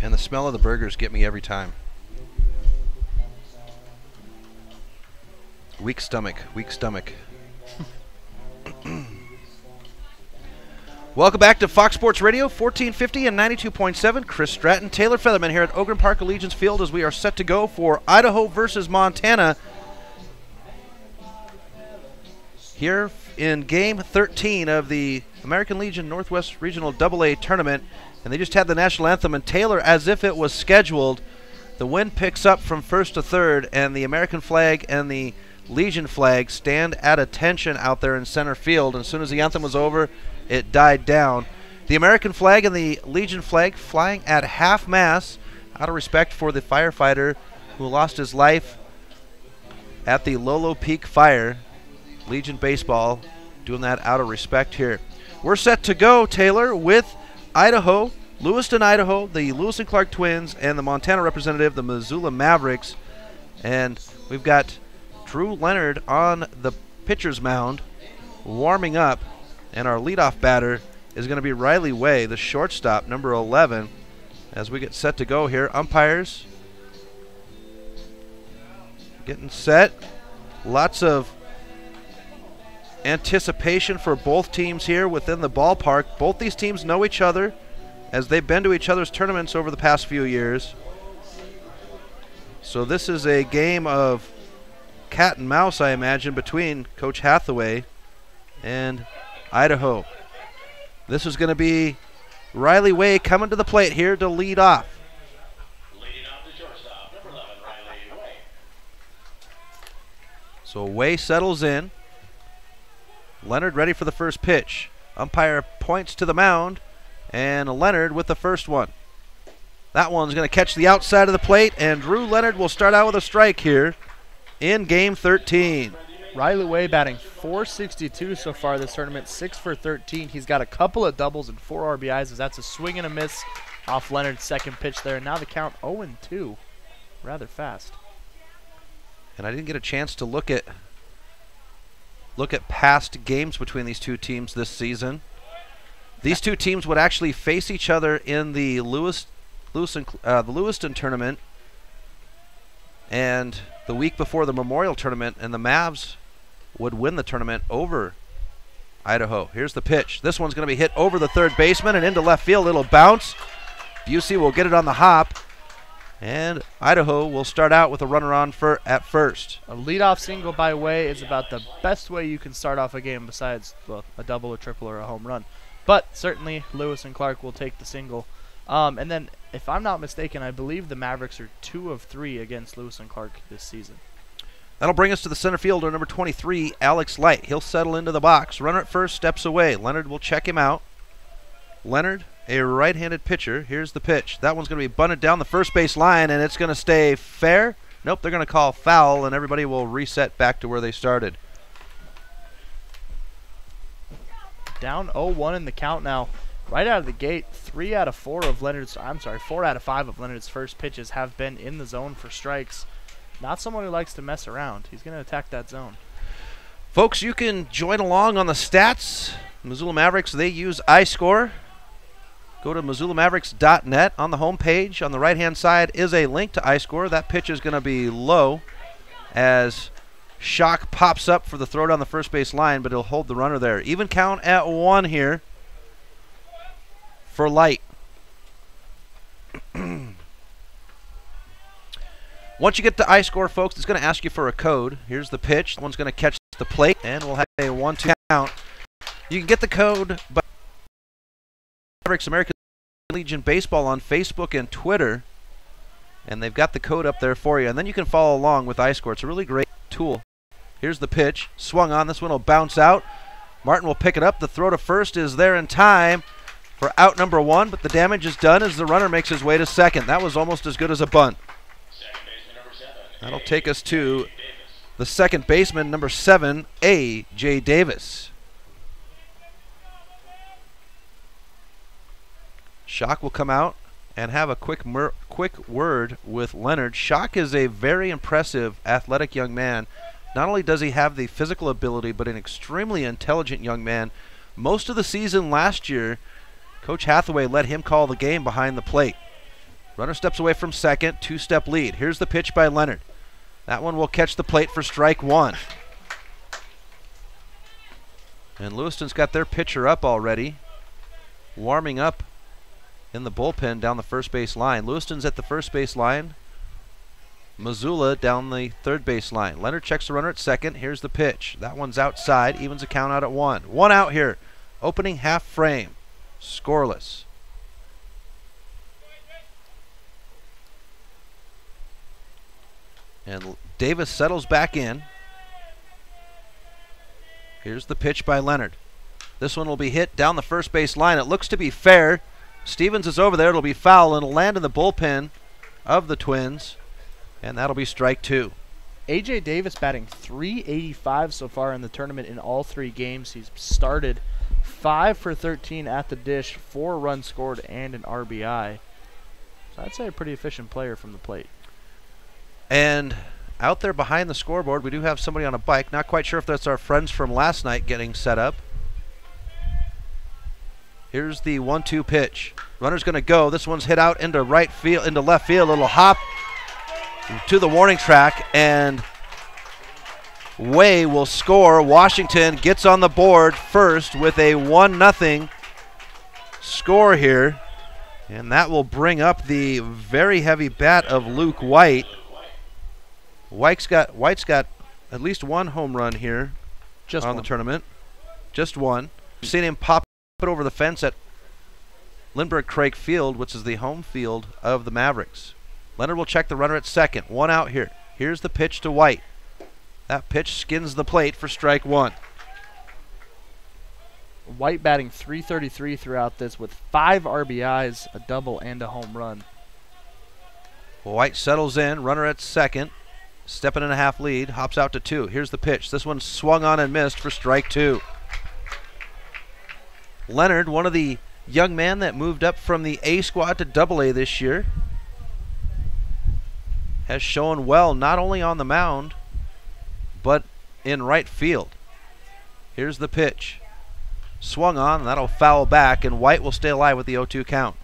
And the smell of the burgers get me every time. Weak stomach, weak stomach. Welcome back to Fox Sports Radio, 1450 and 92.7. Chris Stratton, Taylor Featherman here at Ogren Park Allegiance Field as we are set to go for Idaho versus Montana. Here in Game 13 of the American Legion Northwest Regional AA Tournament. And they just had the national anthem, and Taylor, as if it was scheduled, the wind picks up from first to third, and the American flag and the Legion flag stand at attention out there in center field. And as soon as the anthem was over, it died down. The American flag and the Legion flag flying at half-mast out of respect for the firefighter who lost his life at the Lolo Peak fire. Legion baseball doing that out of respect here. We're set to go, Taylor, with Idaho, Lewiston, Idaho, the Lewis-and-Clark Twins, and the Montana representative, the Missoula Mavericks. And we've got Drew Leonard on the pitcher's mound warming up, and our leadoff batter is going to be Riley Way, the shortstop, number 11, as we get set to go here. Umpires getting set. Lots of anticipation for both teams here within the ballpark. Both these teams know each other as they've been to each other's tournaments over the past few years. So this is a game of cat and mouse, I imagine, between Coach Hathaway and Idaho. This is going to be Riley Way coming to the plate here to lead off. Leading off the shortstop, number 11, Riley Way. So Way settles in. Leonard ready for the first pitch. Umpire points to the mound, and Leonard with the first one. That one's going to catch the outside of the plate, and Drew Leonard will start out with a strike here in Game 13. Riley Way batting .462 so far this tournament, 6 for 13. He's got a couple of doubles and 4 RBIs, as that's a swing and a miss off Leonard's second pitch there. Now the count 0-2, rather fast. And I didn't get a chance to look at past games between these two teams this season. These two teams would actually face each other in the Lewiston tournament, and the week before the Memorial tournament, and the Mavs would win the tournament over Idaho. Here's the pitch. This one's going to be hit over the third baseman and into left field. It'll bounce. Busey will get it on the hop, and Idaho will start out with a runner on at first. A leadoff single by Way is about the best way you can start off a game besides, well, a double, a triple, or a home run. But certainly Lewis and Clark will take the single. And then, if I'm not mistaken, I believe the Mavericks are 2 of 3 against Lewis and Clark this season. That'll bring us to the center fielder, number 23, Alex Light. He'll settle into the box. Runner at first steps away. Leonard will check him out. Leonard, a right-handed pitcher. Here's the pitch. That one's going to be bunted down the first base line, and it's going to stay fair. Nope, they're going to call foul, and everybody will reset back to where they started. Down 0-1 in the count now. Right out of the gate, 4 out of 5 of Leonard's first pitches have been in the zone for strikes. Not someone who likes to mess around. He's going to attack that zone. Folks, you can join along on the stats. Missoula Mavericks, they use iScore. Go to MissoulaMavericks.net. On the home page, on the right-hand side, is a link to iScore. That pitch is going to be low as Shock pops up for the throw down the first base line, but he'll hold the runner there. Even count at 1 here for Light. Once you get to iScore, folks, it's going to ask you for a code. Here's the pitch. One's going to catch the plate, and we'll have a 1-2 count. You can get the code by Mavericks American Legion Baseball on Facebook and Twitter, and they've got the code up there for you. And then you can follow along with iScore. It's a really great tool. Here's the pitch. Swung on. This one will bounce out. Martin will pick it up. The throw to first is there in time for out number 1, but the damage is done as the runner makes his way to second. That was almost as good as a bunt. That'll take us to the second baseman, number 7, A.J. Davis. Shock will come out and have a quick word with Leonard. Shock is a very impressive athletic young man. Not only does he have the physical ability, but an extremely intelligent young man. Most of the season last year, Coach Hathaway let him call the game behind the plate. Runner steps away from second, 2-step lead. Here's the pitch by Leonard. That one will catch the plate for strike one. And Lewiston's got their pitcher up already, warming up in the bullpen down the first base line. Lewiston's at the first base line. Missoula down the third base line. Leonard checks the runner at second. Here's the pitch. That one's outside. Evens the count out at one. One out here. Opening half frame. Scoreless. And Davis settles back in. Here's the pitch by Leonard. This one will be hit down the first base line. It looks to be fair. Stevens is over there. It'll be foul and it'll land in the bullpen of the Twins. And that'll be strike two. A.J. Davis batting .385 so far in the tournament in all 3 games. He's started 5 for 13 at the dish, 4 runs scored, and an RBI. So I'd say a pretty efficient player from the plate. And out there behind the scoreboard, we do have somebody on a bike. Not quite sure if that's our friends from last night getting set up. Here's the 1-2 pitch. Runner's going to go. This one's hit out into right field, into left field. A little hop to the warning track, and Way will score. Washington gets on the board first with a 1-0 score here, and that will bring up the very heavy bat of Luke White. White's got at least 1 home run here on the tournament. Just one. I've seen him pop it over the fence at Lindbergh Craig Field, which is the home field of the Mavericks. Leonard will check the runner at second. 1 out here. Here's the pitch to White. That pitch skins the plate for strike one. White batting .333 throughout this with 5 RBIs, a double, and a home run. White settles in. Runner at second. Stepping and a half lead. Hops out to 2. Here's the pitch. This one swung on and missed for strike 2. Leonard, one of the young men that moved up from the A squad to AA this year, has shown well not only on the mound but in right field. Here's the pitch. Swung on, and that'll foul back, and White will stay alive with the 0-2 count.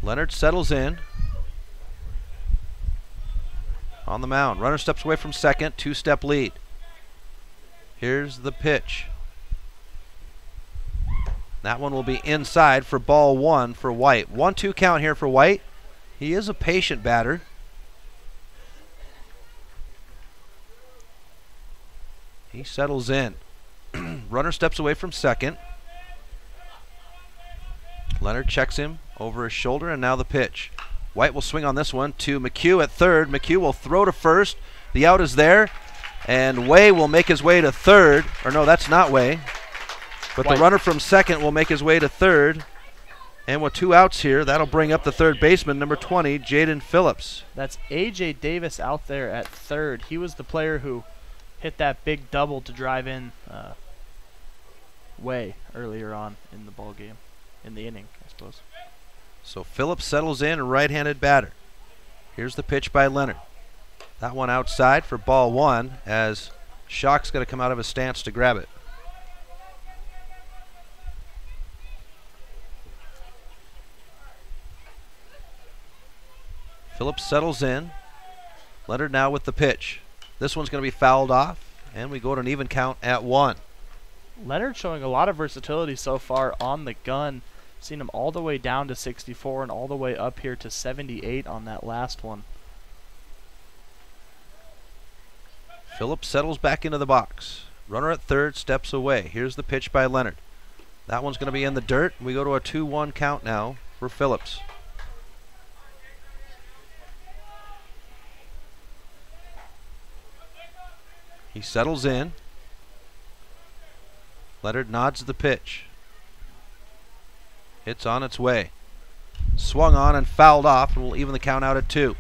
Leonard settles in on the mound. Runner steps away from second, 2-step lead. Here's the pitch. That one will be inside for ball 1 for White. 1-2 count here for White. He is a patient batter. He settles in. Runner steps away from second. Leonard checks him over his shoulder, and now the pitch. White will swing on this one to McHugh at third. McHugh will throw to first. The out is there, and Way will make his way to third. Or no, that's not Way. But White. The runner from second will make his way to third. And with 2 outs here, that'll bring up the third baseman, number 20, Jaden Phillips. That's A.J. Davis out there at third. He was the player who hit that big double to drive in Way earlier on in the ball game, in the inning, I suppose. So Phillips settles in, a right-handed batter. Here's the pitch by Leonard. That one outside for ball 1 as Schock's going to come out of his stance to grab it. Phillips settles in. Leonard now with the pitch. This one's going to be fouled off, and we go to an even count at 1. Leonard showing a lot of versatility so far on the gun. Seen him all the way down to 64 and all the way up here to 78 on that last one. Phillips settles back into the box. Runner at third steps away. Here's the pitch by Leonard. That one's going to be in the dirt. We go to a 2-1 count now for Phillips. He settles in. Leonard nods the pitch. It's on its way. Swung on and fouled off, and will even the count out at 2.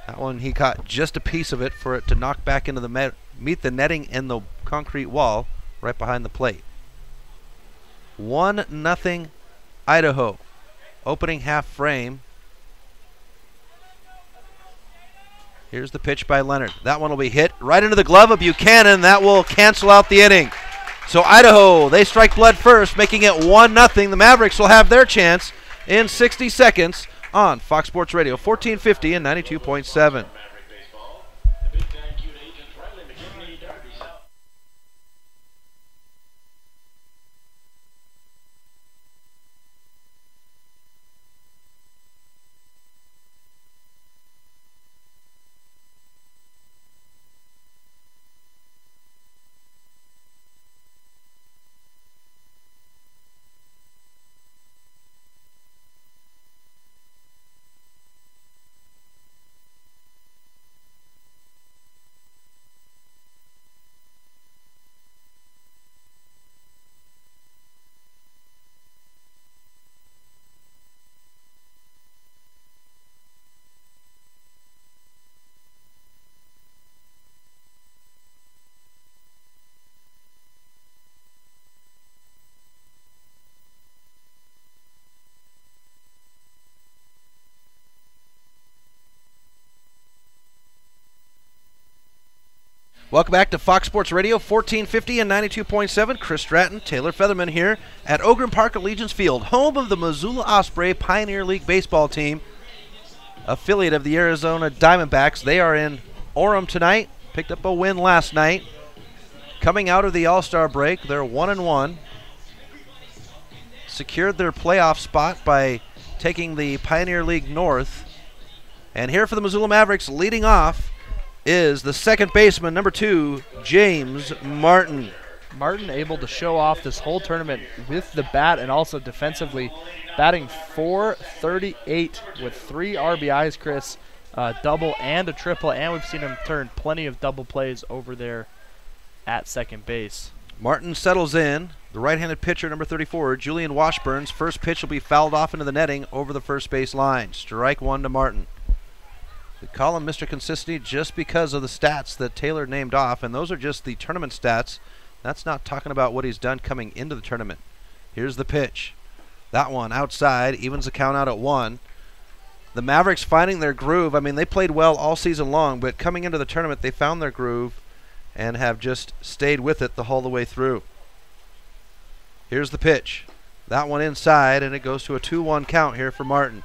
That one he caught just a piece of it for it to knock back into the meet the netting and the concrete wall right behind the plate. 1-0 Idaho. Opening half frame. Here's the pitch by Leonard. That one will be hit right into the glove of Buchanan. That will cancel out the inning. So Idaho, they strike blood first, making it 1-0. The Mavericks will have their chance in 60 seconds on Fox Sports Radio, 1450 and 92.7. Maverick baseball. The big time cute agent Riley McKinney, Derby South. Welcome back to Fox Sports Radio, 1450 and 92.7. Chris Stratton, Taylor Featherman here at Ogren Park Allegiance Field, home of the Missoula Osprey Pioneer League baseball team, affiliate of the Arizona Diamondbacks. They are in Orem tonight, picked up a win last night. Coming out of the All-Star break, they're 1-1. Secured their playoff spot by taking the Pioneer League North. And here for the Missoula Mavericks, leading off, is the second baseman, number 2, James Martin. Martin able to show off this whole tournament with the bat and also defensively, batting .438 with 3 RBIs, Chris, a double and a triple, and we've seen him turn plenty of double plays over there at second base. Martin settles in. The right-handed pitcher, number 34, Julian Washburn's first pitch will be fouled off into the netting over the first base line. Strike 1 to Martin. They call him Mr. Consistency just because of the stats that Taylor named off, and those are just the tournament stats. That's not talking about what he's done coming into the tournament. Here's the pitch. That one outside, evens the count out at 1. The Mavericks finding their groove. I mean, they played well all season long, but coming into the tournament, they found their groove and have just stayed with it the whole way through. Here's the pitch. That one inside, and it goes to a 2-1 count here for Martin.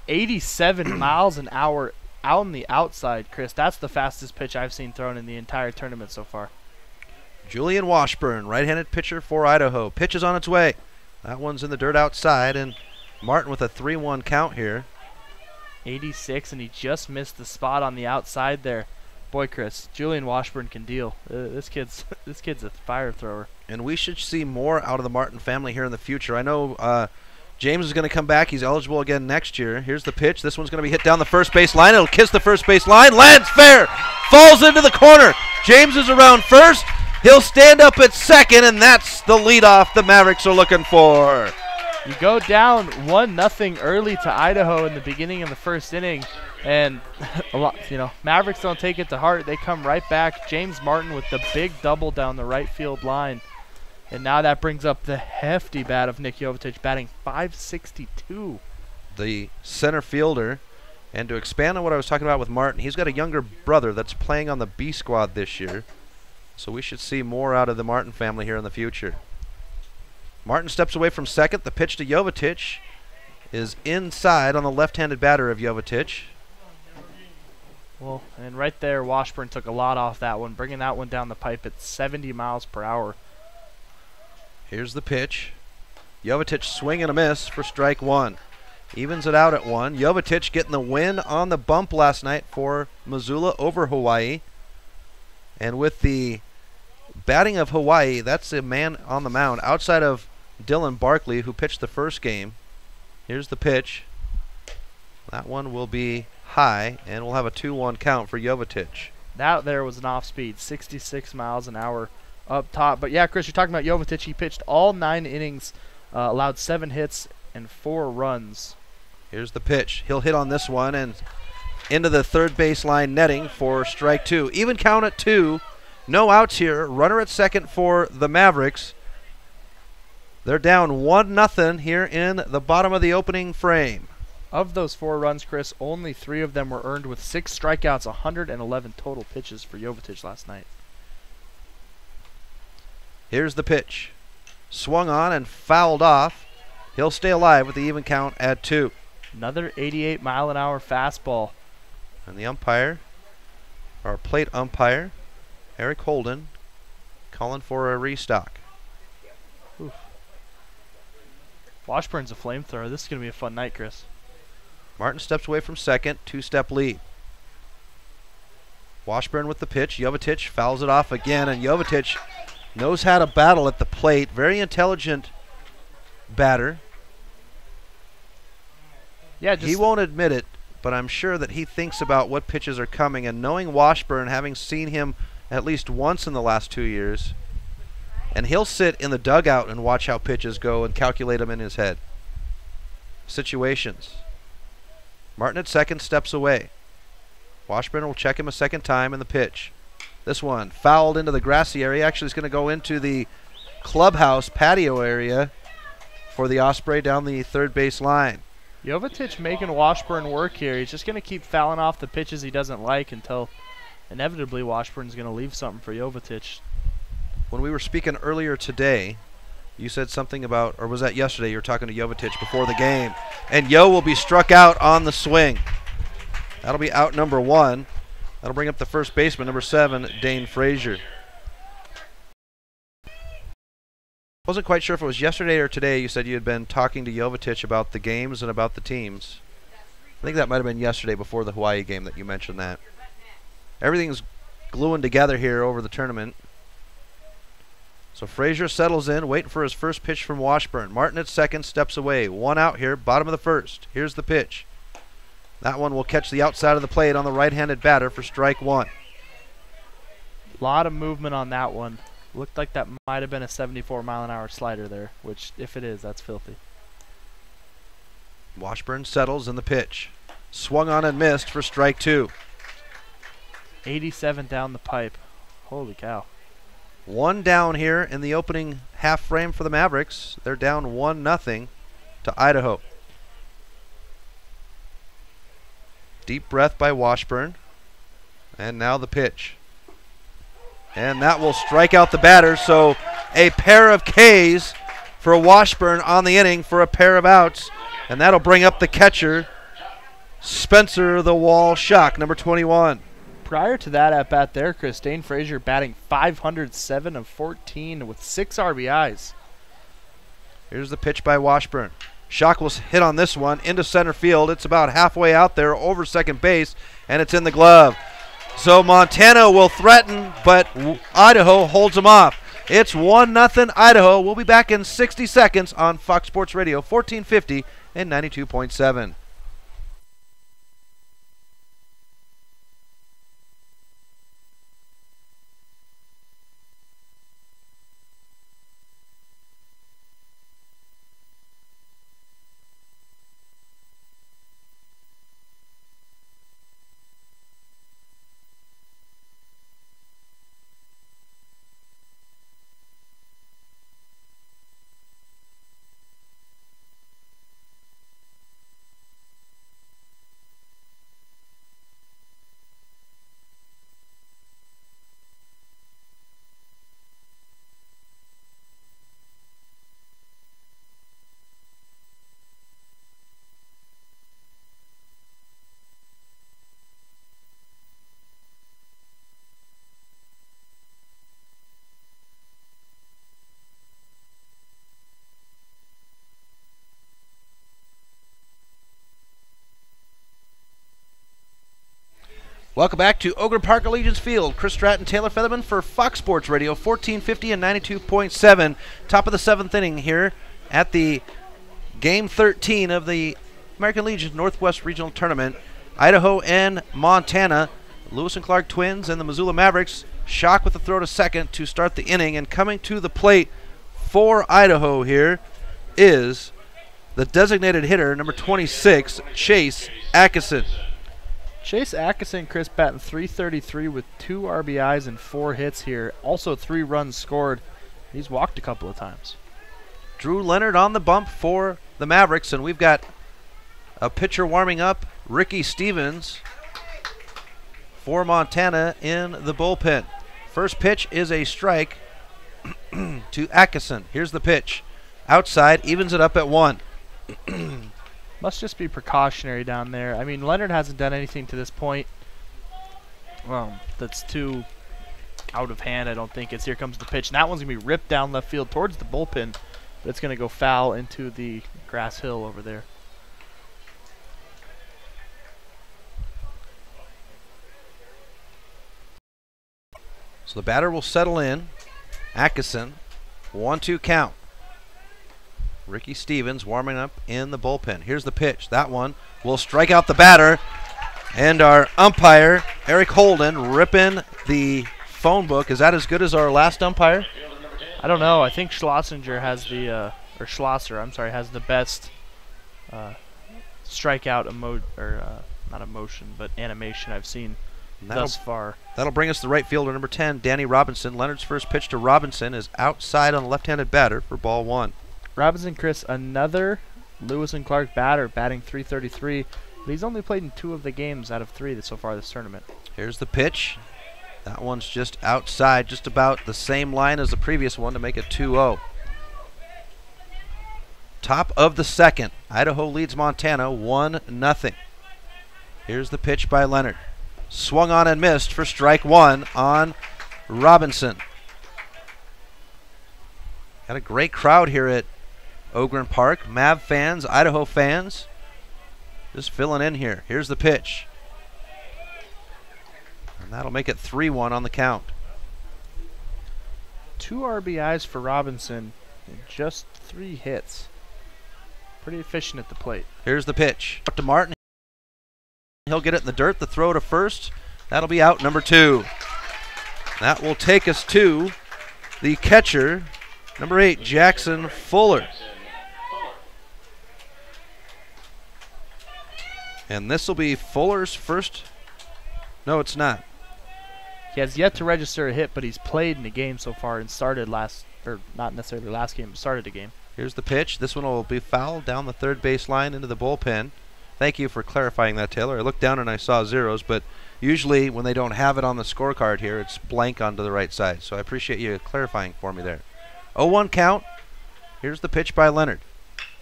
87 miles an hour out on the outside, Chris. That's the fastest pitch I've seen thrown in the entire tournament so far. Julian Washburn, right-handed pitcher for Idaho. Pitch is on its way. That one's in the dirt outside, and Martin with a 3-1 count here. 86, and he just missed the spot on the outside there. Boy, Chris, Julian Washburn can deal. This kid's a fire thrower. And we should see more out of the Martin family here in the future. I know James is going to come back. He's eligible again next year. Here's the pitch. This one's going to be hit down the first base line. It'll kiss the first base line. Lands fair. Falls into the corner. James is around first. He'll stand up at second, and that's the leadoff the Mavericks are looking for. You go down 1-0 early to Idaho in the beginning of the first inning, and Mavericks don't take it to heart. They come right back. James Martin with the big double down the right field line. And now that brings up the hefty bat of Nick Jovetic, batting .562. The center fielder. And to expand on what I was talking about with Martin, he's got a younger brother that's playing on the B squad this year. So we should see more out of the Martin family here in the future. Martin steps away from second. The pitch to Jovetic is inside on the left-handed batter of Jovetic. Well, and right there, Washburn took a lot off that one, bringing that one down the pipe at 70 miles per hour. Here's the pitch. Jovetic swing and a miss for strike 1. Evens it out at 1. Jovetic getting the win on the bump last night for Missoula over Hawaii. And with the batting of Hawaii, that's a man on the mound outside of Dylan Barkley, who pitched the first game. Here's the pitch. That one will be high, and we'll have a 2-1 count for Jovetic. That there was an off-speed, 66 miles an hour up top. But yeah, Chris, you're talking about Jovetic. He pitched all 9 innings, allowed 7 hits and 4 runs. Here's the pitch. He'll hit on this one and into the third baseline netting for strike 2. Even count at 2. No outs here. Runner at second for the Mavericks. They're down 1-0 here in the bottom of the opening frame. Of those 4 runs, Chris, only 3 of them were earned with 6 strikeouts, 111 total pitches for Jovetic last night. Here's the pitch. Swung on and fouled off. He'll stay alive with the even count at 2. Another 88-mile-an-hour fastball. And the umpire, our plate umpire, Eric Holden, calling for a restock. Oof. Washburn's a flamethrower. This is going to be a fun night, Chris. Martin steps away from second, 2-step lead. Washburn with the pitch. Jovetic fouls it off again, and Jovetic knows how to battle at the plate. Very intelligent batter. Yeah, he won't admit it, but I'm sure that he thinks about what pitches are coming, and knowing Washburn, having seen him at least once in the last 2 years, and he'll sit in the dugout and watch how pitches go and calculate them in his head. Situations. Martin at second steps away. Washburn will check him a second time in the pitch. This one fouled into the grassy area. Actually, it's going to go into the clubhouse patio area for the Osprey down the third base line. Jovetic making Washburn work here. He's just going to keep fouling off the pitches he doesn't like until inevitably Washburn's going to leave something for Jovetic. When we were speaking earlier today, you said something about, or was that yesterday, you were talking to Jovetic before the game, and Yo will be struck out on the swing. That'll be out number 1. That'll bring up the first baseman, number 7, Dane Frazier. Wasn't quite sure if it was yesterday or today. You said you had been talking to Jovetic about the games and about the teams. I think that might have been yesterday before the Hawaii game that you mentioned that. Everything's gluing together here over the tournament. So Frazier settles in, waiting for his first pitch from Washburn. Martin at second, steps away. 1 out here, bottom of the first. Here's the pitch. That one will catch the outside of the plate on the right-handed batter for strike 1. A lot of movement on that one. Looked like that might have been a 74-mile-an-hour slider there, which, if it is, that's filthy. Washburn settles in the pitch. Swung on and missed for strike 2. 87 down the pipe. Holy cow. 1 down here in the opening half frame for the Mavericks. They're down 1-0 to Idaho. Deep breath by Washburn. And now the pitch. And that will strike out the batter. So a pair of Ks for Washburn on the inning for a pair of outs. And that'll bring up the catcher, Spencer the Wall Shock, number 21. Prior to that at bat there, Chris, Dane Frazier batting .507 of 14 with 6 RBIs. Here's the pitch by Washburn. Shock will hit on this one into center field. It's about halfway out there over second base, and it's in the glove. So Montana will threaten, but Idaho holds them off. It's 1-0 Idaho. We'll be back in 60 seconds on Fox Sports Radio 1450 and 92.7. Welcome back to Ogren Park Allegiance Field. Chris Stratton, Taylor Featherman for Fox Sports Radio 1450 and 92.7. Top of the 7th inning here at the Game 13 of the American Legion Northwest Regional Tournament. Idaho and Montana, Lewis and Clark Twins and the Missoula Mavericks. Shock with the throw to second to start the inning. And coming to the plate for Idaho here is the designated hitter, number 26, Chase Atkinson. Chase Atkinson, Chris, batting .333 with 2 RBIs and 4 hits here. Also 3 runs scored. He's walked a couple of times. Drew Leonard on the bump for the Mavericks, and we've got a pitcher warming up, Ricky Stevens, for Montana in the bullpen. First pitch is a strike to Atkinson. Here's the pitch. Outside, evens it up at 1. Must just be precautionary down there. I mean, Leonard hasn't done anything to this point that's too out of hand, I don't think. Here comes the pitch. And that one's going to be ripped down left field towards the bullpen, but it's going to go foul into the grass hill over there. So the batter will settle in. Atkinson, 1-2 count. Ricky Stevens warming up in the bullpen. Here's the pitch. That one will strike out the batter. And our umpire, Eric Holden, ripping the phone book. Is that as good as our last umpire? I don't know. I think Schlosinger has the, or Schlosser, I'm sorry, has the best strikeout not emotion, but animation I've seen thus far. That'll bring us to right fielder number 10, Danny Robinson. Leonard's first pitch to Robinson is outside on the left-handed batter for ball 1. Robinson, Chris, another Lewis and Clark batter, batting .333. But he's only played in 2 of the games out of 3 so far this tournament. Here's the pitch. That one's just outside, just about the same line as the previous one to make it 2-0. Top of the second. Idaho leads Montana 1-0. Here's the pitch by Leonard. Swung on and missed for strike 1 on Robinson. Got a great crowd here at Ogren Park. Mav fans, Idaho fans, just filling in here. Here's the pitch. And that'll make it 3-1 on the count. 2 RBIs for Robinson and just 3 hits. Pretty efficient at the plate. Here's the pitch. Up to Martin. He'll get it in the dirt. The throw to first. That'll be out number 2. That will take us to the catcher, number 8, Jackson Fuller. And this will be Fuller's first. No, it's not. He has yet to register a hit, but he's played in the game so far and started not necessarily last game, but started the game. Here's the pitch. This one will be fouled down the third base line into the bullpen. Thank you for clarifying that, Taylor. I looked down and I saw zeros, but usually when they don't have it on the scorecard here, it's blank onto the right side. So I appreciate you clarifying for me there. 0-1 count. Here's the pitch by Leonard.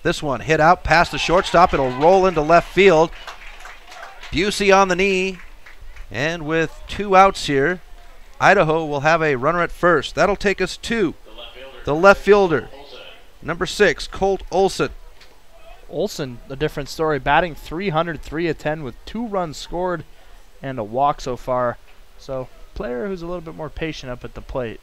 This one hit out past the shortstop. It'll roll into left field. Busey on the knee. And with 2 outs here, Idaho will have a runner at first. That'll take us to the left fielder, number 6, Colt Olson. Olson, a different story, batting .300, 3-10 with 2 runs scored and a walk so far. So, player who's a little bit more patient up at the plate.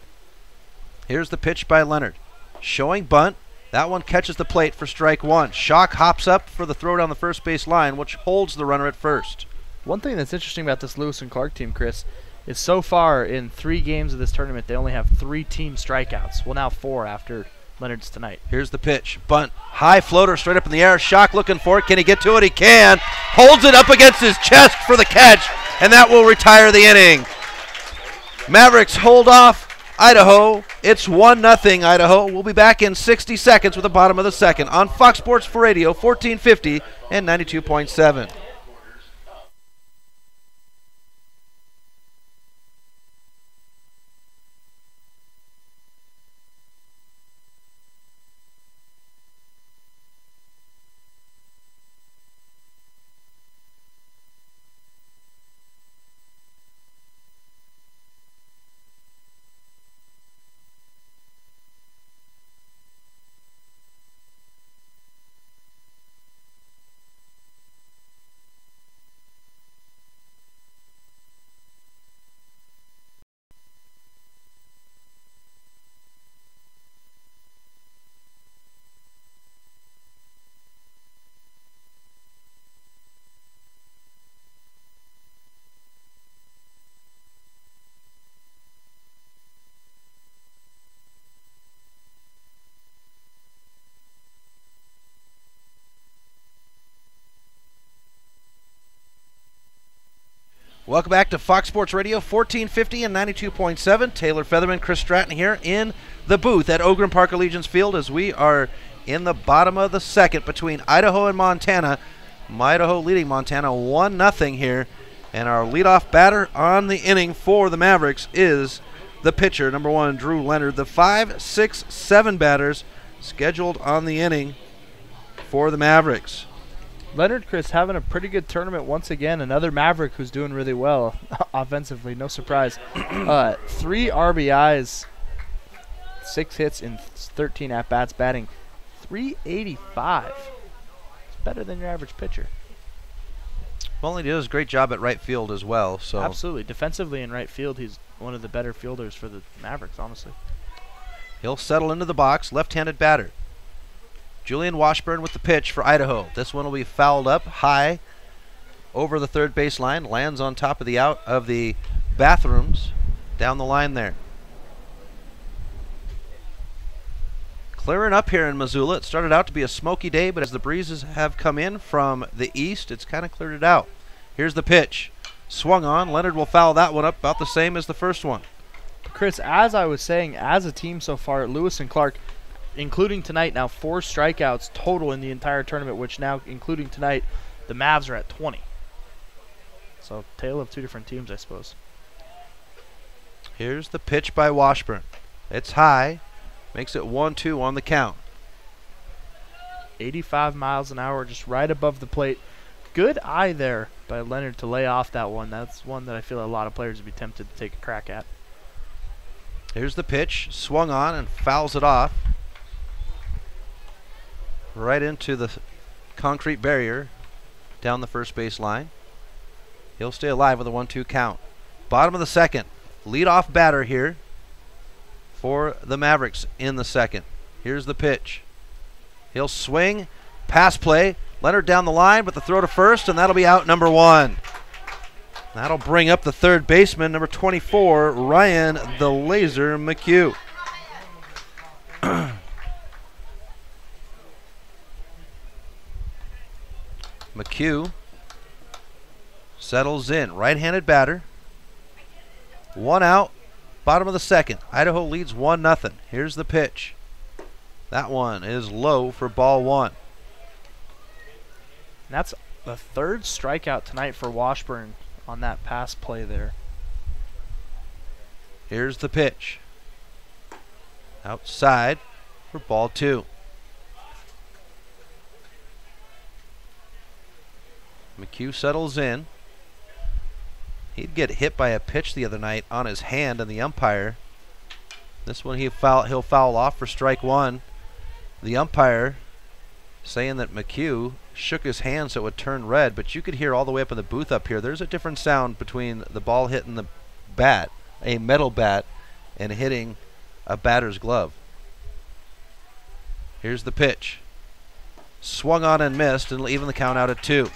Here's the pitch by Leonard. Showing bunt. That one catches the plate for strike 1. Schock hops up for the throw down the first base line, which holds the runner at first. One thing that's interesting about this Lewis and Clark team, Chris, is so far in 3 games of this tournament, they only have 3 team strikeouts. Well, now 4 after Leonard's tonight. Here's the pitch. Bunt. High floater straight up in the air. Schock looking for it. Can he get to it? He can. Holds it up against his chest for the catch, and that will retire the inning. Mavericks hold off Idaho. It's 1-0 Idaho. We'll be back in 60 seconds with the bottom of the second on Fox Sports 4 Radio, 1450 and 92.7. Welcome back to Fox Sports Radio, 1450 and 92.7. Taylor Featherman, Chris Stratton here in the booth at Ogren Park Allegiance Field as we are in the bottom of the second between Idaho and Montana. Idaho leading Montana 1-0 here. And our leadoff batter on the inning for the Mavericks is the pitcher, number 1, Drew Leonard. The 5, 6, 7 batters scheduled on the inning for the Mavericks. Leonard, Chris, having a pretty good tournament once again. Another Maverick who's doing really well offensively, no surprise. 3 RBIs, 6 hits in 13 at-bats, batting .385. It's better than your average pitcher. Well, he does a great job at right field as well. So absolutely. Defensively in right field, he's one of the better fielders for the Mavericks, honestly. He'll settle into the box, left-handed batter. Julian Washburn with the pitch for Idaho. This one will be fouled up high over the third baseline. Lands on top of the out of the bathrooms down the line there. Clearing up here in Missoula. It started out to be a smoky day, but as the breezes have come in from the east, it's kind of cleared it out. Here's the pitch. Swung on. Leonard will foul that one up about the same as the first one. Chris, as I was saying, as a team so far, Lewis and Clark, including tonight, now 4 strikeouts total in the entire tournament, which now, including tonight, the Mavs are at 20. So, tale of 2 different teams, I suppose. Here's the pitch by Washburn. It's high. Makes it 1-2 on the count. 85 miles an hour, just right above the plate. Good eye there by Leonard to lay off that one. That's one that I feel a lot of players would be tempted to take a crack at. Here's the pitch. Swung on and fouls it off. Right into the concrete barrier down the first base line. He'll stay alive with a 1-2 count. Bottom of the second. Leadoff batter here for the Mavericks in the second. Here's the pitch. He'll swing. Pass play. Leonard down the line, but the throw to first, and that'll be out number 1. That'll bring up the third baseman, number 24, Ryan the Laser McHugh. McHugh settles in. Right-handed batter. 1 out. Bottom of the second. Idaho leads 1-0. Here's the pitch. That one is low for ball 1. And that's the 3rd strikeout tonight for Washburn on that pass play there. Here's the pitch. Outside for ball 2. McHugh settles in. He'd get hit by a pitch the other night on his hand, and the umpire. This one he'll foul off for strike 1. The umpire saying that McHugh shook his hand so it would turn red, but you could hear all the way up in the booth up here. There's a different sound between the ball hitting the bat, a metal bat, and hitting a batter's glove. Here's the pitch. Swung on and missed, and even the count out at 2.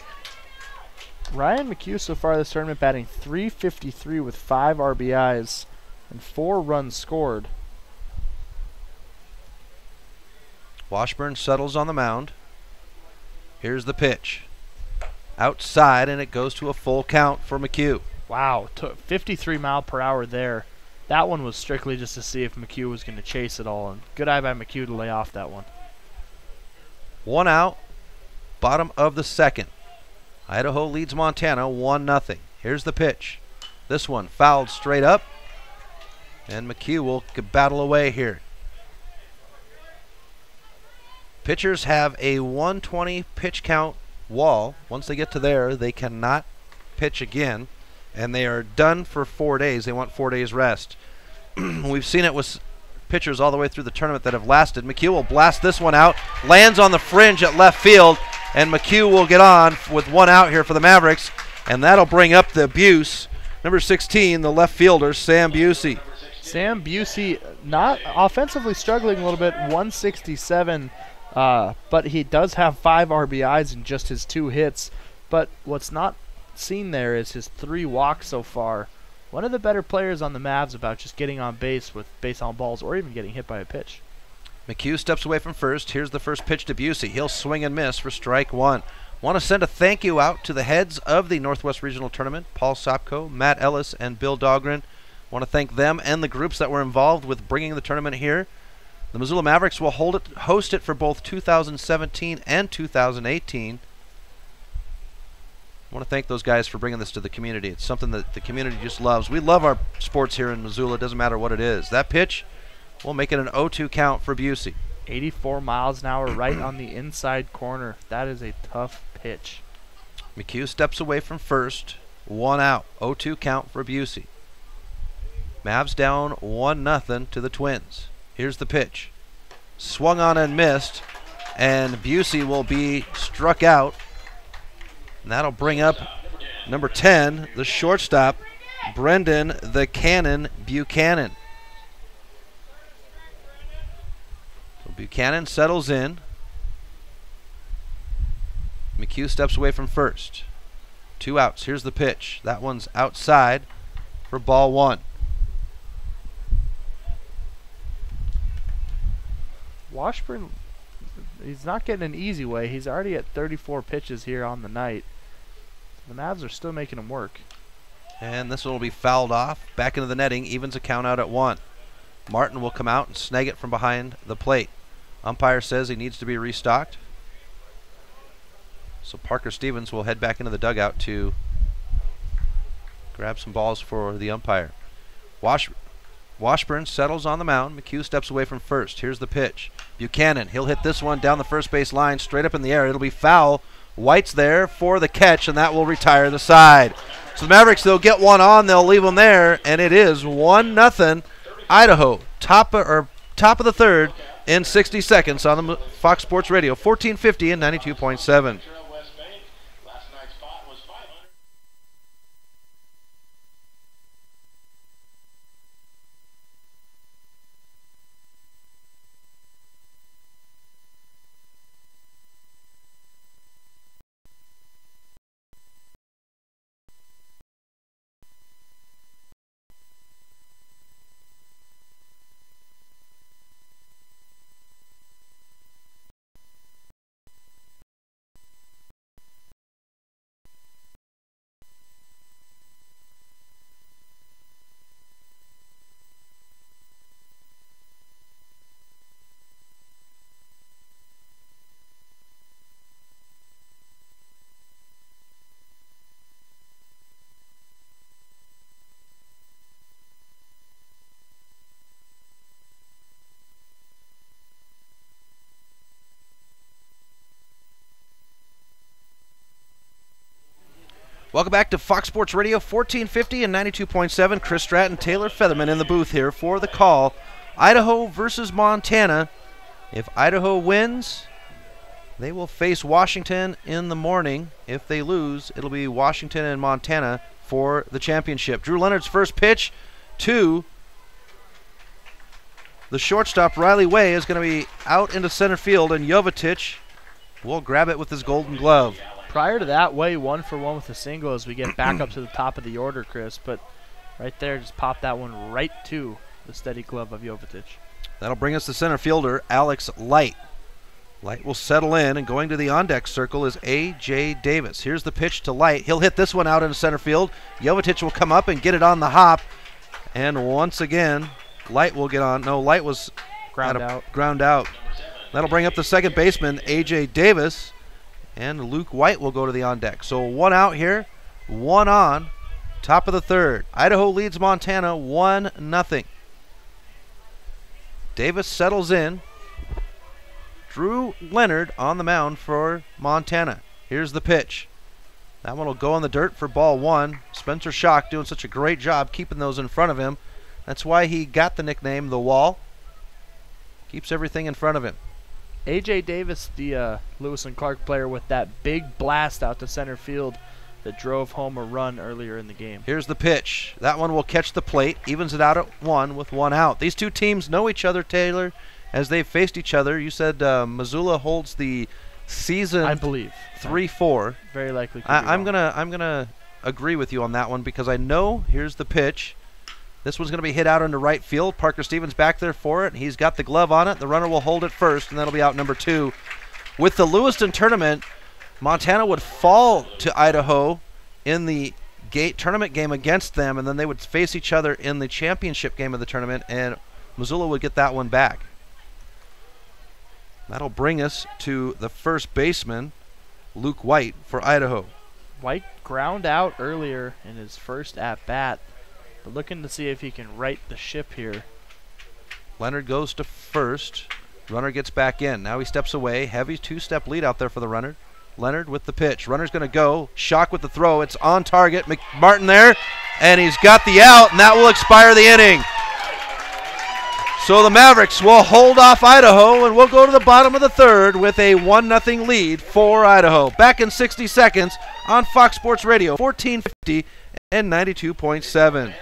Ryan McHugh so far this tournament batting .353 with 5 RBIs and 4 runs scored. Washburn settles on the mound. Here's the pitch. Outside, and it goes to a full count for McHugh. Wow, 53 mile per hour there. That one was strictly just to see if McHugh was going to chase it all, and good eye by McHugh to lay off that one. 1 out, bottom of the second. Idaho leads Montana 1-0. Here's the pitch. This one fouled straight up, and McHugh will battle away here. Pitchers have a 120 pitch count wall. Once they get to there, they cannot pitch again, and they are done for 4 days. They want 4 days rest. We've seen it with pitchers all the way through the tournament that have lasted. McHugh will blast this one out, lands on the fringe at left field, and McHugh will get on with 1 out here for the Mavericks, and that'll bring up the Buse. Number 16, the left fielder, Sam Busey. Sam Busey not offensively struggling a little bit, 167, but he does have 5 RBIs in just his 2 hits. But what's not seen there is his 3 walks so far. One of the better players on the Mavs about just getting on base with base on balls or even getting hit by a pitch. McHugh steps away from first. Here's the first pitch to Busey. He'll swing and miss for strike 1. Want to send a thank you out to the heads of the Northwest Regional Tournament, Paul Sopko, Matt Ellis, and Bill Dahlgren. Want to thank them and the groups that were involved with bringing the tournament here. The Missoula Mavericks will host it for both 2017 and 2018. I want to thank those guys for bringing this to the community. It's something that the community just loves. We love our sports here in Missoula. It doesn't matter what it is. That pitch will make it an 0-2 count for Busey. 84 miles an hour right on the inside corner. That is a tough pitch. McHugh steps away from first. 1 out. 0-2 count for Busey. Mavs down 1-0 to the Twins. Here's the pitch. Swung on and missed. And Busey will be struck out. And that'll bring up number 10, the shortstop, Brendan the Cannon Buchanan. So Buchanan settles in. McHugh steps away from first. 2 outs. Here's the pitch. That one's outside for ball 1. Washburn, he's not getting an easy way. He's already at 34 pitches here on the night. The Mavs are still making him work. And this one will be fouled off. Back into the netting. Evens a count out at 1. Martin will come out and snag it from behind the plate. Umpire says he needs to be restocked. So Parker Stevens will head back into the dugout to grab some balls for the umpire. Washburn settles on the mound. McHugh steps away from first. Here's the pitch. Buchanan, he'll hit this one down the first base line, straight up in the air. It'll be foul. White's there for the catch, and that will retire the side. So the Mavericks, they'll get one on. They'll leave them there, and it is 1-0 Idaho. Top of the third in 60 seconds on the Fox Sports Radio, 1450 and 92.7. Welcome back to Fox Sports Radio, 1450 and 92.7. Chris Stratton, Taylor Featherman in the booth here for the call. Idaho versus Montana. If Idaho wins, they will face Washington in the morning. If they lose, it'll be Washington and Montana for the championship. Drew Leonard's first pitch to the shortstop, Riley Way, is going to be out into center field, and Jovetic will grab it with his golden glove. Prior to that, Way 1-for-1 with a single as we get back up to the top of the order, Chris. But right there, just pop that one right to the steady glove of Jovetic. That'll bring us to center fielder, Alex Light. Light will settle in, and going to the on-deck circle is A.J. Davis. Here's the pitch to Light. He'll hit this one out into center field. Jovetic will come up and get it on the hop. And once again, Light will get on. No, Light was ground out. That'll bring up the second baseman, A.J. Davis. And Luke White will go to the on-deck. So 1 out here, 1 on, top of the third. Idaho leads Montana 1-0. Davis settles in. Drew Leonard on the mound for Montana. Here's the pitch. That one will go in the dirt for ball 1. Spencer Schock doing such a great job keeping those in front of him. That's why he got the nickname The Wall. Keeps everything in front of him. A.J. Davis, the Lewis and Clark player, with that big blast out to center field that drove home a run earlier in the game. Here's the pitch. That one will catch the plate, evens it out at 1 with 1 out. These two teams know each other, Taylor, as they've faced each other. You said Missoula holds the season, I believe, 3-4. Very likely. I'm gonna agree with you on that one because I know. Here's the pitch. This one's going to be hit out into right field. Parker Stevens back there for it. He's got the glove on it. The runner will hold it first, and that'll be out number 2. With the Lewiston tournament, Montana would fall to Idaho in the tournament game against them, and then they would face each other in the championship game of the tournament, and Missoula would get that one back. That'll bring us to the first baseman, Luke White, for Idaho. White ground out earlier in his first at-bat, but looking to see if he can right the ship here. Leonard goes to first. Runner gets back in. Now he steps away. Heavy two-step lead out there for the runner. Leonard with the pitch. Runner's going to go. Shock with the throw. It's on target. Martin there, and he's got the out, and that will expire the inning. So the Mavericks will hold off Idaho, and we'll go to the bottom of the third with a 1-0 lead for Idaho. Back in 60 seconds on Fox Sports Radio, 1450 and 92.7.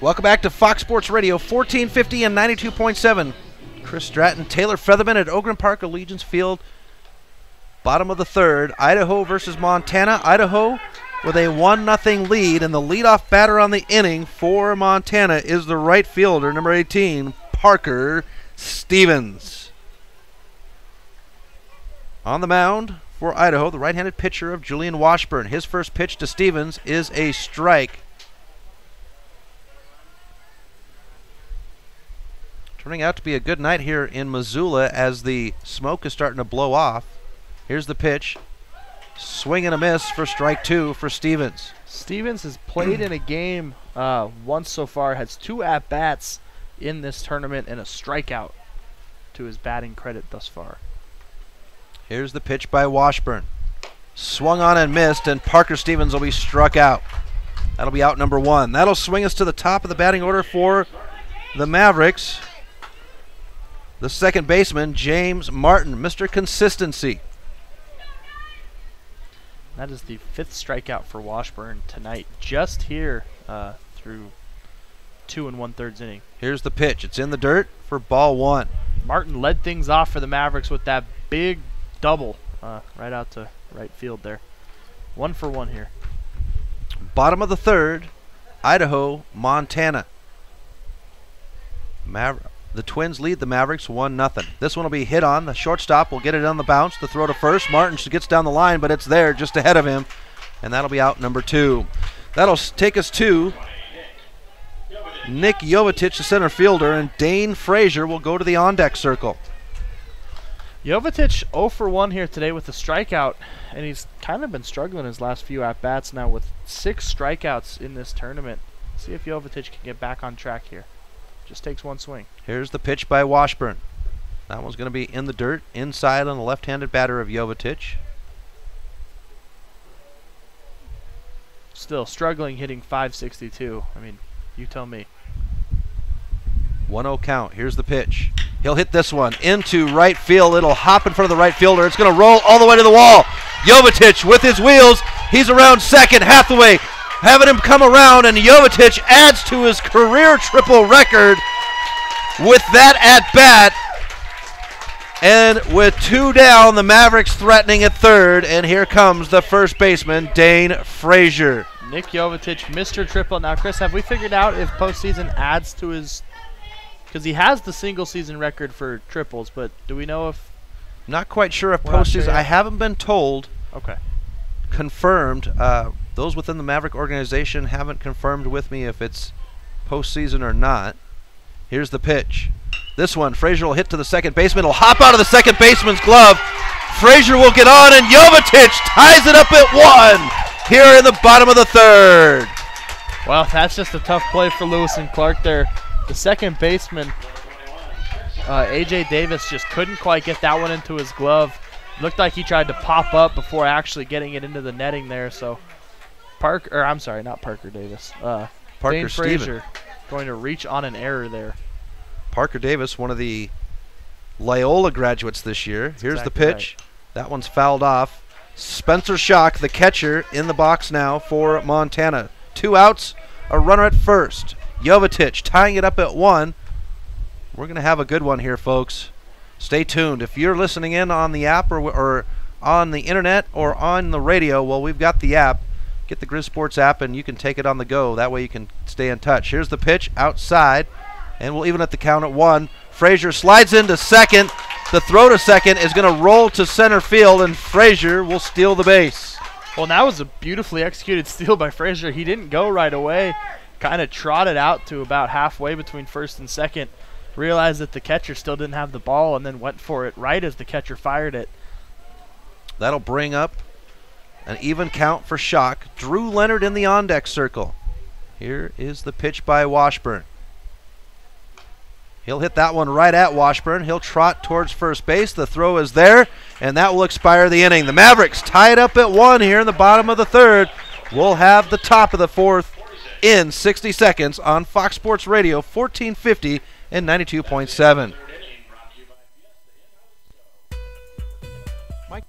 Welcome back to Fox Sports Radio, 1450 and 92.7. Chris Stratton, Taylor Featherman at Ogren Park Allegiance Field. Bottom of the third, Idaho versus Montana. Idaho with a 1-0 lead, and the leadoff batter on the inning for Montana is the right fielder, number 18, Parker Stevens. On the mound for Idaho, the right-handed pitcher of Julian Washburn. His first pitch to Stevens is a strike. Turning out to be a good night here in Missoula as the smoke is starting to blow off. Here's the pitch. Swing and a miss for strike two for Stevens. Stevens has played in a game once so far, has 2 at-bats in this tournament and a strikeout to his batting credit thus far. Here's the pitch by Washburn. Swung on and missed, and Parker Stevens will be struck out. That'll be out number 1. That'll swing us to the top of the batting order for the Mavericks. The second baseman, James Martin, Mr. Consistency. That is the 5th strikeout for Washburn tonight, just here through 2 1/3 inning. Here's the pitch. It's in the dirt for ball 1. Martin led things off for the Mavericks with that big double right out to right field there. 1 for 1 here. Bottom of the third, Idaho, Montana. The Twins lead the Mavericks 1-0. This one will be hit on. The shortstop will get it on the bounce. The throw to first. Martin gets down the line, but it's there just ahead of him. And that'll be out number 2. That'll take us to Nick Jovetic, the center fielder, and Dane Frazier will go to the on-deck circle. Jovetic 0 for 1 here today with a strikeout, and he's kind of been struggling his last few at-bats now with 6 strikeouts in this tournament. See if Jovetic can get back on track here. Just takes 1 swing. Here's the pitch by Washburn. That one's going to be in the dirt, inside on the left-handed batter of Jovetic. Still struggling hitting .562. I mean, you tell me. 1-0 count. Here's the pitch. He'll hit this one into right field. It'll hop in front of the right fielder. It's going to roll all the way to the wall. Jovetic with his wheels. He's around second. Hathaway having him come around, and Jovetic adds to his career triple record with that at-bat. And with 2 down, the Mavericks threatening at third, and here comes the first baseman, Dane Frazier. Nick Jovetic, Mr. Triple. Now, Chris, have we figured out if postseason adds to his... Because he has the single-season record for triples, but do we know if... Not quite sure if postseason... I haven't been told. Okay. Confirmed. Those within the Maverick organization haven't confirmed with me if it's postseason or not. Here's the pitch. This one, Frazier will hit to the second baseman. He'll hop out of the second baseman's glove. Frazier will get on, and Jovetic ties it up at 1 here in the bottom of the third. Well, that's just a tough play for Lewiston Clark there. The second baseman, A.J. Davis, just couldn't quite get that one into his glove. Looked like he tried to pop up before actually getting it into the netting there. So I'm sorry, not Parker Davis. Parker Dane Frazier Stephen. going to reach on an error there. Parker Davis, one of the Loyola graduates this year. That's Here's exactly the pitch. That one's fouled off. Spencer Schock, the catcher, in the box now for Montana. 2 outs, a runner at first. Jovetic tying it up at 1. We're going to have a good one here, folks. Stay tuned. If you're listening in on the app or on the internet or on the radio, well, we've got the app. Get the Grizz Sports app and you can take it on the go. That way you can stay in touch. Here's the pitch outside, and we'll even at the count at 1. Frazier slides into second. The throw to second is going to roll to center field, and Frazier will steal the base. Well, that was a beautifully executed steal by Frazier. He didn't go right away. Kind of trotted out to about halfway between first and second. Realized that the catcher still didn't have the ball and then went for it right as the catcher fired it. That'll bring up an even count for Schock. Drew Leonard in the on-deck circle. Here is the pitch by Washburn. He'll hit that one right at Washburn. He'll trot towards first base. The throw is there, and that will expire the inning. The Mavericks tie it up at 1 here in the bottom of the 3rd. We'll have the top of the 4th in 60 seconds on Fox Sports Radio 1450 and 92.7. Mike.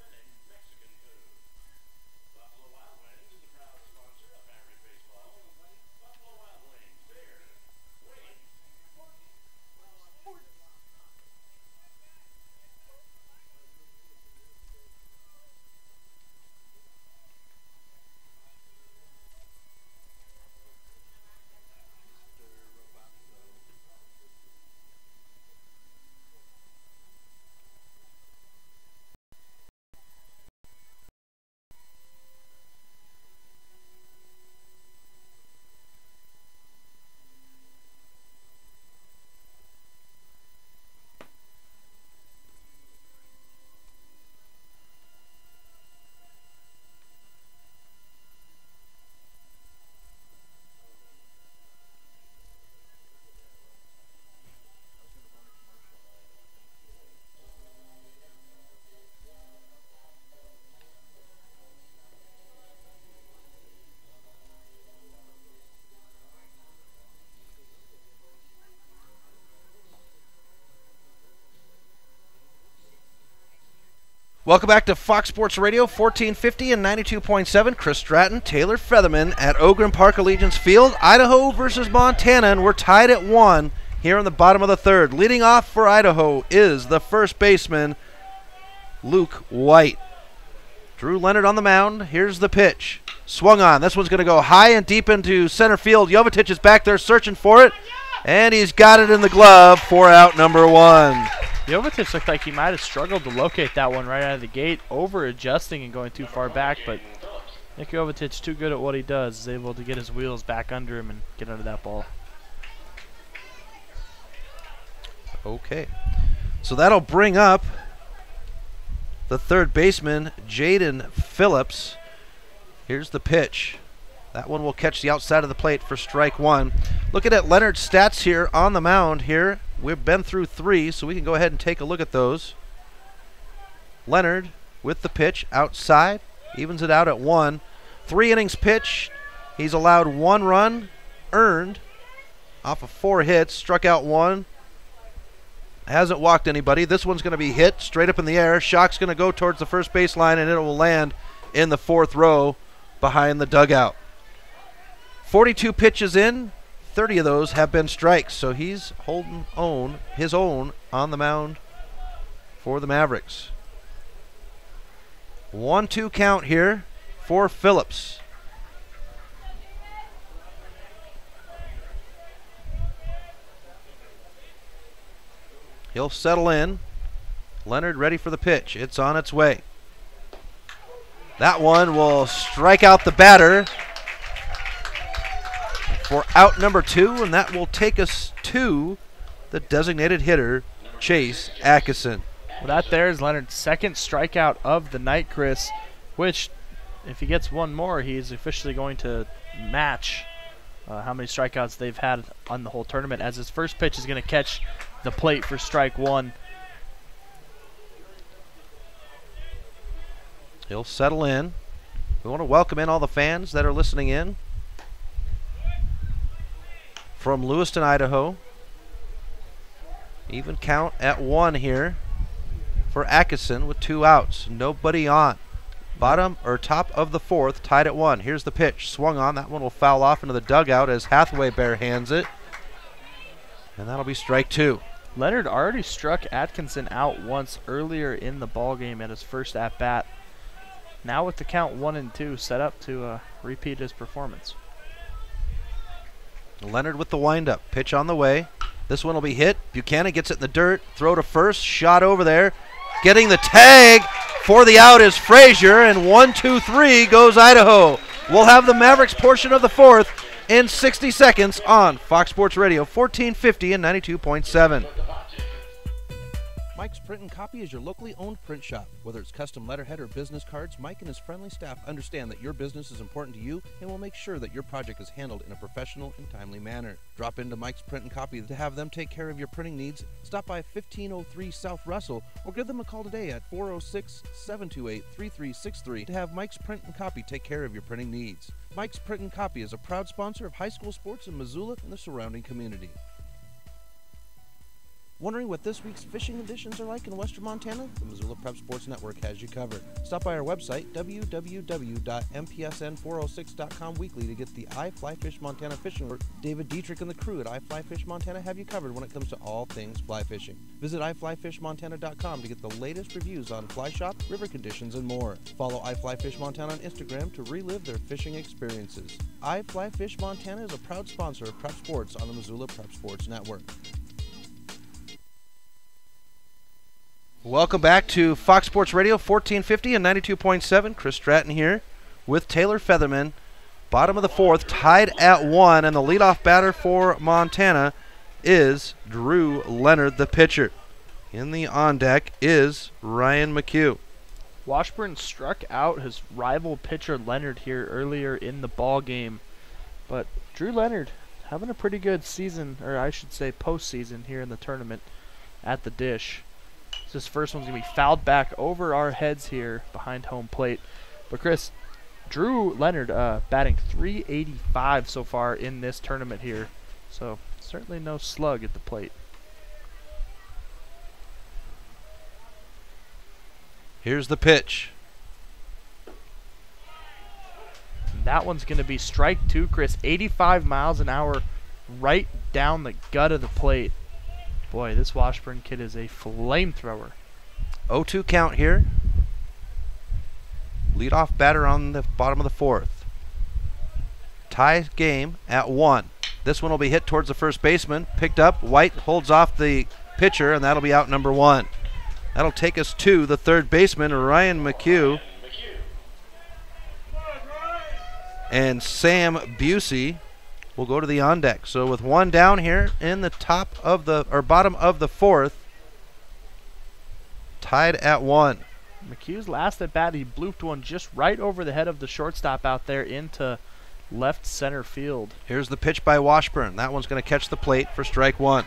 Welcome back to Fox Sports Radio 1450 and 92.7. Chris Stratton, Taylor Featherman at Ogren Park Allegiance Field. Idaho versus Montana, and we're tied at 1 here in the bottom of the 3rd. Leading off for Idaho is the first baseman, Luke White. Drew Leonard on the mound. Here's the pitch. Swung on. This one's going to go high and deep into center field. Jovetic is back there searching for it, and he's got it in the glove for out number 1. Jovetic looked like he might have struggled to locate that one right out of the gate, over-adjusting and going too far back, but Nick Jovetic, too good at what he does, is able to get his wheels back under him and get under that ball. Okay. So that'll bring up the third baseman, Jaden Phillips. Here's the pitch. That one will catch the outside of the plate for strike 1. Looking at Leonard's stats here on the mound here. We've been through 3, so we can go ahead and take a look at those. Leonard with the pitch outside, evens it out at 1. 3 innings pitched. He's allowed 1 run, earned off of 4 hits, struck out 1. Hasn't walked anybody. This one's going to be hit straight up in the air. Schock's going to go towards the first baseline, and it will land in the 4th row behind the dugout. 42 pitches in, 30 of those have been strikes, so he's holding his own on the mound for the Mavericks. 1-2 count here for Phillips. He'll settle in. Leonard ready for the pitch. It's on its way. That one will strike out the batter for out number 2, and that will take us to the designated hitter, Chase Atkinson. Well, that there is Leonard's 2nd strikeout of the night, Chris, which, if he gets 1 more, he's officially going to match how many strikeouts they've had on the whole tournament, as his first pitch is going to catch the plate for strike 1. He'll settle in. We want to welcome in all the fans that are listening in from Lewiston, Idaho. Even count at 1 here for Atkinson with 2 outs. Nobody on. Bottom or top of the 4th, tied at 1. Here's the pitch. Swung on. That one will foul off into the dugout as Hathaway barehands it. And that'll be strike 2. Leonard already struck Atkinson out once earlier in the ball game at his first at-bat. Now with the count 1-2, set up to repeat his performance. Leonard with the windup. Pitch on the way. This one will be hit. Buchanan gets it in the dirt. Throw to first. Shot over there. Getting the tag for the out is Frazier. And 1-2-3 goes Idaho. We'll have the Mavericks portion of the 4th in 60 seconds on Fox Sports Radio 1450 and 92.7. Mike's Print and Copy is your locally owned print shop. Whether it's custom letterhead or business cards, Mike and his friendly staff understand that your business is important to you and will make sure that your project is handled in a professional and timely manner. Drop into Mike's Print and Copy to have them take care of your printing needs. Stop by 1503 South Russell or give them a call today at 406-728-3363 to have Mike's Print and Copy take care of your printing needs. Mike's Print and Copy is a proud sponsor of high school sports in Missoula and the surrounding community. Wondering what this week's fishing conditions are like in western Montana? The Missoula Prep Sports Network has you covered. Stop by our website, www.mpsn406.com weekly to get the iFlyFish Montana fishing alert. David Dietrich and the crew at iFlyFish Montana have you covered when it comes to all things fly fishing. Visit iFlyFishMontana.com to get the latest reviews on fly shop, river conditions, and more. Follow iFlyFish Montana on Instagram to relive their fishing experiences. iFlyFish Montana is a proud sponsor of Prep Sports on the Missoula Prep Sports Network. Welcome back to Fox Sports Radio 1450 and 92.7. Chris Stratton here with Taylor Featherman. Bottom of the 4th, tied at 1, and the leadoff batter for Montana is Drew Leonard, the pitcher. In the on deck is Ryan McHugh. Washburn struck out his rival pitcher Leonard here earlier in the ball game, but Drew Leonard having a pretty good season, or I should say postseason here in the tournament at the dish. This first one's going to be fouled back over our heads here behind home plate. But Chris, Drew Leonard batting .385 so far in this tournament here. So certainly no slug at the plate. Here's the pitch. That one's going to be strike 2, Chris. 85 miles an hour right down the gut of the plate. Boy, this Washburn kid is a flamethrower. 0-2 count here. Leadoff batter on the bottom of the 4th. Tie game at 1. This one will be hit towards the first baseman. Picked up. White holds off the pitcher, and that'll be out number 1. That'll take us to the third baseman, Ryan McHugh. And Sam Busey will go to the on deck. So with 1 down here in the top of the, or bottom of the 4th, tied at 1. McHugh's last at bat, he blooped one just right over the head of the shortstop out there into left center field. Here's the pitch by Washburn. That one's going to catch the plate for strike 1.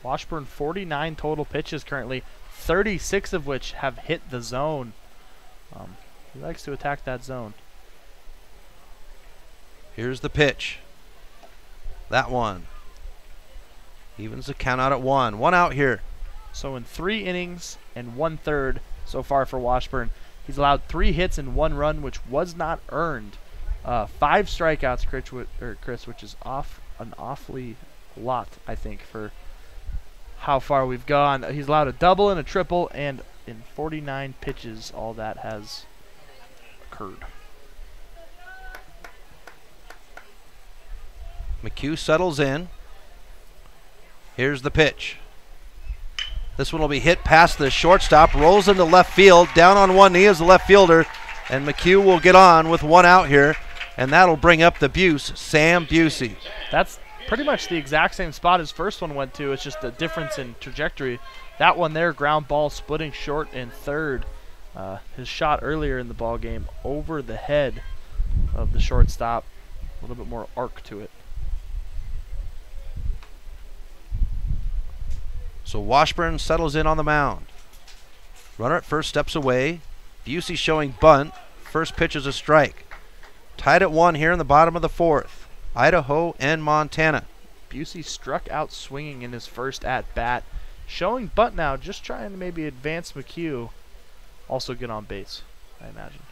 Washburn 49 total pitches currently, 36 of which have hit the zone. He likes to attack that zone. Here's the pitch. That one evens the count out at 1. 1 out here. So in 3 innings and 1/3 so far for Washburn, he's allowed 3 hits and 1 run, which was not earned. 5 strikeouts, Chris, which is an awfully lot, I think, for how far we've gone. He's allowed a double and a triple, and in 49 pitches, all that has occurred. McHugh settles in. Here's the pitch. This one will be hit past the shortstop, rolls into left field. Down on one knee is the left fielder, and McHugh will get on with 1 out here, and that'll bring up the Buse, Sam Busey. That's pretty much the exact same spot his first one went to. It's just a difference in trajectory. That one there, ground ball splitting short and third. His shot earlier in the ball game over the head of the shortstop. A little bit more arc to it. So Washburn settles in on the mound. Runner at first steps away. Busey showing bunt. First pitch is a strike. Tied at 1 here in the bottom of the 4th. Idaho and Montana. Busey struck out swinging in his first at-bat. Showing bunt now, just trying to maybe advance McHugh. Also get on base, I imagine.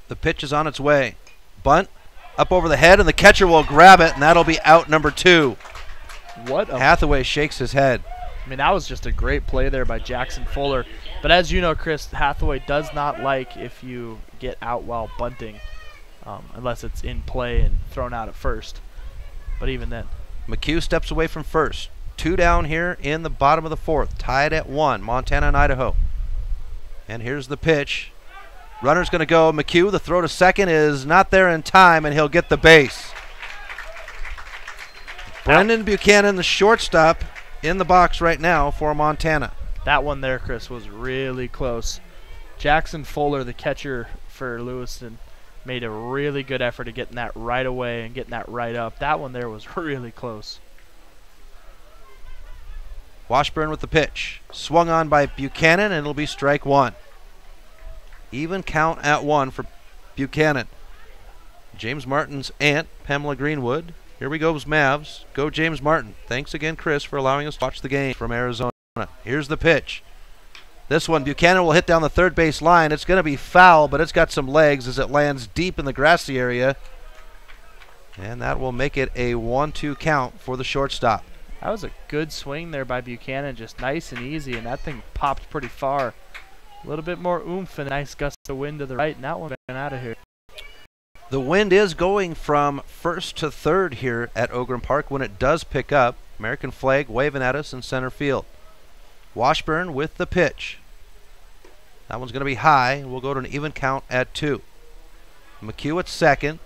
The pitch is on its way. Bunt up over the head, and the catcher will grab it, and that'll be out number 2. Hathaway shakes his head. I mean, that was just a great play there by Jackson Fuller. But as you know, Chris, Hathaway does not like if you get out while bunting, unless it's in play and thrown out at first. But even then. McHugh steps away from first. 2 down here in the bottom of the 4th. Tied at 1, Montana and Idaho. And here's the pitch. Runner's going to go. McHugh, the throw to second is not there in time, and he'll get the base. Brendan Buchanan, the shortstop, in the box right now for Montana. That one there, Chris, was really close. Jackson Fuller, the catcher for Lewiston, made a really good effort of getting that right away and getting that right up. That one there was really close. Washburn with the pitch. Swung on by Buchanan, and it'll be strike 1. Even count at 1 for Buchanan. James Martin's aunt, Pamela Greenwood. Here we go, Mavs. Go James Martin. Thanks again, Chris, for allowing us to watch the game from Arizona. Here's the pitch. This one, Buchanan will hit down the third base line. It's going to be foul, but it's got some legs as it lands deep in the grassy area. And that will make it a 1-2 count for the shortstop. That was a good swing there by Buchanan, just nice and easy, and that thing popped pretty far. A little bit more oomph and a nice gust of wind to the right, and that one went out of here. The wind is going from first to third here at Ogren Park. When it does pick up, American flag waving at us in center field. Washburn with the pitch. That one's going to be high. We'll go to an even count at 2. McHugh at second.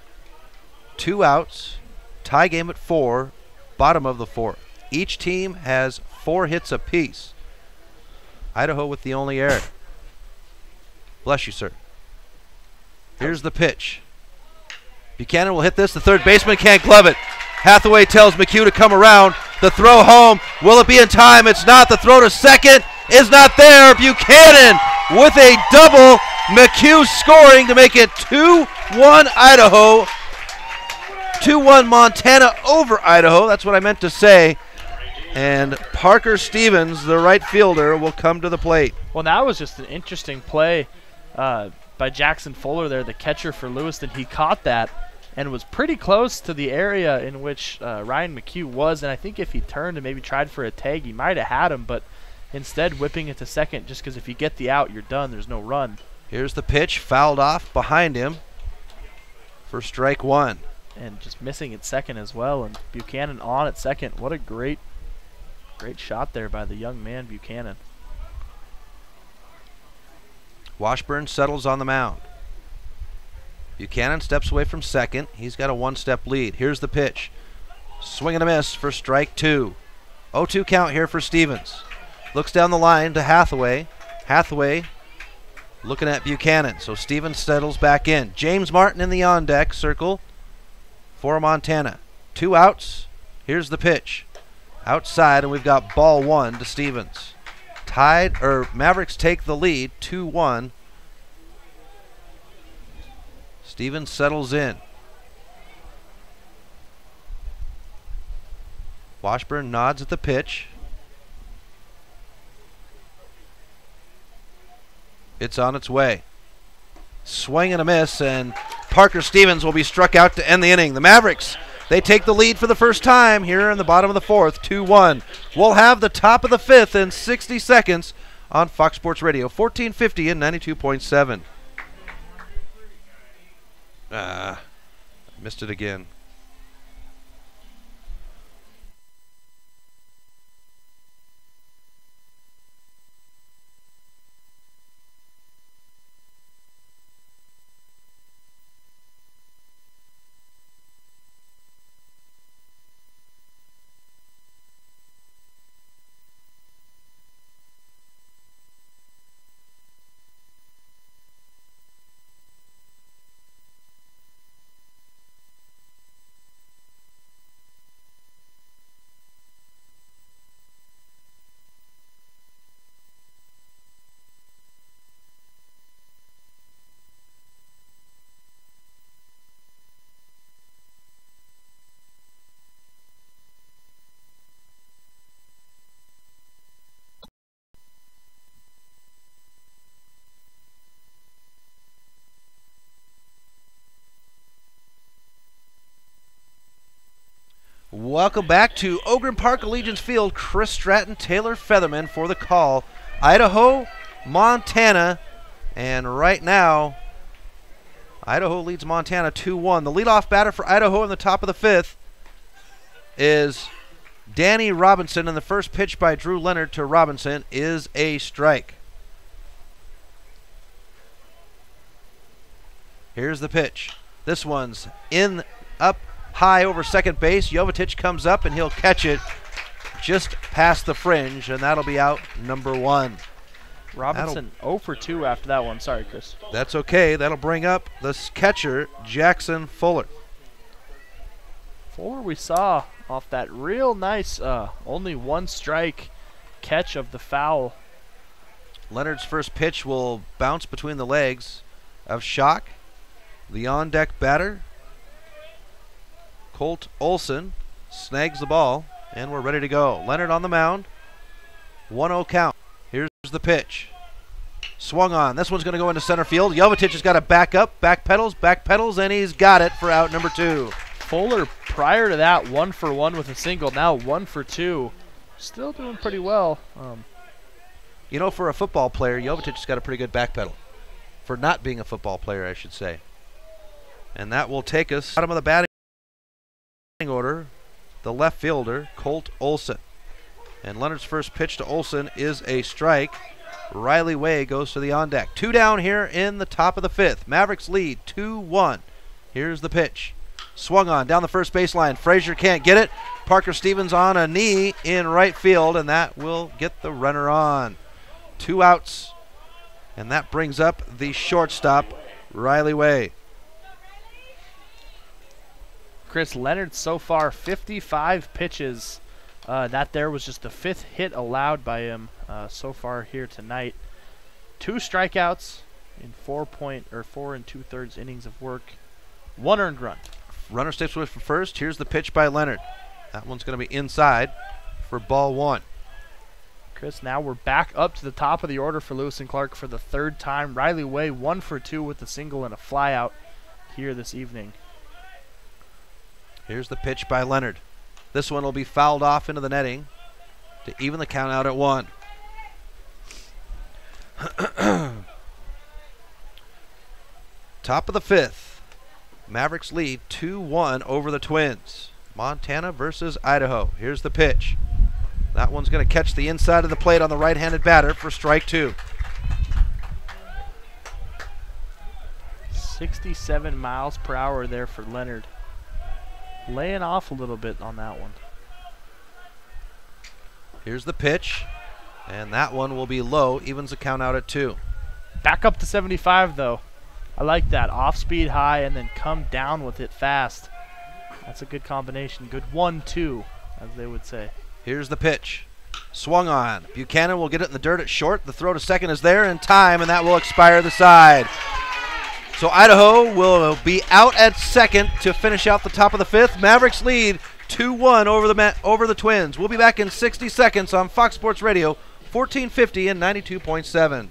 2 outs. Tie game at 4. Bottom of the 4th. Each team has 4 hits apiece. Idaho with the only error. Bless you, sir. Here's the pitch. Buchanan will hit this. The third baseman can't glove it. Hathaway tells McHugh to come around. The throw home. Will it be in time? It's not. The throw to second is not there. Buchanan with a double. McHugh scoring to make it 2-1 Idaho. 2-1 Montana over Idaho. That's what I meant to say. And Parker Stevens, the right fielder, will come to the plate. Well, that was just an interesting play by Jackson Fuller there, the catcher for Lewiston. He caught that and was pretty close to the area in which Ryan McHugh was. And I think if he turned and maybe tried for a tag, he might have had him. But instead, whipping it to second, just because if you get the out, you're done. There's no run. Here's the pitch, fouled off behind him for strike 1. And just missing at second as well. And Buchanan on at second. What a great shot there by the young man, Buchanan. Washburn settles on the mound. Buchanan steps away from second. He's got a 1-step lead. Here's the pitch. Swing and a miss for strike 2. 0-2 count here for Stevens. Looks down the line to Hathaway. Hathaway looking at Buchanan. So Stevens settles back in. James Martin in the on-deck circle for Montana. 2 outs. Here's the pitch. Outside, and we've got ball 1 to Stevens. Mavericks take the lead, 2-1. Stevens settles in. Washburn nods at the pitch. It's on its way. Swing and a miss, and Parker Stevens will be struck out to end the inning. The Mavericks, they take the lead for the first time here in the bottom of the 4th, 2-1. We'll have the top of the 5th in 60 seconds on Fox Sports Radio, 1450 and 92.7. Missed it again. Welcome back to Ogren Park Allegiance Field. Chris Stratton, Taylor Featherman for the call. Idaho, Montana, and right now, Idaho leads Montana 2-1. The leadoff batter for Idaho in the top of the 5th is Danny Robinson, and the first pitch by Drew Leonard to Robinson is a strike. Here's the pitch. This one's up high over second base. Jovetic comes up and he'll catch it just past the fringe, and that'll be out number 1. Robinson 0 for 2 after that one. Sorry, Chris. That's okay. That'll bring up the catcher, Jackson Fuller. Fuller we saw off that real nice only 1 strike catch of the foul. Leonard's first pitch will bounce between the legs of Schock. The on-deck batter, Colt Olson, snags the ball, and we're ready to go. Leonard on the mound. 1-0 count. Here's the pitch. Swung on. This one's going to go into center field. Jovetic has got to back up, back pedals, and he's got it for out number 2. Fuller, prior to that, 1 for 1 with a single. Now 1 for 2. Still doing pretty well. You know, for a football player, Jovetic has got a pretty good back pedal. For not being a football player, I should say. And that will take us bottom of the batting order, the left fielder, Colt Olson. And Leonard's first pitch to Olson is a strike. Riley Way goes to the on deck. 2 down here in the top of the 5th. Mavericks lead 2-1. Here's the pitch. Swung on down the first baseline. Frazier can't get it. Parker Stevens on a knee in right field, and that will get the runner on. 2 outs, and that brings up the shortstop, Riley Way. Chris, Leonard so far 55 pitches. That there was just the 5th hit allowed by him so far here tonight. 2 strikeouts in 4 2/3 innings of work. 1 earned run. Runner sticks with for first. Here's the pitch by Leonard. That one's going to be inside for ball 1. Chris, now we're back up to the top of the order for Lewis and Clark for the 3rd time. Riley Way 1 for 2 with a single and a flyout here this evening. Here's the pitch by Leonard. This one will be fouled off into the netting to even the count out at 1. Top of the 5th. Mavericks lead 2-1 over the Twins. Montana versus Idaho. Here's the pitch. That one's going to catch the inside of the plate on the right-handed batter for strike 2. 67 miles per hour there for Leonard. Laying off a little bit on that one. Here's the pitch, and that one will be low, evens the count out at 2. Back up to 75 though. I like that. Off speed high and then come down with it fast. That's a good combination. Good 1-2, as they would say. Here's the pitch. Swung on. Buchanan will get it in the dirt at short. The throw to second is there in time, and that will expire the side. So Idaho will be out at second to finish out the top of the 5th. Mavericks lead 2-1 over the Twins. We'll be back in 60 seconds on Fox Sports Radio, 1450 and 92.7.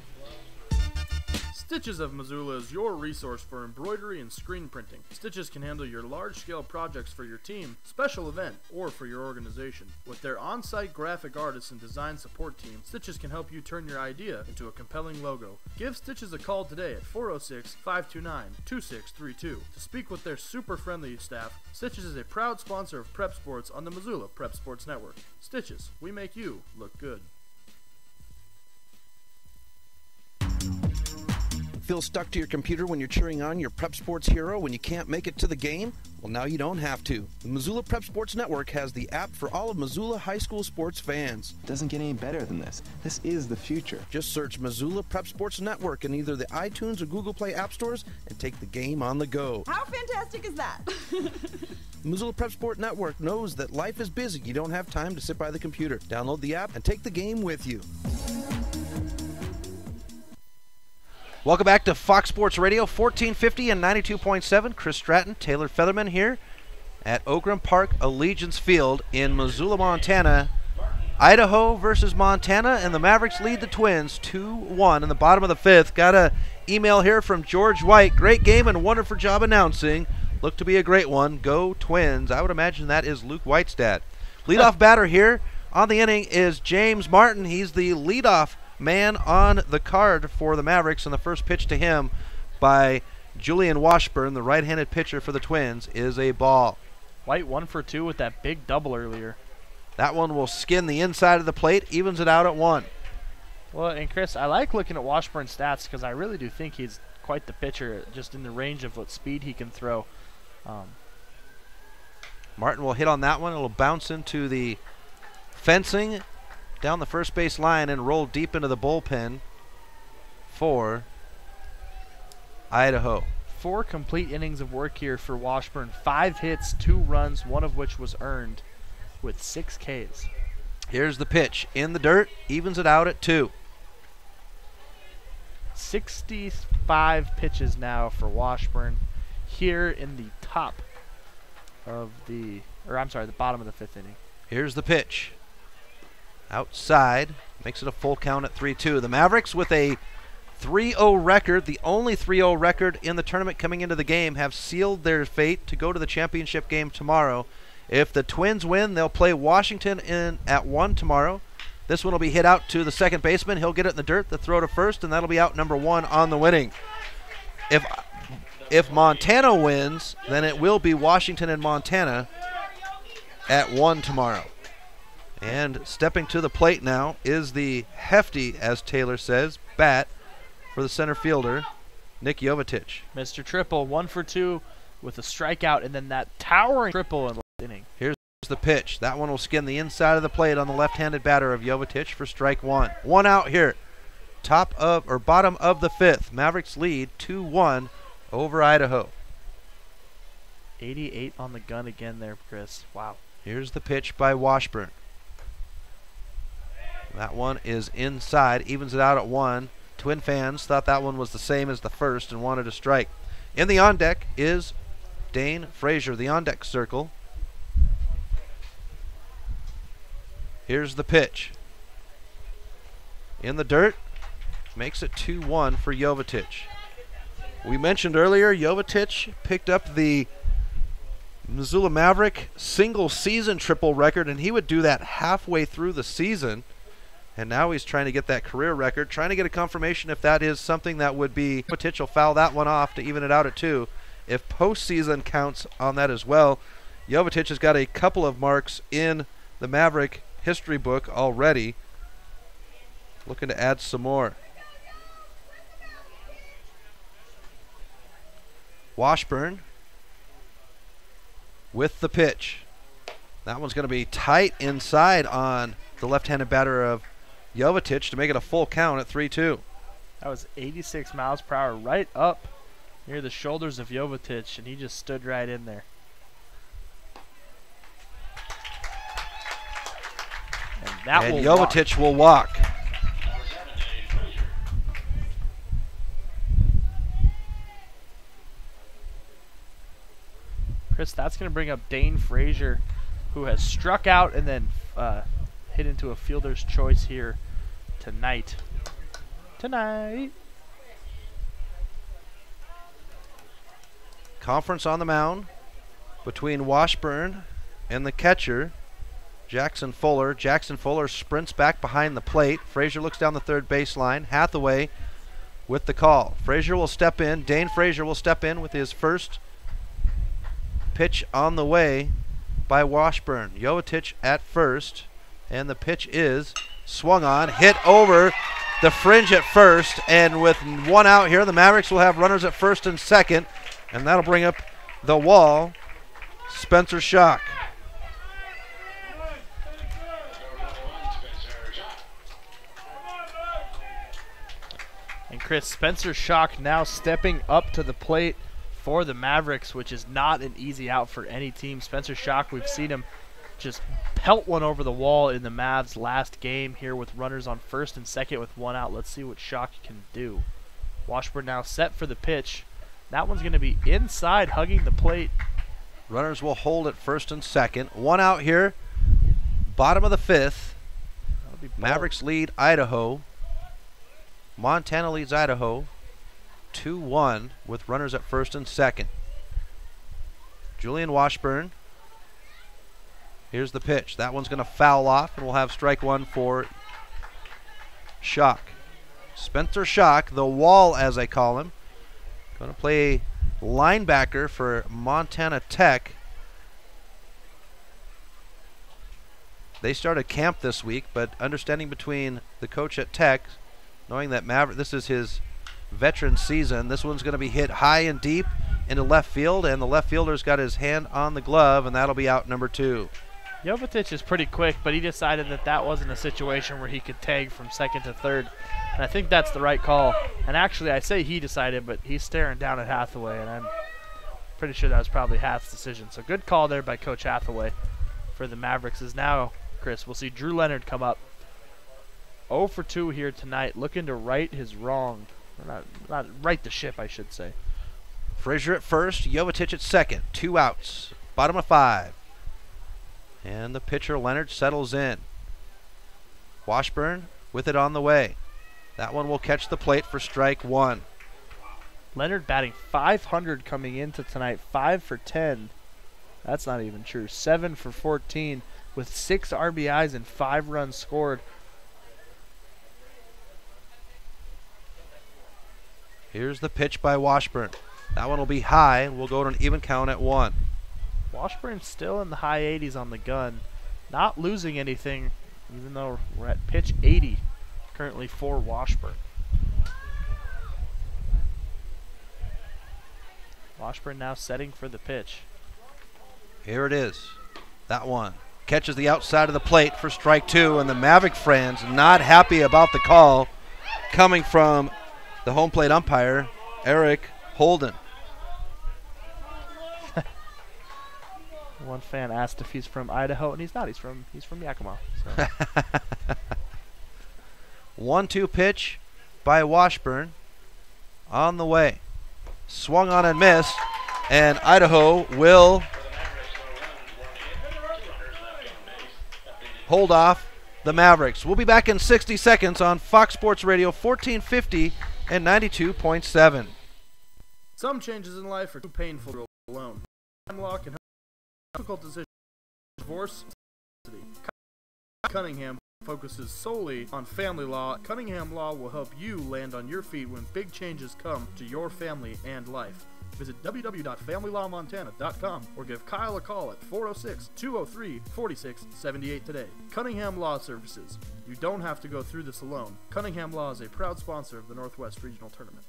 Stitches of Missoula is your resource for embroidery and screen printing. Stitches can handle your large-scale projects for your team, special event, or for your organization. With their on-site graphic artists and design support team, Stitches can help you turn your idea into a compelling logo. Give Stitches a call today at 406-529-2632 to speak with their super-friendly staff. Stitches is a proud sponsor of Prep Sports on the Missoula Prep Sports Network. Stitches, we make you look good. Feel stuck to your computer when you're cheering on your Prep Sports hero when you can't make it to the game? Well, now you don't have to. The Missoula Prep Sports Network has the app for all of Missoula high school sports fans. It doesn't get any better than this. This is the future. Just search Missoula Prep Sports Network in either the iTunes or Google Play app stores and take the game on the go. How fantastic is that? Missoula Prep Sport Network knows that life is busy. You don't have time to sit by the computer. Download the app and take the game with you. Welcome back to Fox Sports Radio, 1450 and 92.7. Chris Stratton, Taylor Featherman here at Ogren Park Allegiance Field in Missoula, Montana. Idaho versus Montana, and the Mavericks lead the Twins 2-1 in the bottom of the 5th. Got a email here from George White. Great game and wonderful job announcing. Looked to be a great one. Go Twins. I would imagine that is Luke Whitestad. Leadoff batter here on the inning is James Martin. He's the leadoff man on the card for the Mavericks, and the first pitch to him by Julian Washburn, the right-handed pitcher for the Twins, is a ball. White 1 for 2 with that big double earlier. That one will skin the inside of the plate, evens it out at 1. Well, and Chris, I like looking at Washburn's stats because I really do think he's quite the pitcher, just in the range of what speed he can throw. Martin will hit on that one. It'll bounce into the fencing down the first base line and roll deep into the bullpen for Idaho. 4 complete innings of work here for Washburn. 5 hits, 2 runs, 1 of which was earned, with 6 Ks. Here's the pitch. In the dirt, evens it out at 2. 65 pitches now for Washburn here in the top of the, the bottom of the 5th inning. Here's the pitch. Outside, makes it a full count at 3-2. The Mavericks with a 3-0 record, the only 3-0 record in the tournament coming into the game, have sealed their fate to go to the championship game tomorrow. If the Twins win, they'll play Washington in at 1 tomorrow. This one will be hit out to the second baseman. He'll get it in the dirt, the throw to first, and that'll be out number 1 on the winning. If Montana wins, then it will be Washington and Montana at 1 tomorrow. And stepping to the plate now is the hefty, as Taylor says, bat for the center fielder, Nick Jovetic. Mr. Triple, 1 for 2 with a strikeout, and then that towering triple in the last inning. Here's the pitch. That one will skin the inside of the plate on the left-handed batter of Jovetic for strike 1. 1 out here. Bottom of the 5th. Mavericks lead 2-1 over Idaho. 88 on the gun again there, Chris. Wow. Here's the pitch by Washburn. That one is inside, evens it out at 1. Twin fans thought that one was the same as the first and wanted a strike. In the on deck is Dane Frazier, the on deck circle. Here's the pitch. In the dirt, makes it 2-1 for Jovetic. We mentioned earlier, Jovetic picked up the Missoula Maverick single season triple record, and he would do that halfway through the season. And now he's trying to get that career record, trying to get a confirmation if that is something that would be. Jovetic will foul that one off to even it out at 2. If postseason counts on that as well, Jovetic has got a couple of marks in the Maverick history book already. Looking to add some more. Washburn with the pitch. That one's going to be tight inside on the left-handed batter of Jovetic to make it a full count at 3-2. That was 86 miles per hour right up near the shoulders of Jovetic, and he just stood right in there. And Jovetic will walk. Chris, that's going to bring up Dane Frazier, who has struck out and then hit into a fielder's choice here tonight. Conference on the mound between Washburn and the catcher, Jackson Fuller. Jackson Fuller sprints back behind the plate. Frazier looks down the third baseline. Hathaway with the call. Frazier will step in. Dane Frazier will step in with his first pitch on the way by Washburn. Jovetic at first, and the pitch is swung on, hit over the fringe at first, and with 1 out here, the Mavericks will have runners at first and second, and that'll bring up the wall, Spencer Schock. And Chris, Spencer Schock now stepping up to the plate for the Mavericks, which is not an easy out for any team. Spencer Schock, we've seen him just pelt one over the wall in the Mavs' last game here with runners on first and second with 1 out. Let's see what Schock can do. Washburn now set for the pitch. That one's going to be inside, hugging the plate. Runners will hold at first and second. 1 out here, bottom of the 5th. Mavericks lead Idaho. Montana leads Idaho 2-1 with runners at first and second. Julian Washburn. Here's the pitch. That one's going to foul off, and we'll have strike one for Schock. Spencer Schock, the wall as I call him. Going to play linebacker for Montana Tech. They started camp this week, but understanding between the coach at Tech, knowing that this is his veteran season, this one's going to be hit high and deep into left field, and the left fielder's got his hand on the glove, and that'll be out number 2. Jovetic is pretty quick, but he decided that that wasn't a situation where he could tag from second to third. And I think that's the right call. And actually, I say he decided, but he's staring down at Hathaway, and I'm pretty sure that was probably Hath's decision. So good call there by Coach Hathaway for the Mavericks. Is now, Chris, we'll see Drew Leonard come up. 0 for 2 here tonight, looking to right his wrong. Or not right the ship, I should say. Frazier at first, Jovetic at second. 2 outs. Bottom of 5. And the pitcher, Leonard, settles in. Washburn with it on the way. That one will catch the plate for strike 1. Leonard batting .500 coming into tonight. 5 for 10. That's not even true. 7 for 14 with 6 RBIs and 5 runs scored. Here's the pitch by Washburn. That one will be high, and we'll go to an even count at 1. Washburn's still in the high 80s on the gun. Not losing anything, even though we're at pitch 80 currently for Washburn. Washburn now setting for the pitch. Here it is. That one catches the outside of the plate for strike 2, and the Maverick fans not happy about the call coming from the home plate umpire, Eric Holden. One fan asked if he's from Idaho, and he's not. He's from Yakima. So. 1-2 pitch by Washburn on the way. Swung on and missed, and Idaho will hold off the Mavericks. We'll be back in 60 seconds on Fox Sports Radio 1450 and 92.7. Some changes in life are too painful to alone. Hemlock and difficult decisions. Divorce. Cunningham focuses solely on family law. Cunningham Law will help you land on your feet when big changes come to your family and life. Visit www.familylawmontana.com or give Kyle a call at 406-203-4678 today. Cunningham Law Services. You don't have to go through this alone. Cunningham Law is a proud sponsor of the Northwest Regional Tournament.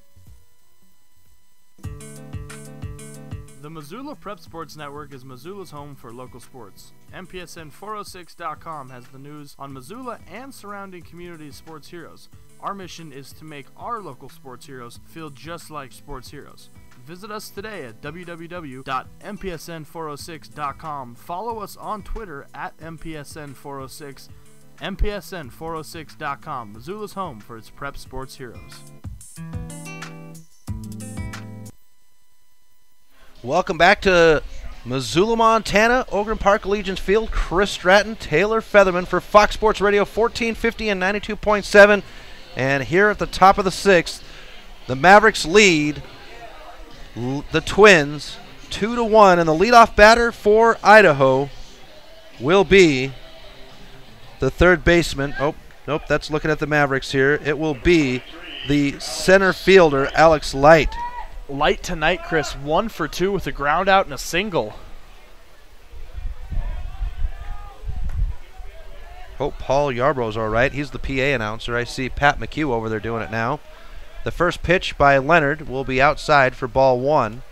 The Missoula Prep Sports Network is Missoula's home for local sports. MPSN406.com has the news on Missoula and surrounding communities' sports heroes. Our mission is to make our local sports heroes feel just like sports heroes. Visit us today at www.mpsn406.com. Follow us on Twitter at MPSN406. MPSN406.com, Missoula's home for its prep sports heroes. Welcome back to Missoula, Montana, Ogren Park Allegiance Field. Chris Stratton, Taylor Featherman for Fox Sports Radio 1450 and 92.7. And here at the top of the 6th, the Mavericks lead the Twins 2-1, and the leadoff batter for Idaho will be the third baseman. Oh, nope, that's looking at the Mavericks here. It will be the center fielder, Alex Light. Light tonight, Chris, 1 for 2 with a ground out and a single. Hope Paul Yarbrough's all right. He's the PA announcer. I see Pat McHugh over there doing it now. The first pitch by Leonard will be outside for ball 1.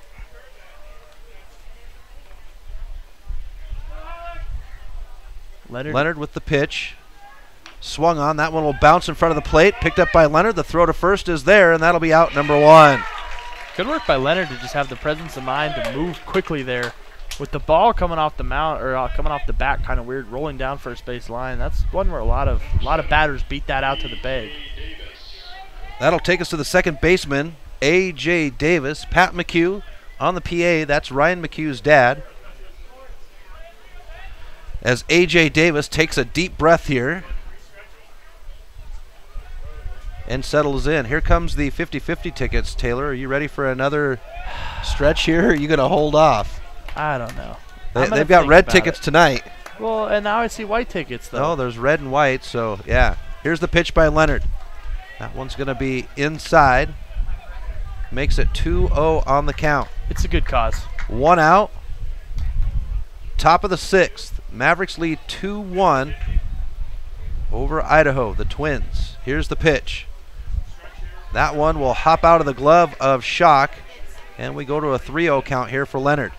Leonard with the pitch. Swung on. That one will bounce in front of the plate. Picked up by Leonard. The throw to first is there, and that'll be out number 1. Good work by Leonard to just have the presence of mind to move quickly there. With the ball coming off the mount or coming off the back, kind of weird, rolling down first base line. That's one where a lot of batters beat that out to the bag. That'll take us to the second baseman, A.J. Davis. Pat McHugh on the PA. That's Ryan McHugh's dad. As A.J. Davis takes a deep breath here and settles in. Here comes the 50-50 tickets, Taylor. Are you ready for another stretch here, or are you going to hold off? I don't know. They've got red tickets tonight. Well, and now I see white tickets, though. Oh, there's red and white, so yeah. Here's the pitch by Leonard. That one's going to be inside. Makes it 2-0 on the count. It's a good cause. 1 out. Top of the 6th. Mavericks lead 2-1 over Idaho, the Twins. Here's the pitch. That one will hop out of the glove of Schock, and we go to a 3-0 count here for Leonard.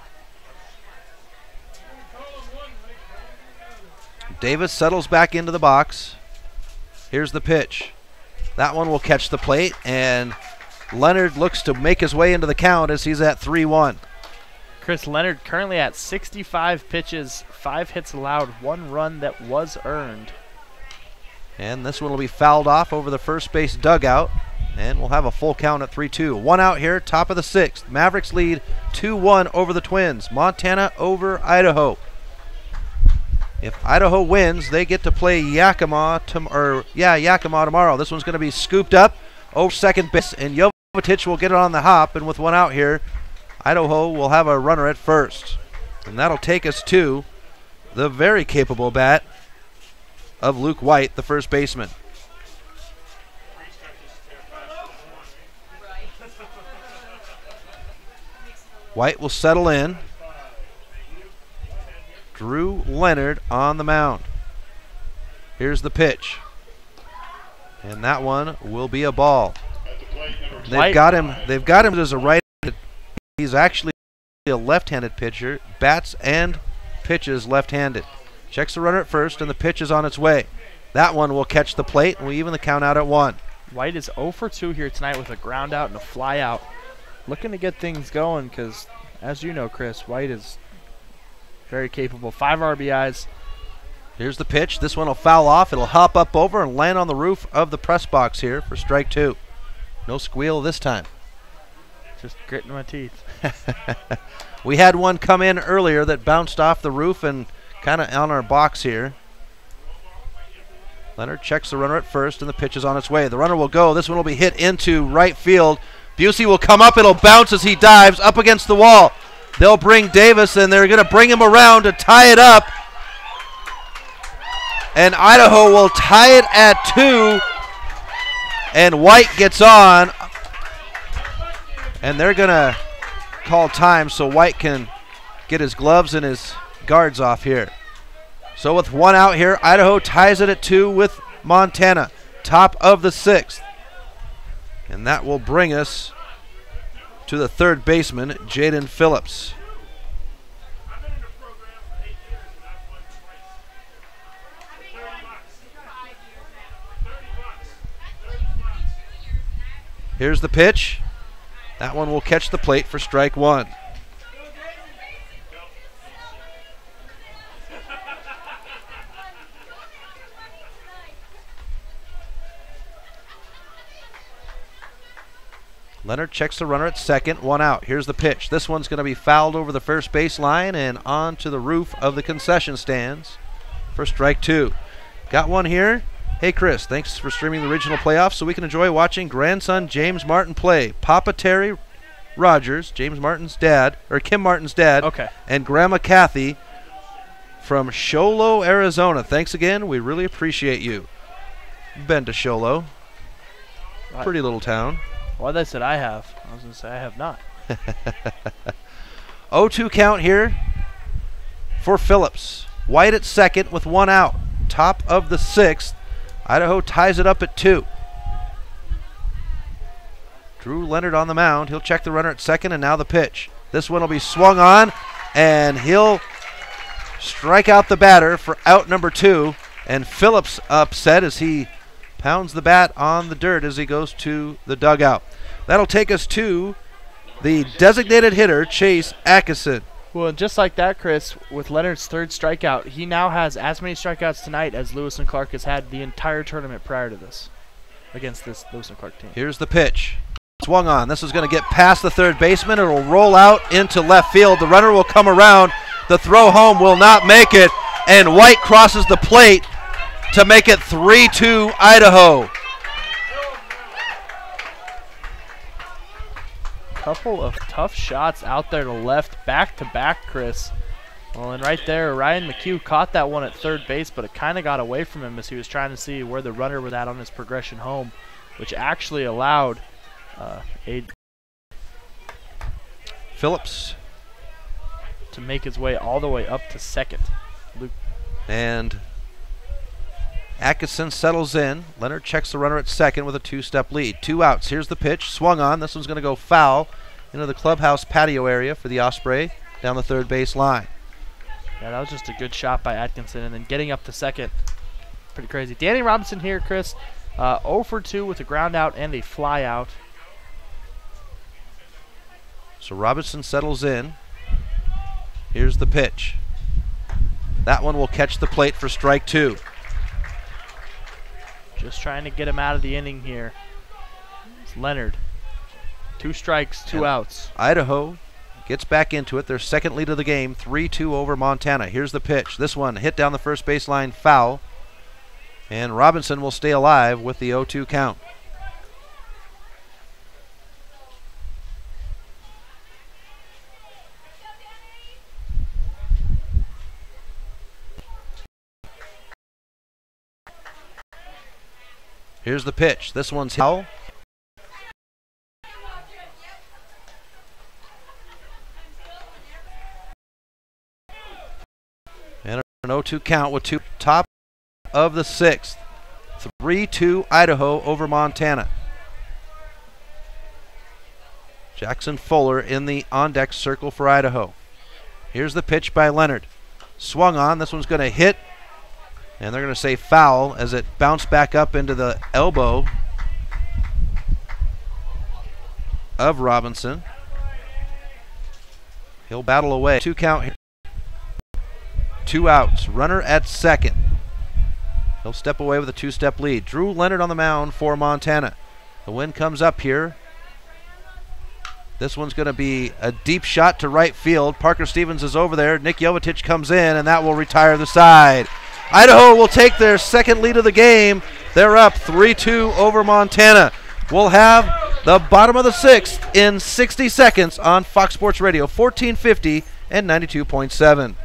Davis settles back into the box. Here's the pitch. That one will catch the plate, and Leonard looks to make his way into the count as he's at 3-1. Chris, Leonard currently at 65 pitches, 5 hits allowed, 1 run that was earned. And this one will be fouled off over the first base dugout, and we'll have a full count at 3-2. 1 out here, top of the 6th. Mavericks lead 2-1 over the Twins. Montana over Idaho. If Idaho wins, they get to play Yakima tomorrow. This one's going to be scooped up over second base, and Jovetic will get it on the hop. And with 1 out here, Idaho will have a runner at first. And that'll take us to the very capable bat of Luke White, the first baseman. White will settle in. Drew Leonard on the mound. Here's the pitch. And that one will be a ball. They've got him as a right-handed. He's actually a left-handed pitcher. Bats and pitches left-handed. Checks the runner at first, and the pitch is on its way. That one will catch the plate, and we even the count out at 1. White is 0 for 2 here tonight with a ground out and a fly out. Looking to get things going because, as you know, Chris, White is very capable. 5 RBIs. Here's the pitch. This one will foul off. It'll hop up over and land on the roof of the press box here for strike 2. No squeal this time. Just gritting my teeth. We had one come in earlier that bounced off the roof and kind of on our box here. Leonard checks the runner at first, and the pitch is on its way. The runner will go. This one will be hit into right field. Busey will come up. It'll bounce as he dives up against the wall. They'll bring Davis, and they're going to bring him around to tie it up. And Idaho will tie it at 2. And White gets on. And they're going to call time so White can get his gloves and his guards off here. So with 1 out here, Idaho ties it at 2 with Montana. Top of the 6th. And that will bring us to the third baseman, Jaden Phillips. Here's the pitch. That one will catch the plate for strike 1. Leonard checks the runner at second, 1 out. Here's the pitch. This one's going to be fouled over the first base line and onto the roof of the concession stands for strike 2. Got one here. Hey, Chris, thanks for streaming the regional playoffs so we can enjoy watching grandson James Martin play. Papa Terry Rogers, James Martin's dad, or Kim Martin's dad, okay, and Grandma Kathy from Sholo, Arizona. Thanks again. We really appreciate you. Been to Sholo. Pretty little town. Well, they said I have. I was going to say I have not. 0-2 count here for Phillips. White at second with 1 out. Top of the 6th. Idaho ties it up at 2. Drew Leonard on the mound. He'll check the runner at second, and now the pitch. This one will be swung on, and he'll strike out the batter for out number 2. And Phillips upset as he pounds the bat on the dirt as he goes to the dugout. That'll take us to the designated hitter, Chase Atkinson. Well, just like that, Chris, with Leonard's 3rd strikeout, he now has as many strikeouts tonight as Lewiston Clark has had the entire tournament prior to this against this Lewiston Clark team. Here's the pitch. Swung on. This is going to get past the third baseman. It'll roll out into left field. The runner will come around. The throw home will not make it, and White crosses the plate to make it 3-2 Idaho. couple of tough shots out there to left, back to back, Chris. Well, and right there, Ryan McHugh caught that one at third base, but it kind of got away from him as he was trying to see where the runner was at on his progression home, which actually allowed Phillips to make his way all the way up to second. Luke. And Atkinson settles in. Leonard checks the runner at second with a two-step lead. 2 outs. Here's the pitch. Swung on. This one's going to go foul into the clubhouse patio area for the Osprey down the third base line. Yeah, that was just a good shot by Atkinson, and then getting up to second. Pretty crazy. Danny Robinson here, Chris. 0 for 2 with a ground out and a fly out. So Robinson settles in. Here's the pitch. That one will catch the plate for strike 2. Just trying to get him out of the inning here. It's Leonard. 2 strikes, 2 outs. Idaho gets back into it. Their second lead of the game, 3-2 over Montana. Here's the pitch. This one hit down the first baseline, foul. And Robinson will stay alive with the 0-2 count. Here's the pitch. This one's foul. And an 0-2 count with 2 top of the 6th. 3-2 Idaho over Montana. Jackson Fuller in the on-deck circle for Idaho. Here's the pitch by Leonard. Swung on. This one's going to hit. And they're going to say foul as it bounced back up into the elbow of Robinson. He'll battle away. 2 count here. 2 outs. Runner at second. He'll step away with a 2-step lead. Drew Leonard on the mound for Montana. The wind comes up here. This one's going to be a deep shot to right field. Parker Stevens is over there. Nick Jovetic comes in, and that will retire the side. Idaho will take their second lead of the game. They're up 3-2 over Montana. We'll have the bottom of the 6th in 60 seconds on Fox Sports Radio, 1450 and 92.7.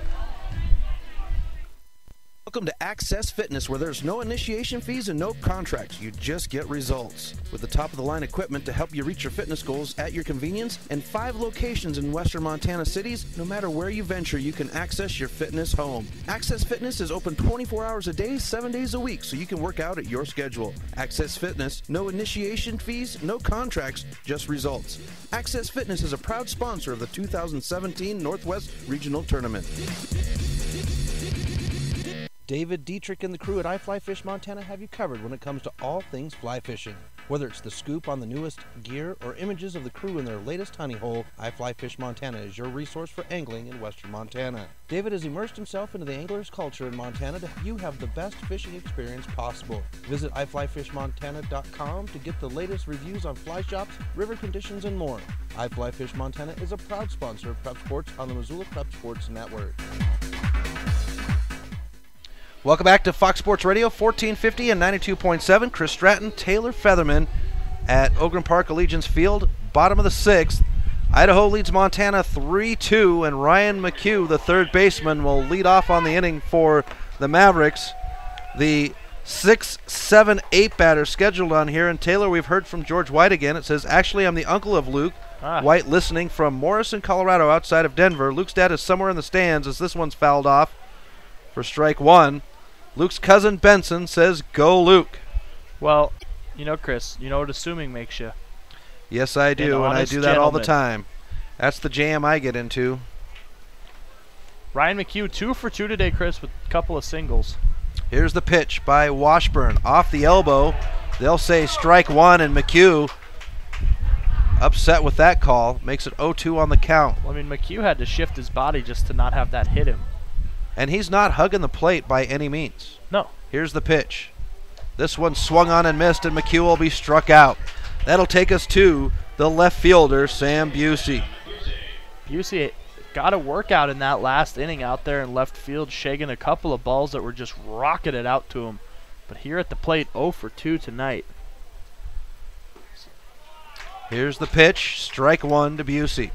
Welcome to Access Fitness, where there's no initiation fees and no contracts. You just get results. With the top-of-the-line equipment to help you reach your fitness goals at your convenience, and 5 locations in western Montana cities, no matter where you venture, you can access your fitness home. Access Fitness is open 24 hours a day, 7 days a week, so you can work out at your schedule. Access Fitness, no initiation fees, no contracts, just results. Access Fitness is a proud sponsor of the 2017 Northwest Regional Tournament. David Dietrich and the crew at iFly Fish Montana have you covered when it comes to all things fly fishing. Whether it's the scoop on the newest gear or images of the crew in their latest honey hole, iFly Fish Montana is your resource for angling in western Montana. David has immersed himself into the angler's culture in Montana to help you have the best fishing experience possible. Visit iFlyFishMontana.com to get the latest reviews on fly shops, river conditions, and more. iFly Fish Montana is a proud sponsor of Prep Sports on the Missoula Prep Sports Network. Welcome back to Fox Sports Radio, 1450 and 92.7. Chris Stratton, Taylor Featherman at Ogren Park Allegiance Field, bottom of the 6th. Idaho leads Montana 3-2, and Ryan McHugh, the third baseman, will lead off on the inning for the Mavericks. The 6, 7, 8 batter scheduled on here, and Taylor, we've heard from George White again. It says, actually, I'm the uncle of Luke. White listening from Morrison, Colorado, outside of Denver. Luke's dad is somewhere in the stands as this one's fouled off for strike 1. Luke's cousin Benson says, go Luke. Well, you know, Chris, you know what assuming makes you. Yes, I do, and I do that all the time. That's the jam I get into. Ryan McHugh, 2 for 2 today, Chris, with a couple of singles. Here's the pitch by Washburn. Off the elbow. They'll say strike 1, and McHugh, upset with that call, makes it 0-2 on the count. Well, I mean, McHugh had to shift his body just to not have that hit him. And he's not hugging the plate by any means. No. Here's the pitch. This one swung on and missed, and McHugh will be struck out. That'll take us to the left fielder, Sam Busey. Busey got a workout in that last inning out there in left field, shaking a couple of balls that were just rocketed out to him. But here at the plate, 0 for 2 tonight. Here's the pitch. Strike one to Busey.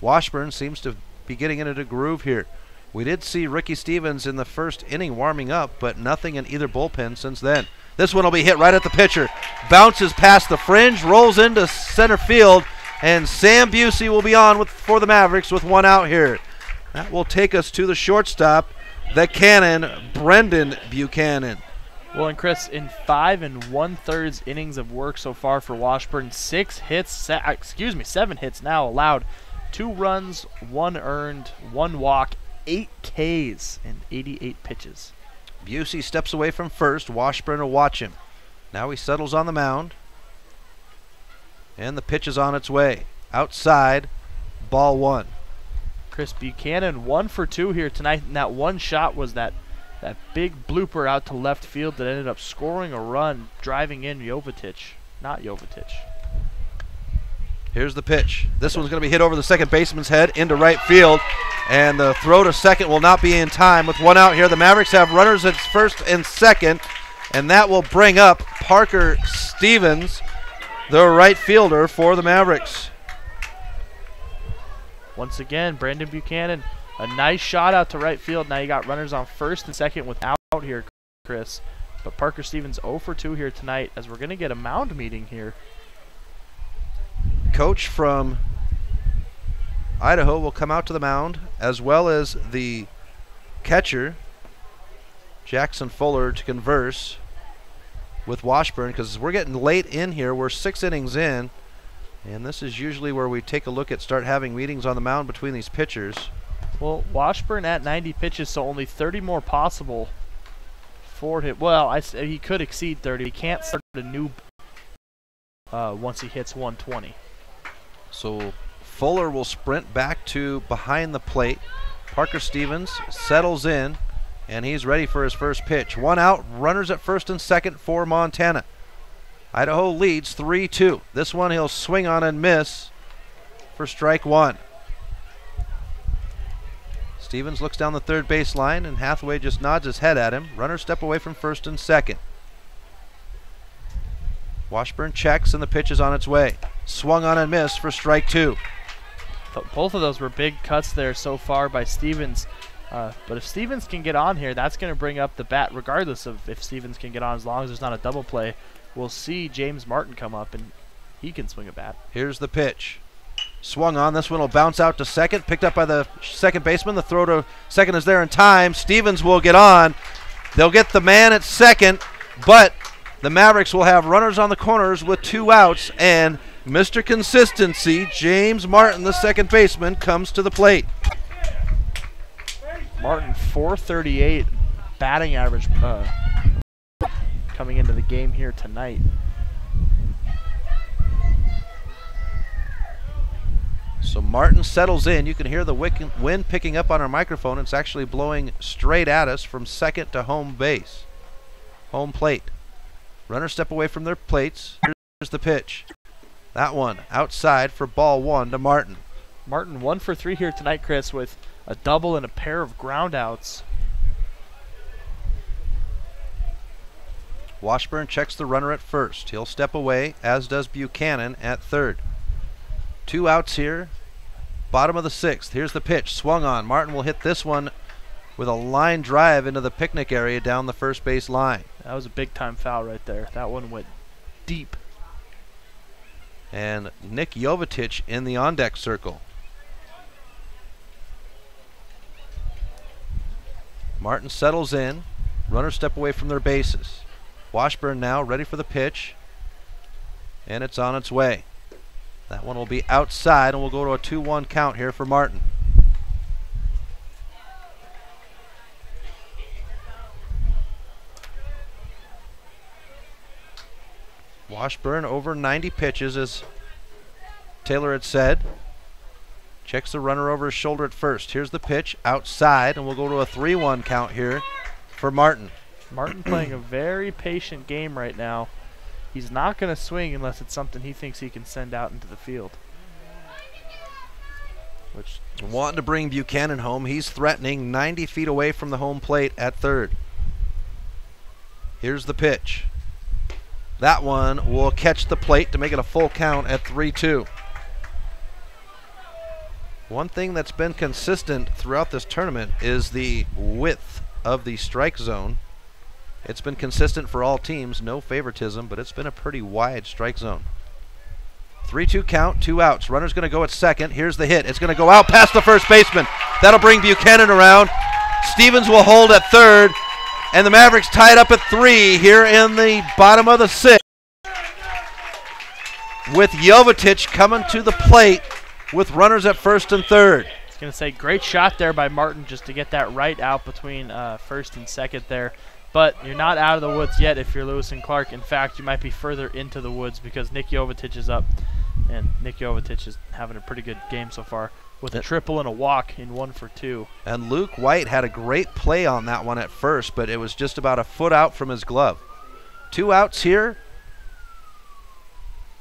Washburn seems to be getting into the groove here. We did see Ricky Stevens in the first inning warming up, but nothing in either bullpen since then. This one will be hit right at the pitcher. Bounces past the fringe, rolls into center field, and Sam Busey will be on for the Mavericks with one out here. That will take us to the shortstop, the cannon, Brendan Buchanan. Well, and Chris, in 5 1/3 innings of work so far for Washburn, 7 hits now allowed, 2 runs, 1 earned, 1 walk, 8 Ks, and 88 pitches. Busey steps away from first. Washburn will watch him. Now he settles on the mound, and the pitch is on its way. Outside, ball 1. Chris Buchanan 1 for 2 here tonight, and that one shot was that big blooper out to left field that ended up scoring a run, driving in not Jovetic. Here's the pitch. This one's going to be hit over the second baseman's head into right field, and the throw to second will not be in time. With one out here, the Mavericks have runners at first and second, and that will bring up Parker Stevens, the right fielder for the Mavericks. Once again, Brandon Buchanan, a nice shot out to right field. Now you got runners on first and second with out here, Chris. But Parker Stevens 0 for 2 here tonight, as we're going to get a mound meeting here. Coach from Idaho will come out to the mound, as well as the catcher, Jackson Fuller, to converse with Washburn, because we're getting late in here. We're 6 innings in, and this is usually where we take a look at start having meetings on the mound between these pitchers. Well, Washburn at 90 pitches, so only 30 more possible for him. Well, he could exceed 30. He can't start a new once he hits 120. So Fuller will sprint back to behind the plate. Parker Stevens settles in, and he's ready for his first pitch. One out, runners at first and second for Montana. Idaho leads 3-2. This one he'll swing on and miss for strike 1. Stevens looks down the third base line, and Hathaway just nods his head at him. Runners step away from first and second. Washburn checks, and the pitch is on its way. Swung on and missed for strike 2. Both of those were big cuts there so far by Stevens. But if Stevens can get on here, that's going to bring up the bat, regardless of if Stevens can get on, as long as there's not a double play. We'll see James Martin come up, and he can swing a bat. Here's the pitch. Swung on. This one will bounce out to second. Picked up by the second baseman. The throw to second is there in time. Stevens will get on. They'll get the man at second, but the Mavericks will have runners on the corners with 2 outs, and Mr. Consistency, James Martin, the second baseman, comes to the plate. Martin, .438 batting average coming into the game here tonight. So Martin settles in. You can hear the wind picking up on our microphone. It's actually blowing straight at us from second to home plate. Runners step away from their plates. Here's the pitch. That one outside for ball 1 to Martin. Martin 1 for 3 here tonight, Chris, with a double and a pair of ground outs. Washburn checks the runner at first. He'll step away, as does Buchanan at third. 2 outs here. Bottom of the 6th. Here's the pitch. Swung on. Martin will hit this one with a line drive into the picnic area down the first base line. That was a big-time foul right there. That one went deep. And Nick Jovetic in the on-deck circle. Martin settles in. Runners step away from their bases. Washburn now ready for the pitch. And it's on its way. That one will be outside, and we'll go to a 2-1 count here for Martin. Washburn over 90 pitches, as Taylor had said. Checks the runner over his shoulder at first. Here's the pitch outside, and we'll go to a 3-1 count here for Martin. Martin playing a very patient game right now. He's not going to swing unless it's something he thinks he can send out into the field. Wanting to bring Buchanan home. He's threatening, 90 feet away from the home plate at third. Here's the pitch. That one will catch the plate to make it a full count at 3-2. One thing that's been consistent throughout this tournament is the width of the strike zone. It's been consistent for all teams, no favoritism, but it's been a pretty wide strike zone. 3-2 count, 2 outs. Runner's going to go at second. Here's the hit. It's going to go out past the first baseman. That'll bring Buchanan around. Stevens will hold at third, and the Mavericks tie it up at 3 here in the bottom of the 6th. With Jovetic coming to the plate with runners at first and third. I was going to say, great shot there by Martin just to get that right out between first and second there. But you're not out of the woods yet if you're Lewis and Clark. In fact, you might be further into the woods because Nick Jovetic is up. And Nick Jovetic is having a pretty good game so far with a triple and a walk in 1 for 2. And Luke White had a great play on that one at first, but it was just about a foot out from his glove. 2 outs here.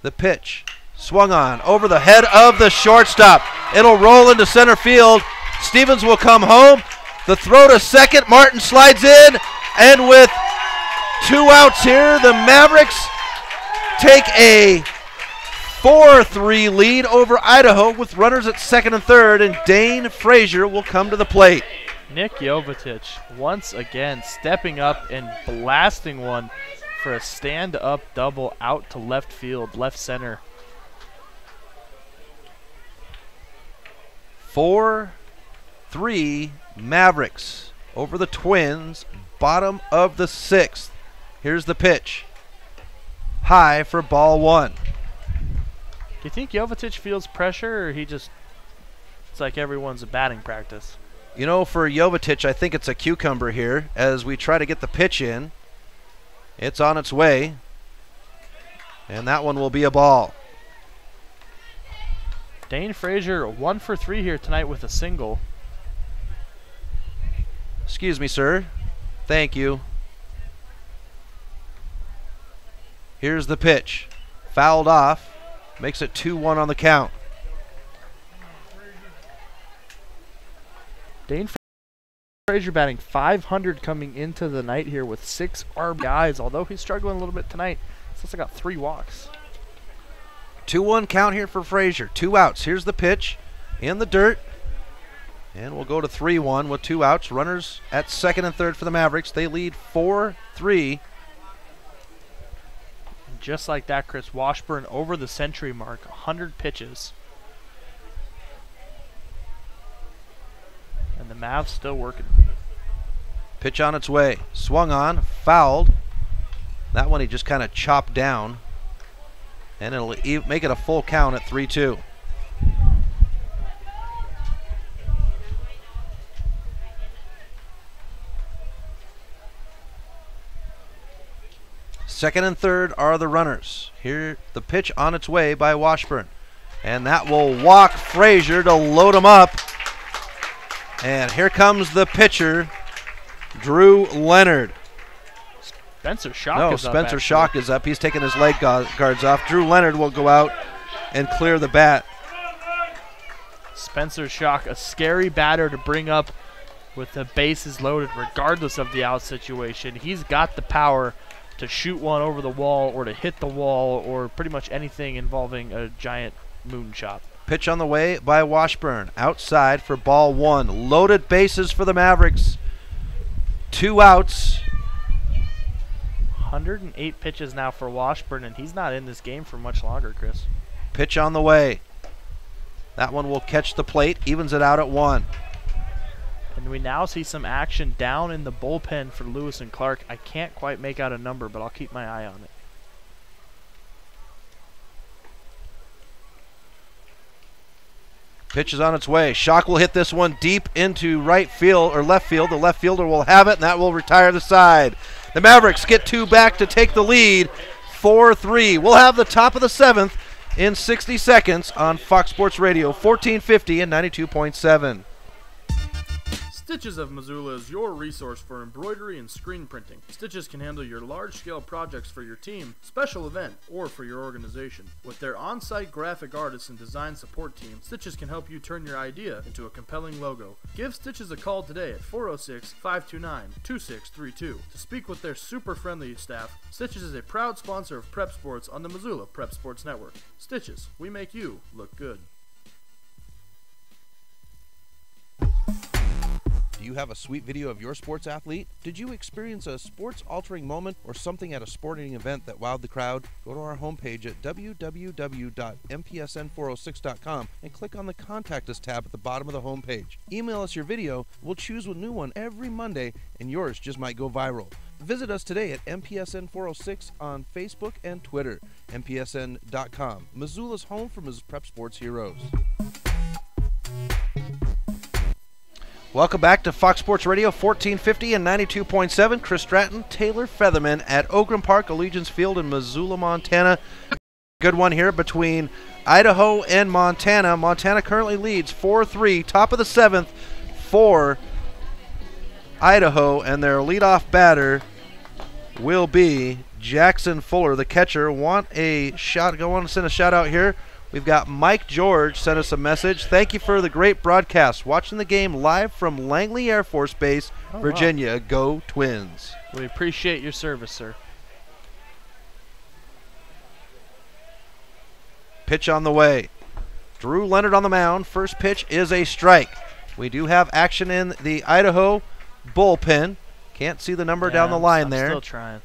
The pitch. Swung on over the head of the shortstop. It'll roll into center field. Stevens will come home. The throw to second. Martin slides in. And with 2 outs here, the Mavericks take a 4-3 lead over Idaho with runners at second and third, and Dane Frazier will come to the plate. Nick Jovetic once again stepping up and blasting one for a stand-up double out to left field, left center. 4-3 Mavericks over the Twins, bottom of the 6th. Here's the pitch. High for ball 1. Do you think Jovetic feels pressure, or it's like everyone's a batting practice? You know, for Jovetic, I think it's a cucumber here as we try to get the pitch in. It's on its way, and that one will be a ball. Dane Frazier 1 for 3 here tonight with a single. Excuse me, sir. Thank you. Here's the pitch. Fouled off. Makes it 2-1 on the count. Dane Frazier batting .500 coming into the night here with 6 RBIs, although he's struggling a little bit tonight. He's also got 3 walks. 2-1 count here for Frazier. 2 outs. Here's the pitch in the dirt. And we'll go to 3-1 with 2 outs. Runners at second and third for the Mavericks. They lead 4-3. Just like that, Chris, Washburn over the century mark, 100 pitches. And the Mavs still working. Pitch on its way. Swung on, fouled. That one he just kind of chopped down. And it'll make it a full count at 3-2. Second and third are the runners. Here, the pitch on its way by Washburn. And that will walk Frazier to load him up. And here comes the pitcher, Drew Leonard. Spencer Schock is up. Spencer Schock is up. He's taking his leg guards off. Drew Leonard will go out and clear the bat. Spencer Schock, a scary batter to bring up with the bases loaded regardless of the out situation. He's got the power to shoot one over the wall or to hit the wall or pretty much anything involving a giant moonshot. Pitch on the way by Washburn. Outside for ball 1. Loaded bases for the Mavericks. 2 outs. 108 pitches now for Washburn, and he's not in this game for much longer, Chris. Pitch on the way. That one will catch the plate, evens it out at 1. And we now see some action down in the bullpen for Lewis and Clark. I can't quite make out a number, but I'll keep my eye on it. Pitch is on its way. Schock will hit this one deep into right field or left field. The left fielder will have it, and that will retire the side. The Mavericks get 2 back to take the lead, 4-3. We'll have the top of the 7th in 60 seconds on Fox Sports Radio, 1450 and 92.7. Stitches of Missoula is your resource for embroidery and screen printing. Stitches can handle your large-scale projects for your team, special event, or for your organization. With their on-site graphic artists and design support team, Stitches can help you turn your idea into a compelling logo. Give Stitches a call today at 406-529-2632 to speak with their super friendly staff. Stitches is a proud sponsor of Prep Sports on the Missoula Prep Sports Network. Stitches, we make you look good. Do you have a sweet video of your sports athlete? Did you experience a sports-altering moment or something at a sporting event that wowed the crowd? Go to our homepage at www.mpsn406.com and click on the Contact Us tab at the bottom of the homepage. Email us your video. We'll choose a new one every Monday, and yours just might go viral. Visit us today at MPSN406 on Facebook and Twitter. MPSN.com, Missoula's home for Prep Sports heroes. Welcome back to Fox Sports Radio 1450 and 92.7. Chris Stratton, Taylor Featherman at Ogram Park, Allegiance Field in Missoula, Montana. Good one here between Idaho and Montana. Montana currently leads 4-3, top of the 7th for Idaho, and their leadoff batter will be Jackson Fuller, the catcher. Want a shot? Go on and send a shout out here. We've got Mike George sent us a message. Thank you for the great broadcast. Watching the game live from Langley Air Force Base, Virginia. Wow. Go Twins. We appreciate your service, sir. Pitch on the way. Drew Leonard on the mound. First pitch is a strike. We do have action in the Idaho bullpen. Can't see the number down the line there. Still trying.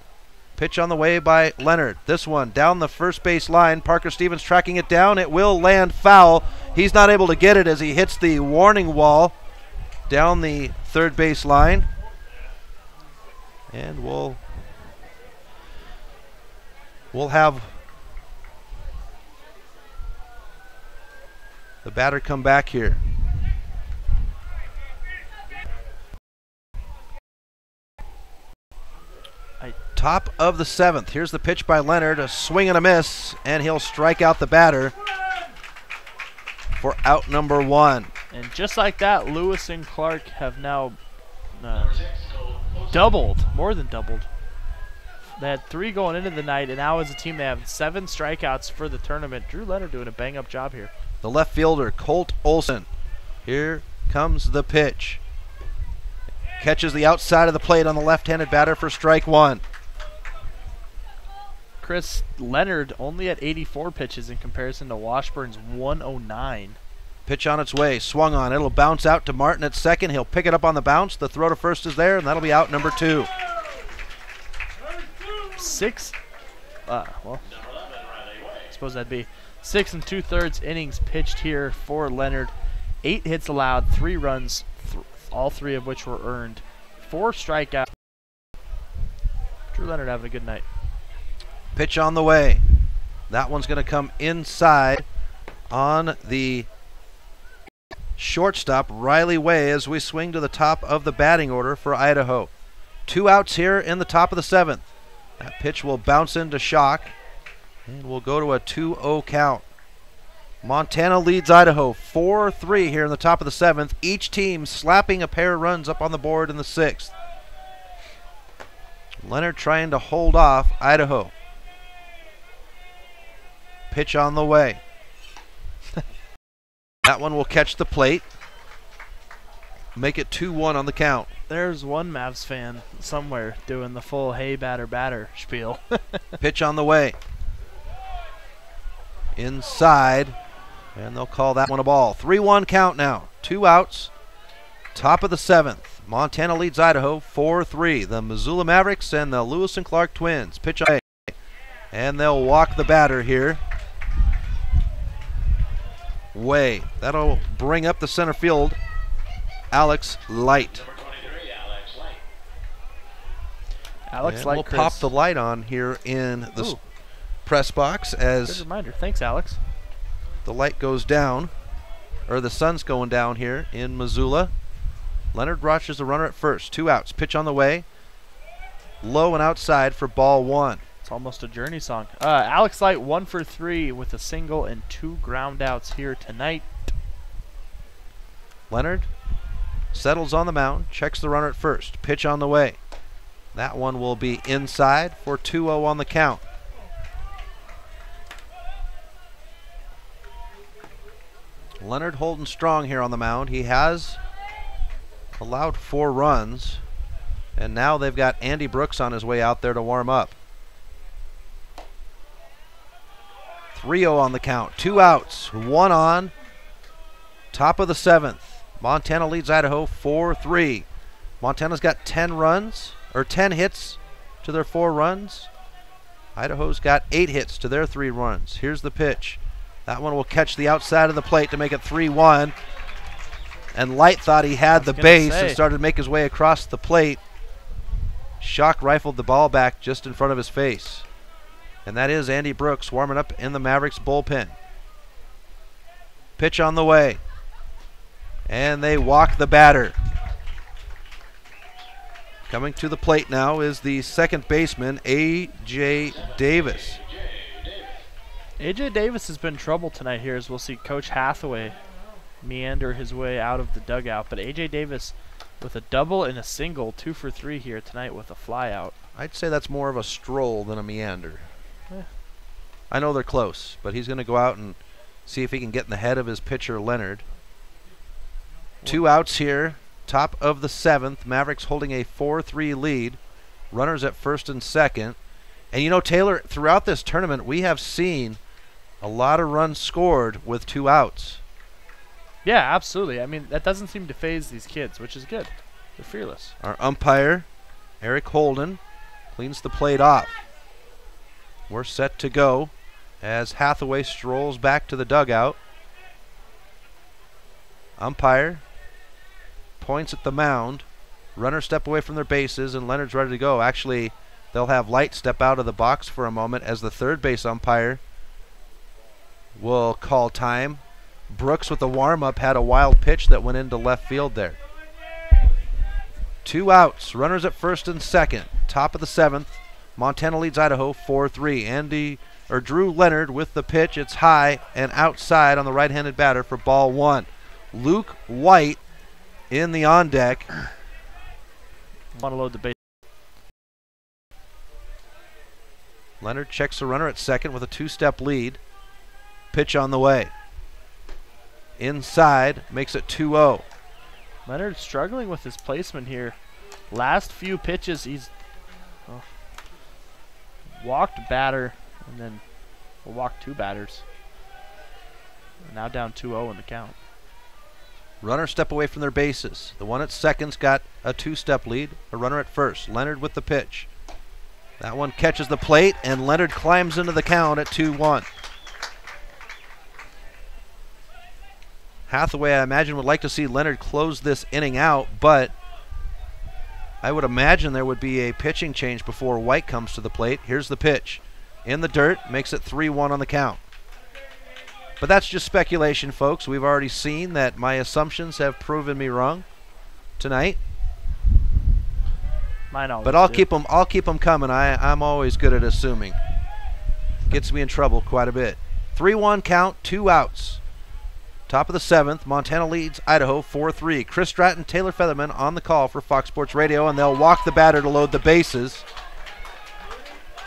Pitch on the way by Leonard. This one down the first base line. Parker Stevens tracking it down. It will land foul. He's not able to get it as he hits the warning wall down the third base line. And we'll have the batter come back here. Top of the 7th. Here's the pitch by Leonard. A swing and a miss, and he'll strike out the batter for out number 1. And just like that, Lewis and Clark have now doubled, more than doubled. They had 3 going into the night, and now as a team they have 7 strikeouts for the tournament. Drew Leonard doing a bang-up job here. The left fielder, Colt Olson. Here comes the pitch. Catches the outside of the plate on the left-handed batter for strike 1. Chris, Leonard only at 84 pitches in comparison to Washburn's 109. Pitch on its way, swung on. It'll bounce out to Martin at second. He'll pick it up on the bounce. The throw to first is there, and that'll be out number 2. 6 2/3 innings pitched here for Leonard. 8 hits allowed, 3 runs, all 3 of which were earned. 4 strikeouts. Drew Leonard having a good night. Pitch on the way. That one's going to come inside on the shortstop, Riley Way, as we swing to the top of the batting order for Idaho. 2 outs here in the top of the 7th. That pitch will bounce into Schock, and we'll go to a 2-0 count. Montana leads Idaho 4-3 here in the top of the 7th. Each team slapping a pair of runs up on the board in the 6th. Leonard trying to hold off Idaho. Pitch on the way. That one will catch the plate. Make it 2-1 on the count. There's one Mavs fan somewhere doing the full hey batter spiel. Pitch on the way. Inside. And they'll call that one a ball. 3-1 count now. 2 outs. Top of the 7th. Montana leads Idaho 4-3. The Missoula Mavericks and the Lewis and Clark Twins. Pitch on. And they'll walk the batter here. Way. That'll bring up the center field, Alex Light. Alex Light, we'll Chris. pop the light on here in the press box as good reminder. Thanks, Alex. the light goes down, or the sun's going down here in Missoula. Leonard Roch is the runner at first. 2 outs. Pitch on the way. Low and outside for ball 1. It's almost a Journey song. Alex Light 1 for 3 with a single and 2 ground outs here tonight. Leonard settles on the mound, checks the runner at first. Pitch on the way. That one will be inside for 2-0 on the count. Leonard holding strong here on the mound. He has allowed 4 runs, and now they've got Andy Brooks on his way out there to warm up. 3-0 on the count. 2 outs, 1 on. Top of the 7th. Montana leads Idaho 4-3. Montana's got 10 runs, or 10 hits to their 4 runs. Idaho's got 8 hits to their 3 runs. Here's the pitch. That one will catch the outside of the plate to make it 3-1. And Light thought he had the base and started to make his way across the plate. Schock rifled the ball back just in front of his face. And that is Andy Brooks warming up in the Mavericks bullpen. Pitch on the way. And they walk the batter. Coming to the plate now is the second baseman, A.J. Davis. A.J. Davis has been in trouble tonight here, as we'll see Coach Hathaway meander his way out of the dugout. But A.J. Davis with a double and a single, 2 for 3 here tonight with a fly out. I'd say that's more of a stroll than a meander. I know they're close, but he's going to go out and see if he can get in the head of his pitcher, Leonard. 2 outs here, top of the 7th. Mavericks holding a 4-3 lead. Runners at first and second. And you know, Taylor, throughout this tournament, we have seen a lot of runs scored with 2 outs. Yeah, absolutely. I mean, that doesn't seem to phase these kids, which is good. They're fearless. Our umpire, Eric Holden, cleans the plate off. We're set to go as Hathaway strolls back to the dugout. Umpire points at the mound. Runners step away from their bases, and Leonard's ready to go. Actually, they'll have Light step out of the box for a moment as the third base umpire will call time. Brooks with the warm-up had a wild pitch that went into left field there. 2 outs, runners at first and second. Top of the 7th. Montana leads Idaho 4-3. Drew Leonard with the pitch. It's high and outside on the right-handed batter for ball 1. Luke White in the on deck. Want to load the base. Leonard checks the runner at second with a 2-step lead. Pitch on the way. Inside, makes it 2-0. Leonard struggling with his placement here. Last few pitches, he's walked a batter and then walked 2 batters. Now down 2-0 in the count. Runners step away from their bases. The one at second's got a 2-step lead. A runner at first. Leonard with the pitch. That one catches the plate, and Leonard climbs into the count at 2-1. Hathaway, I imagine, would like to see Leonard close this inning out, but I would imagine there would be a pitching change before White comes to the plate. Here's the pitch. In the dirt, makes it 3-1 on the count. But that's just speculation, folks. We've already seen that my assumptions have proven me wrong tonight. Mine always but I'll do. keep them coming. I'm always good at assuming. Gets me in trouble quite a bit. 3-1 count, 2 outs. Top of the 7th, Montana leads Idaho 4-3. Chris Stratton, Taylor Featherman on the call for Fox Sports Radio, and they'll walk the batter to load the bases.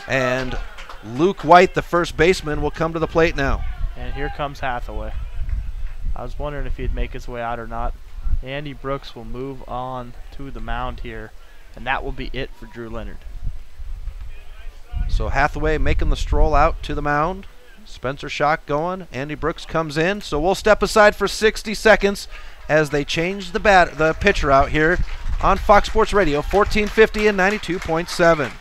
And Luke White, the first baseman, will come to the plate now. And here comes Hathaway. I was wondering if he'd make his way out or not. Andy Brooks will move on to the mound here, and that will be it for Drew Leonard. So Hathaway making the stroll out to the mound. Spencer Schock going. Andy Brooks comes in. So we'll step aside for 60 seconds as they change the pitcher out here on Fox Sports Radio, 1450 and 92.7.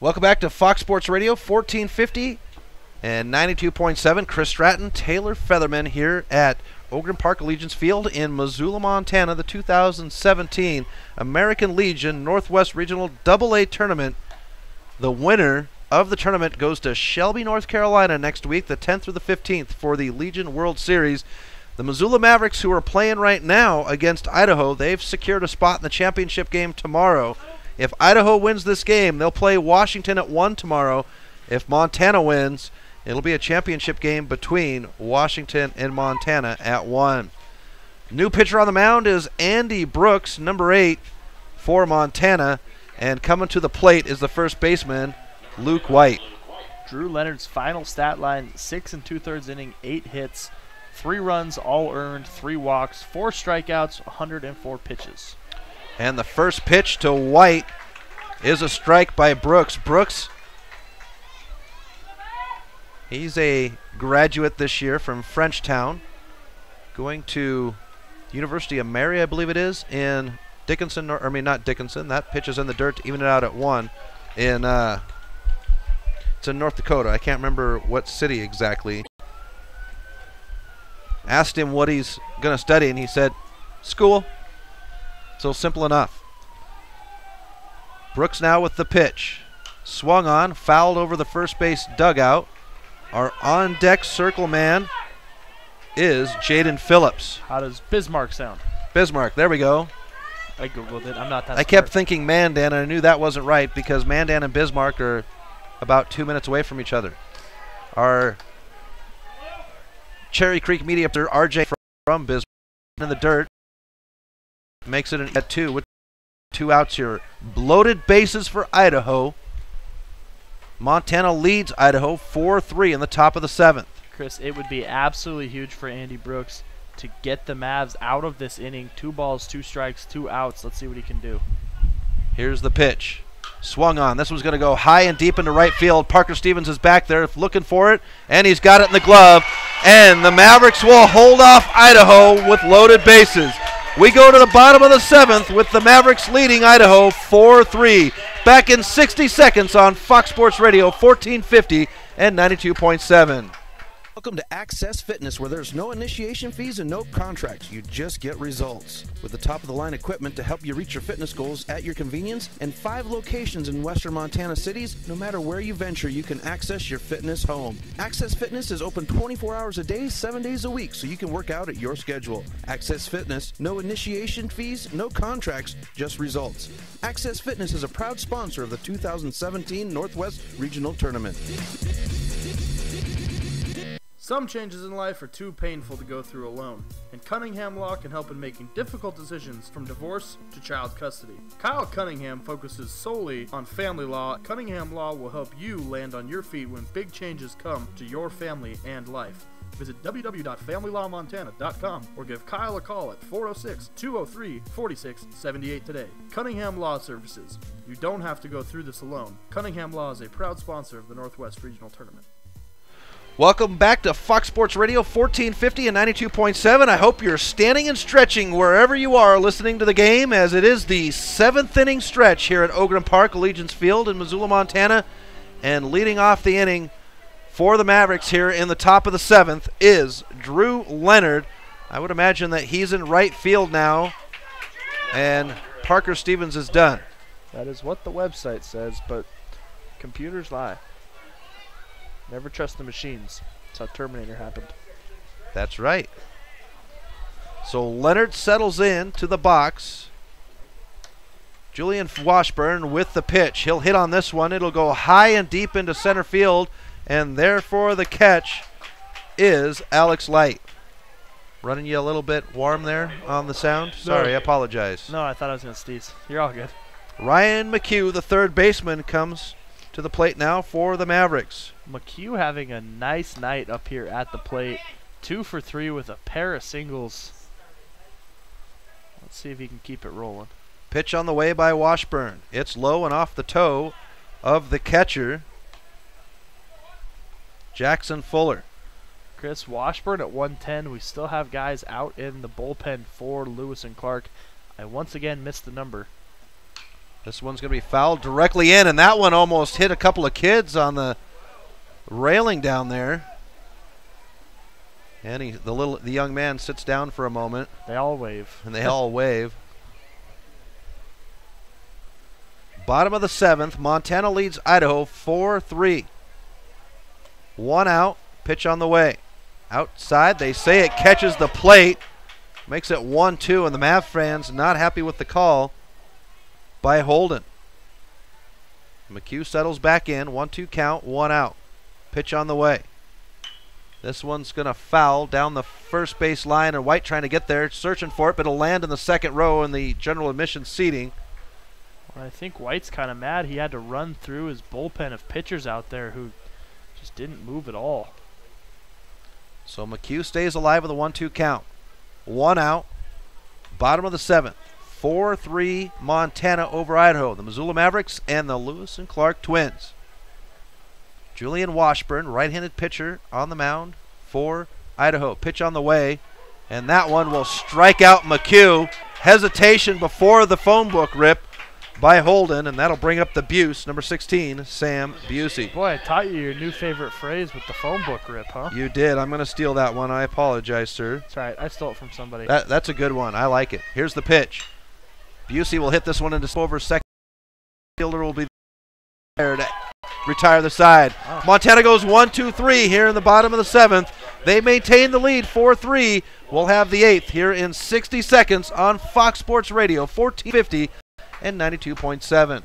Welcome back to Fox Sports Radio, 1450 and 92.7. Chris Stratton, Taylor Featherman here at Ogren Park Allegiance Field in Missoula, Montana, the 2017 American Legion Northwest Regional AA Tournament. The winner of the tournament goes to Shelby, North Carolina next week, the 10th through the 15th, for the Legion World Series. The Missoula Mavericks, who are playing right now against Idaho, they've secured a spot in the championship game tomorrow. If Idaho wins this game, they'll play Washington at 1 tomorrow. If Montana wins, it'll be a championship game between Washington and Montana at 1. New pitcher on the mound is Andy Brooks, number 8 for Montana. And coming to the plate is the first baseman, Luke White. Drew Leonard's final stat line, 6 2/3 inning, 8 hits, 3 runs, all earned, 3 walks, 4 strikeouts, 104 pitches. And the first pitch to White is a strike by Brooks. Brooks, he's a graduate this year from Frenchtown, going to University of Mary, I believe it is, in Dickinson, or I mean not Dickinson, that pitch is in the dirt to even it out at 1. It's in North Dakota. I can't remember what city exactly. Asked him what he's going to study, and he said, school. So simple enough. Brooks now with the pitch. Swung on, fouled over the first base dugout. Our on-deck circle man is Jaden Phillips. How does Bismarck sound? Bismarck, there we go. I Googled it. I'm not that I kept thinking Mandan, and I knew that wasn't right because Mandan and Bismarck are about 2 minutes away from each other. Our Cherry Creek media up there, RJ from Bismarck, in the dirt. Makes it at 2 with 2 outs here. Loaded bases for Idaho. Montana leads Idaho 4-3 in the top of the 7th. Chris, it would be absolutely huge for Andy Brooks to get the Mavs out of this inning. 2 balls, 2 strikes, 2 outs. Let's see what he can do. Here's the pitch. Swung on. This one's going to go high and deep into right field. Parker Stevens is back there looking for it, and he's got it in the glove. And the Mavericks will hold off Idaho with loaded bases. We go to the bottom of the 7th with the Mavericks leading Idaho 4-3. Back in 60 seconds on Fox Sports Radio 1450 and 92.7. Welcome to Access Fitness, where there's no initiation fees and no contracts. You just get results. With the top-of-the-line equipment to help you reach your fitness goals at your convenience, and 5 locations in western Montana cities, no matter where you venture, you can access your fitness home. Access Fitness is open 24 hours a day, 7 days a week, so you can work out at your schedule. Access Fitness, no initiation fees, no contracts, just results. Access Fitness is a proud sponsor of the 2017 Northwest Regional Tournament. Some changes in life are too painful to go through alone, and Cunningham Law can help in making difficult decisions from divorce to child custody. Kyle Cunningham focuses solely on family law. Cunningham Law will help you land on your feet when big changes come to your family and life. Visit www.familylawmontana.com or give Kyle a call at 406-203-4678 today. Cunningham Law Services. You don't have to go through this alone. Cunningham Law is a proud sponsor of the Northwest Regional Tournament. Welcome back to Fox Sports Radio 1450 and 92.7. I hope you're standing and stretching wherever you are listening to the game, as it is the 7th inning stretch here at Ogren Park Allegiance Field in Missoula, Montana. And leading off the inning for the Mavericks here in the top of the 7th is Drew Leonard. I would imagine that he's in right field now, and Parker Stevens is done. That is what the website says, but computers lie. Never trust the machines. That's how Terminator happened. That's right. So Leonard settles in to the box. Julian Washburn with the pitch. He'll hit on this one. It'll go high and deep into center field, and therefore the catch is Alex Light. Running you a little bit warm there on the sound? Sorry, I apologize. No, I thought I was going to sneeze. You're all good. Ryan McHugh, the third baseman, comes to the plate now for the Mavericks. McHugh having a nice night up here at the plate. 2 for 3 with a pair of singles. Let's see if he can keep it rolling. Pitch on the way by Washburn. It's low and off the toe of the catcher, Jackson Fuller. Chris, Washburn at 110. We still have guys out in the bullpen for Lewis and Clark. I once again missed the number. This one's going to be fouled directly in, and that one almost hit a couple of kids on the railing down there. And the young man sits down for a moment. They all wave. And they all wave. Bottom of the 7th, Montana leads Idaho 4-3. 1 out, pitch on the way. Outside, they say it catches the plate. Makes it 1-2, and the Mav fans not happy with the call by Holden. McHugh settles back in, 1-2 count, 1 out. Pitch on the way. This one's going to foul down the first base line, and White trying to get there, searching for it, but it'll land in the second row in the general admission seating. Well, I think White's kind of mad. He had to run through his bullpen of pitchers out there who just didn't move at all. So McHugh stays alive with a 1-2 count. 1 out. Bottom of the 7th. 4-3 Montana over Idaho. The Missoula Mavericks and the Lewis and Clark Twins. Julian Washburn, right-handed pitcher on the mound for Idaho. Pitch on the way, and that one will strike out McHugh. Hesitation before the phone book rip by Holden, and that'll bring up the Buse, number 16, Sam Busey. Boy, I taught you your new favorite phrase with the phone book rip, huh? You did. I'm going to steal that one. I apologize, sir. That's right. I stole it from somebody. That's a good one. I like it. Here's the pitch. Busey will hit this one into over second. Fielder will be there to retire the side. Oh. Montana goes 1-2-3 here in the bottom of the 7th. They maintain the lead 4-3. We'll have the 8th here in 60 seconds on Fox Sports Radio 1450 and 92.7.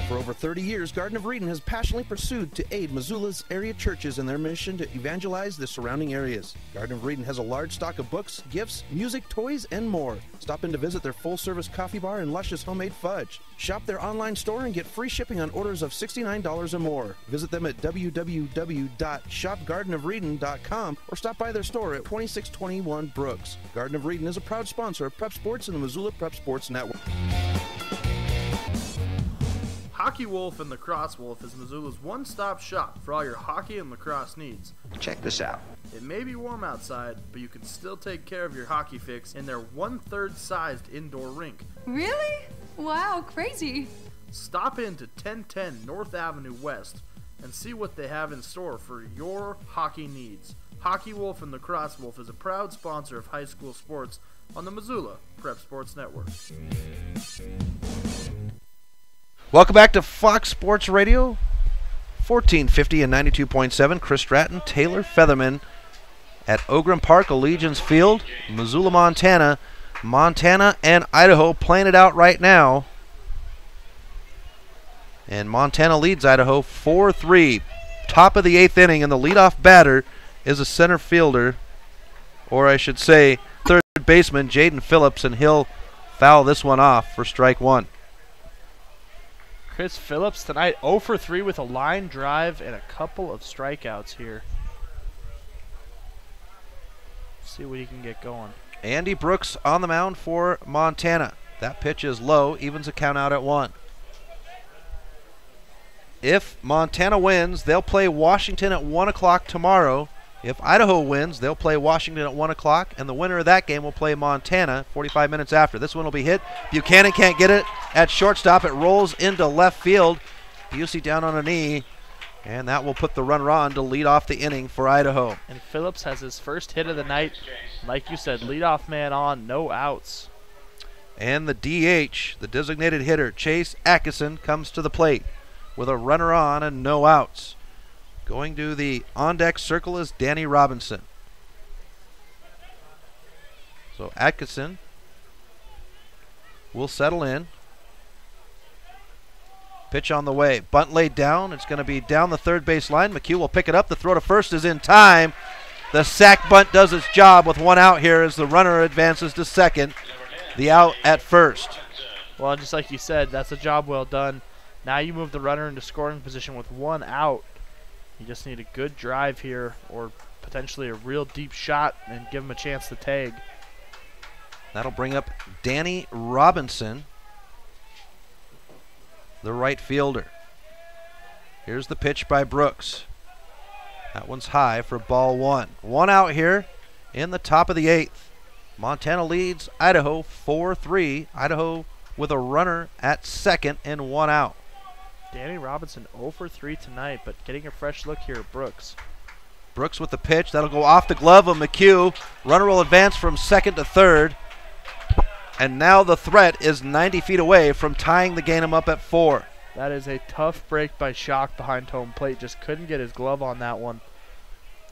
For over 30 years, Garden of Reading has passionately pursued to aid Missoula's area churches in their mission to evangelize the surrounding areas. Garden of Reading has a large stock of books, gifts, music, toys, and more. Stop in to visit their full-service coffee bar and luscious homemade fudge. Shop their online store and get free shipping on orders of $69 or more. Visit them at www.shopgardenofreading.com or stop by their store at 2621 Brooks. Garden of Reading is a proud sponsor of Prep Sports and the Missoula Prep Sports Network. Hockey Wolf and Lacrosse Wolf is Missoula's one-stop shop for all your hockey and lacrosse needs. Check this out. It may be warm outside, but you can still take care of your hockey fix in their 1/3 sized indoor rink. Really? Wow, crazy. Stop in to 1010 North Avenue West and see what they have in store for your hockey needs. Hockey Wolf and Lacrosse Wolf is a proud sponsor of high school sports on the Missoula Prep Sports Network. Welcome back to Fox Sports Radio 1450 and 92.7. Chris Stratton, Taylor Featherman at Ogren Park, Allegiance Field, Missoula, Montana. Montana and Idaho playing it out right now. And Montana leads Idaho 4-3. Top of the 8th inning, and the leadoff batter is a center fielder, or I should say third baseman, Jaden Phillips, and he'll foul this one off for strike one. Chris Phillips tonight 0 for 3 with a line drive and a couple of strikeouts here. See what he can get going. Andy Brooks on the mound for Montana. That pitch is low, evens a count out at 1. If Montana wins, they'll play Washington at 1 o'clock tomorrow. If Idaho wins, they'll play Washington at 1 o'clock, and the winner of that game will play Montana 45 minutes after. This one will be hit. Buchanan can't get it at shortstop. It rolls into left field. Busey down on a knee, and that will put the runner on to lead off the inning for Idaho. And Phillips has his first hit of the night. Like you said, leadoff man on, no outs. And the DH, the designated hitter, Chase Atkinson, comes to the plate with a runner on and no outs. Going to the on-deck circle is Danny Robinson. So Atkinson will settle in. Pitch on the way. Bunt laid down. It's going to be down the third base line. McHugh will pick it up. The throw to first is in time. The sac bunt does its job with one out here as the runner advances to second. The out at first. Well, just like you said, that's a job well done. Now you move the runner into scoring position with one out. You just need a good drive here or potentially a real deep shot and give him a chance to tag. That'll bring up Danny Robinson, the right fielder. Here's the pitch by Brooks. That one's high for ball 1. One out here in the top of the 8th. Montana leads Idaho 4-3. Idaho with a runner at second and 1 out. Danny Robinson 0 for 3 tonight, but getting a fresh look here at Brooks. Brooks with the pitch. That'll go off the glove of McHugh. Runner will advance from second to third. And now the threat is 90 feet away from tying the game up at 4. That is a tough break by Schock behind home plate. Just couldn't get his glove on that one.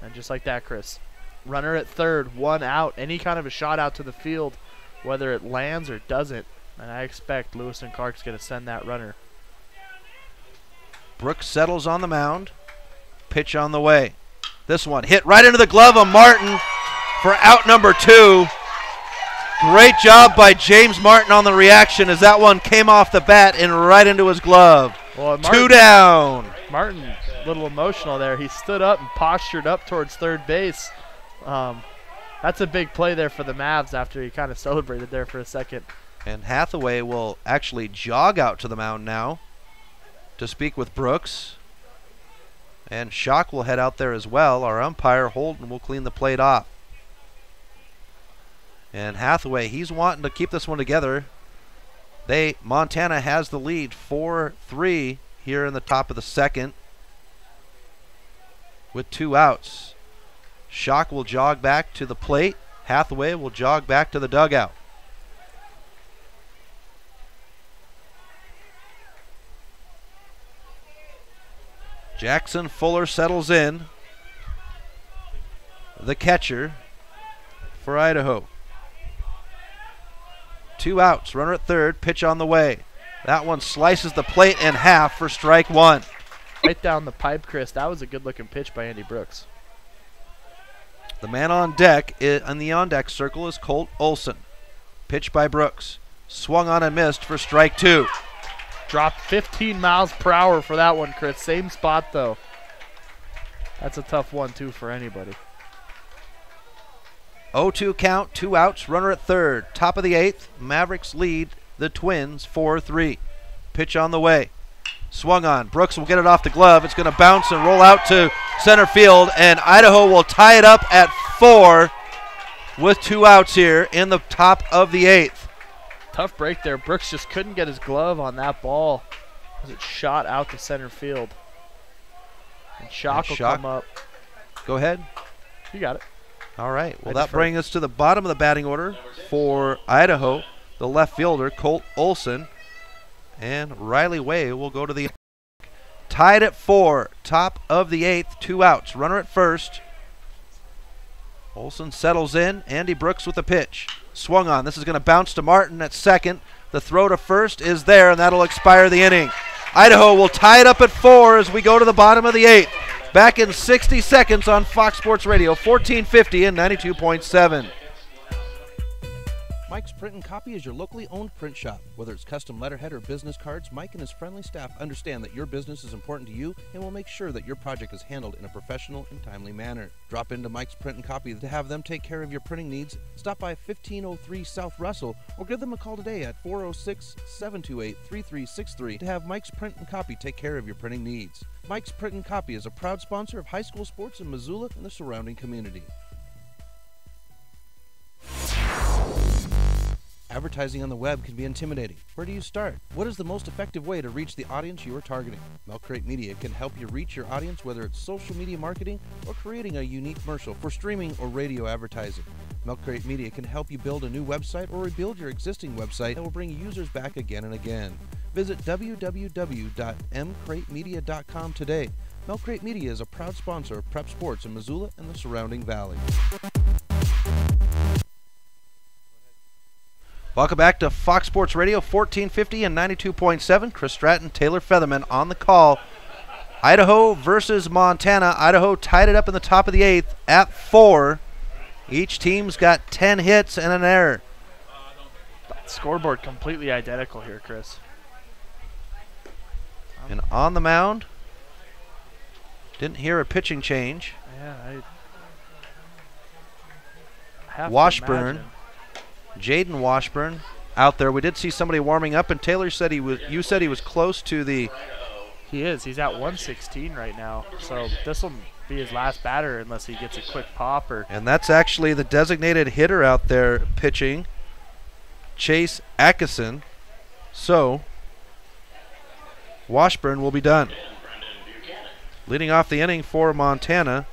And just like that, Chris. Runner at third, 1 out. Any kind of a shot out to the field, whether it lands or doesn't. And I expect Lewiston Clark's going to send that runner. Brooks settles on the mound. Pitch on the way. This one hit right into the glove of Martin for out number 2. Great job by James Martin on the reaction as that one came off the bat and right into his glove. Well, 2 down. Martin, a little emotional there. He stood up and postured up towards third base. That's a big play there for the Mavs after he kind of celebrated there for a second. And Hathaway will actually jog out to the mound now to speak with Brooks. And Schock will head out there as well. Our umpire, Holden, will clean the plate off. And Hathaway, he's wanting to keep this one together. Montana has the lead 4-3 here in the top of the second with 2 outs. Schock will jog back to the plate. Hathaway will jog back to the dugout. Jackson Fuller settles in, the catcher for Idaho. 2 outs, runner at third, pitch on the way. That one slices the plate in half for strike 1. Right down the pipe, Chris. That was a good-looking pitch by Andy Brooks. The man on deck, in the on-deck circle, is Colt Olson. Pitch by Brooks. Swung on and missed for strike 2. Dropped 15 miles per hour for that one, Chris. Same spot, though. That's a tough one, too, for anybody. 0-2 count, 2 outs, runner at third. Top of the 8th, Mavericks lead the Twins 4-3. Pitch on the way. Swung on. Brooks will get it off the glove. It's going to bounce and roll out to center field, and Idaho will tie it up at 4 with 2 outs here in the top of the 8th. Tough break there. Brooks just couldn't get his glove on that ball as it shot out to center field. And Schock will come up. Go ahead. You got it. All right. Well, that brings us to the bottom of the batting order for Idaho. The left fielder, Colt Olson. And Riley Way will go to the tied at 4, top of the 8th, 2 outs. Runner at first. Olson settles in. Andy Brooks with the pitch. Swung on. This is going to bounce to Martin at second. The throw to first is there, and that'll expire the inning. Idaho will tie it up at 4 as we go to the bottom of the 8th. Back in 60 seconds on Fox Sports Radio, 1450 and 92.7. Mike's Print and Copy is your locally owned print shop. Whether it's custom letterhead or business cards, Mike and his friendly staff understand that your business is important to you and will make sure that your project is handled in a professional and timely manner. Drop into Mike's Print and Copy to have them take care of your printing needs. Stop by 1503 South Russell or give them a call today at 406-728-3363 to have Mike's Print and Copy take care of your printing needs. Mike's Print and Copy is a proud sponsor of high school sports in Missoula and the surrounding community. Advertising on the web can be intimidating. Where do you start? What is the most effective way to reach the audience you are targeting? Milk Crate Media can help you reach your audience, whether it's social media marketing or creating a unique commercial for streaming or radio advertising. Milk Crate Media can help you build a new website or rebuild your existing website that will bring users back again and again. Visit www.mcratemedia.com today. Milk Crate Media is a proud sponsor of prep sports in Missoula and the surrounding valley. Welcome back to Fox Sports Radio, 1450 and 92.7. Chris Stratton, Taylor Featherman on the call. Idaho versus Montana. Idaho tied it up in the top of the 8th at 4. Each team's got 10 hits and an error. Scoreboard completely identical here, Chris. And on the mound, didn't hear a pitching change. Yeah, I have Washburn. to imagine. Jaden Washburn out there. We did see somebody warming up, and Taylor said you said he was close to the. He is. He's at 116 right now. So this will be his last batter unless he gets a quick pop or. And that's actually the designated hitter out there pitching, Chase Atkinson. So Washburn will be done. Leading off the inning for Montana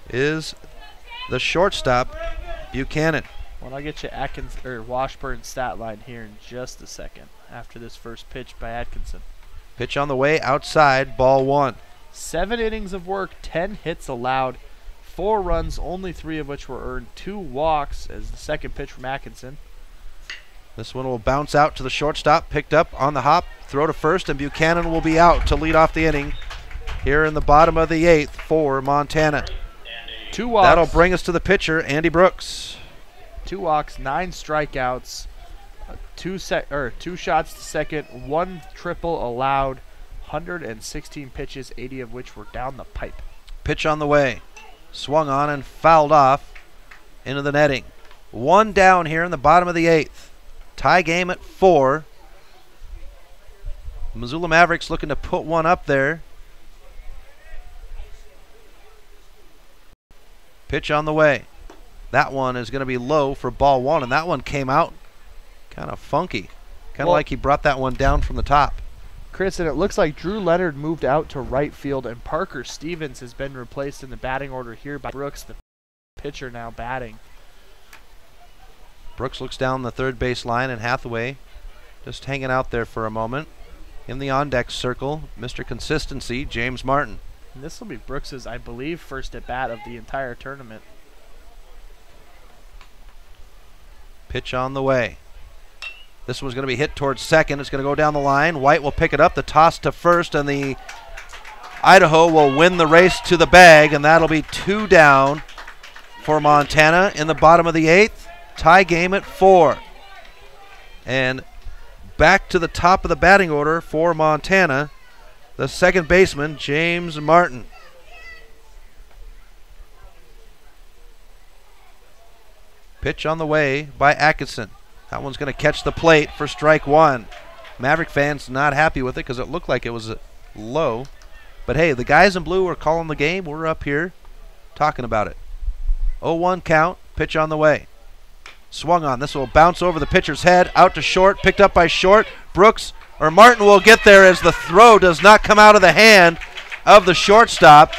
is the shortstop, Buchanan. Well, I'll get you Washburn's stat line here in just a second after this first pitch by Atkinson. Pitch on the way, outside, ball 1. 7 innings of work, 10 hits allowed, 4 runs, only 3 of which were earned, 2 walks as the second pitch from Atkinson. This one will bounce out to the shortstop, picked up on the hop, throw to first, and Buchanan will be out to lead off the inning here in the bottom of the 8th for Montana. 2 walks. That'll bring us to the pitcher, Andy Brooks. 2 walks, 9 strikeouts, 2 shots to second, 1 triple allowed, 116 pitches, 80 of which were down the pipe. Pitch on the way, swung on and fouled off into the netting. 1 down here in the bottom of the 8th. Tie game at 4. Missoula Mavericks looking to put one up there. Pitch on the way. That one is going to be low for ball 1, and that one came out kind of funky. Kind of like he brought that one down from the top. Chris, and it looks like Drew Leonard moved out to right field, and Parker Stevens has been replaced in the batting order here by Brooks, the pitcher now batting. Brooks looks down the third base line, and Hathaway just hanging out there for a moment. In the on-deck circle, Mr. Consistency, James Martin. And this will be Brooks's, I believe, first at-bat of the entire tournament. Pitch on the way. This one's going to be hit towards second. It's going to go down the line. White will pick it up. The toss to first, and the Idaho will win the race to the bag, and that'll be 2 down for Montana in the bottom of the 8th. Tie game at 4. And back to the top of the batting order for Montana, the second baseman, James Martin. Pitch on the way by Atkinson. That one's going to catch the plate for strike 1. Maverick fans not happy with it because it looked like it was low. But hey, the guys in blue are calling the game. We're up here talking about it. 0-1 count. Pitch on the way. Swung on. This will bounce over the pitcher's head. Out to short. Picked up by short. Martin will get there as the throw does not come out of the hand of the shortstop.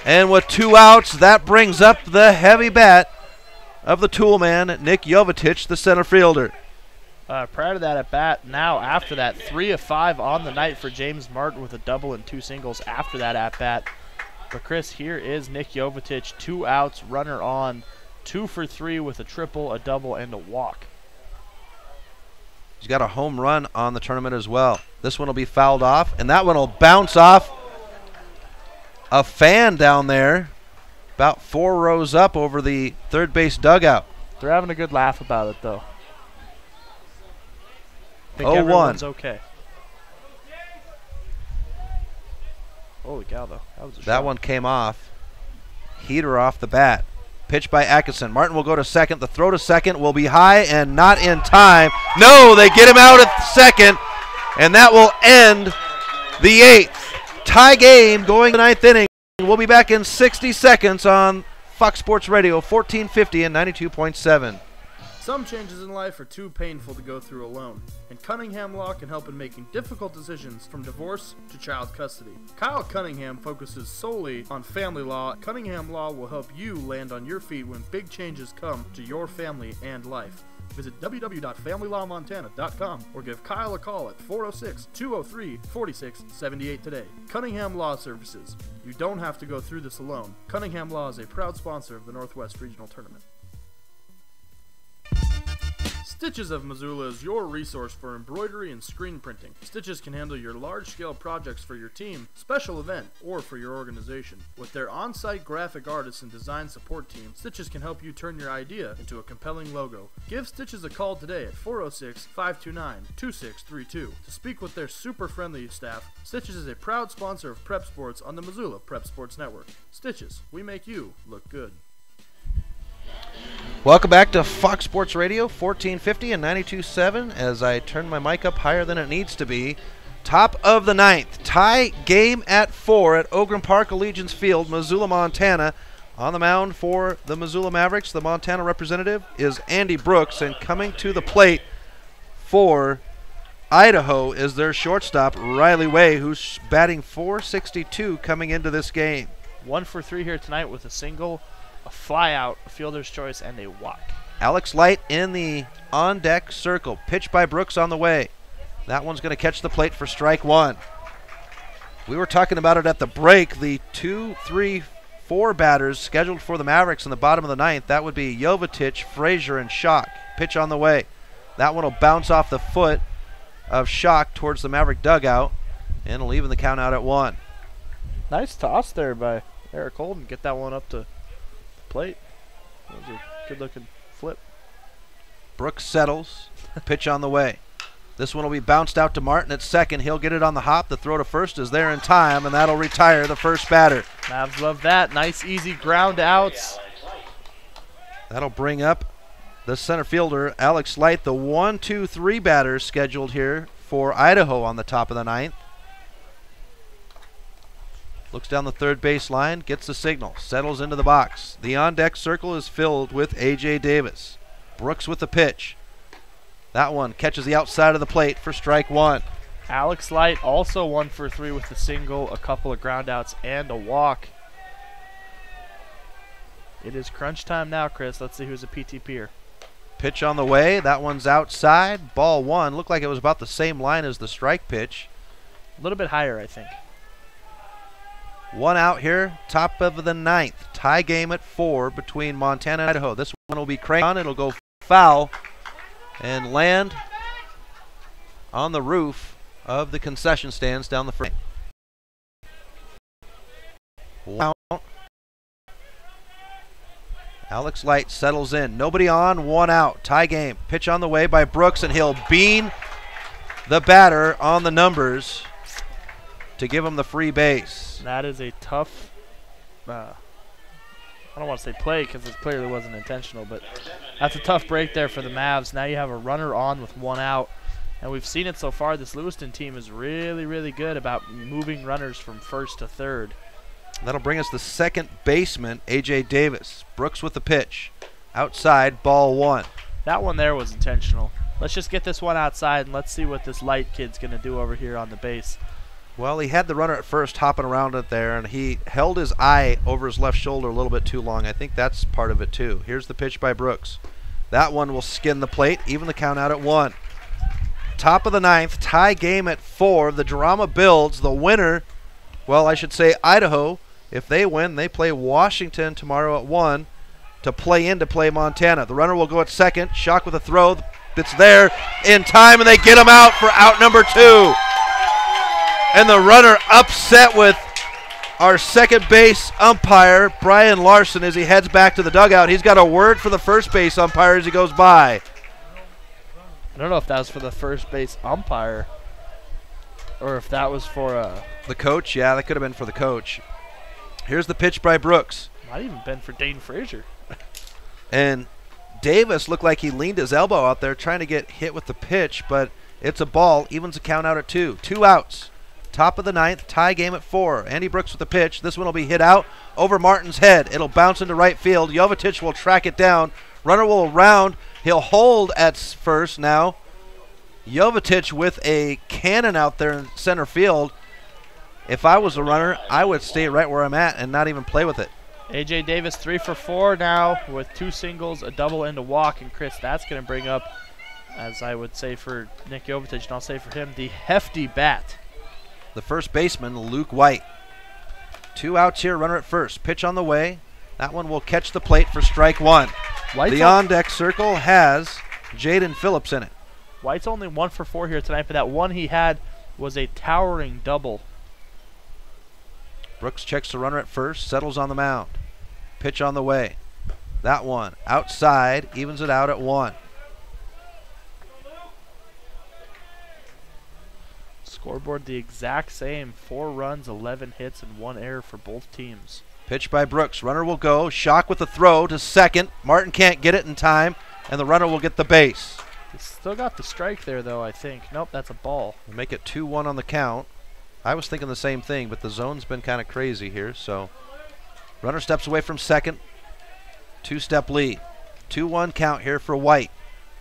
And with 2 outs, that brings up the heavy bat of the tool man, Nick Jovicic, the center fielder. Prior to that at bat, now after that, 3 of 5 on the night for James Martin with a double and 2 singles after that at bat. But Chris, here is Nick Jovicic, 2 outs, runner on, 2 for 3 with a triple, a double, and a walk. He's got a home run on the tournament as well. This one will be fouled off, and that one will bounce off a fan down there, about 4 rows up over the third base dugout. They're having a good laugh about it, though. I think 0-1. Everyone's okay. Holy cow, though. That was a That shot. one came off. Heater off the bat. Pitch by Atkinson. Martin will go to second. The throw to second will be high and not in time. No, they get him out at second, and that will end the 8th. Tie game going to the 9th inning. We'll be back in 60 seconds on Fox Sports Radio, 1450 and 92.7. Some changes in life are too painful to go through alone, and Cunningham Law can help in making difficult decisions from divorce to child custody. Kyle Cunningham focuses solely on family law. Cunningham Law will help you land on your feet when big changes come to your family and life. Visit www.familylawmontana.com or give Kyle a call at 406-203-4678 today. Cunningham Law Services. You don't have to go through this alone. Cunningham Law is a proud sponsor of the Northwest Regional Tournament. Stitches of Missoula is your resource for embroidery and screen printing. Stitches can handle your large-scale projects for your team, special event, or for your organization. With their on-site graphic artists and design support team, Stitches can help you turn your idea into a compelling logo. Give Stitches a call today at 406-529-2632 to speak with their super friendly staff. Stitches is a proud sponsor of Prep Sports on the Missoula Prep Sports Network. Stitches, we make you look good. Welcome back to Fox Sports Radio, 1450 and 92.7. As I turn my mic up higher than it needs to be. Top of the 9th. Tie game at 4 at Ogren Park Allegiance Field, Missoula, Montana. On the mound for the Missoula Mavericks, the Montana representative is Andy Brooks. And coming to the plate for Idaho is their shortstop, Riley Way, who's batting .462 coming into this game. 1 for 3 here tonight with a single, a fly out, a fielder's choice, and a walk. Alex Light in the on-deck circle. Pitch by Brooks on the way. That one's going to catch the plate for strike one. We were talking about it at the break. The 2, 3, 4 batters scheduled for the Mavericks in the bottom of the ninth. That would be Jovetic, Frazier, and Schock. Pitch on the way. That one will bounce off the foot of Schock towards the Maverick dugout, and it'll even the count out at 1. Nice toss there by Eric Holden. Get that one up to the plate. That was a good-looking flip. Brooks settles. Pitch on the way. This one will be bounced out to Martin at second. He'll get it on the hop. The throw to first is there in time, and that'll retire the first batter. Mavs love that. Nice, easy ground outs. That'll bring up the center fielder, Alex Light, the 1, 2, 3 batters scheduled here for Idaho on the top of the ninth. Looks down the third baseline, gets the signal, settles into the box. The on-deck circle is filled with A.J. Davis. Brooks with the pitch. That one catches the outside of the plate for strike one. Alex Light also 1 for 3 with a single, a couple of ground outs, and a walk. It is crunch time now, Chris. Let's see who's a PTPer. Pitch on the way. That one's outside. Ball one. Looked like it was about the same line as the strike pitch. A little bit higher, I think. One out here, top of the ninth. Tie game at 4 between Montana and Idaho. This one will be cranked on. It'll go foul and land on the roof of the concession stands down the front. Wow. Alex Light settles in. Nobody on, 1 out. Tie game. Pitch on the way by Brooks, and he'll bean the batter on the numbers to give him the free base. That is a tough, I don't want to say play because it clearly wasn't intentional, but that's a tough break there for the Mavs. Now you have a runner on with 1 out, and we've seen it so far. This Lewiston team is really, really good about moving runners from first to third. That'll bring us the second baseman, A.J. Davis. Brooks with the pitch. Outside, ball 1. That one there was intentional. Let's just get this one outside, and let's see what this Light kid's going to do over here on the base. Well, he had the runner at first hopping around it there, and he held his eye over his left shoulder a little bit too long. I think that's part of it, too. Here's the pitch by Brooks. That one will skin the plate, even the count out at 1. Top of the ninth, tie game at 4. The drama builds. The winner, well, I should say Idaho. If they win, they play Washington tomorrow at 1 to play Montana. The runner will go at second. Schock with a throw. It's there in time, and they get him out for out number 2. And the runner upset with our second base umpire, Brian Larson, as he heads back to the dugout. He's got a word for the first base umpire as he goes by. I don't know if that was for the first base umpire or if that was for the coach. Yeah, that could have been for the coach. Here's the pitch by Brooks. Might even been for Dane Frazier. And Davis looked like he leaned his elbow out there trying to get hit with the pitch, but it's a ball. Evens the count out at 2. 2 outs. Top of the ninth, tie game at 4. Andy Brooks with the pitch. This one will be hit out over Martin's head. It'll bounce into right field. Jovetic will track it down. Runner will round. He'll hold at first now. Jovetic with a cannon out there in center field. If I was a runner, I would stay right where I'm at and not even play with it. A.J. Davis 3 for 4 now with 2 singles, a double, and a walk. And, Chris, that's going to bring up, as I would say for Nick Jovetic, and I'll say for him, the hefty bat. The first baseman, Luke White. 2 outs here, runner at first. Pitch on the way. That one will catch the plate for strike 1. The on-deck circle has Jaden Phillips in it. White's only 1 for 4 here tonight, but that one he had was a towering double. Brooks checks the runner at first, settles on the mound. Pitch on the way. That one outside, evens it out at 1. Scoreboard the exact same. 4 runs, 11 hits, and 1 error for both teams. Pitch by Brooks. Runner will go. Schock with the throw to second. Martin can't get it in time, and the runner will get the base. He's still got the strike there, though, I think. Nope, that's a ball. We'll make it 2-1 on the count. I was thinking the same thing, but the zone's been kind of crazy here. So runner steps away from second. 2-step lead. 2-1 count here for White.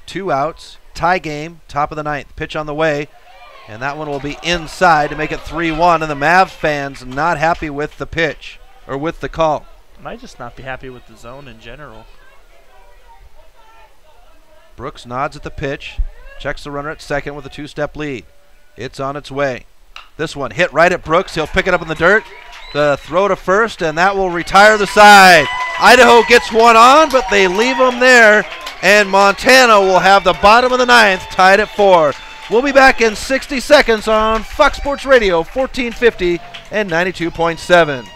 2 outs. tie game, top of the ninth. Pitch on the way, and that one will be inside to make it 3-1, and the Mavs fans not happy with the pitch, or with the call. Might just not be happy with the zone in general. Brooks nods at the pitch, checks the runner at second with a 2-step lead. It's on its way. This one hit right at Brooks. He'll pick it up in the dirt. The throw to first, and that will retire the side. Idaho gets one on, but they leave them there, and Montana will have the bottom of the ninth tied at 4. We'll be back in 60 seconds on Fox Sports Radio 1450 and 92.7.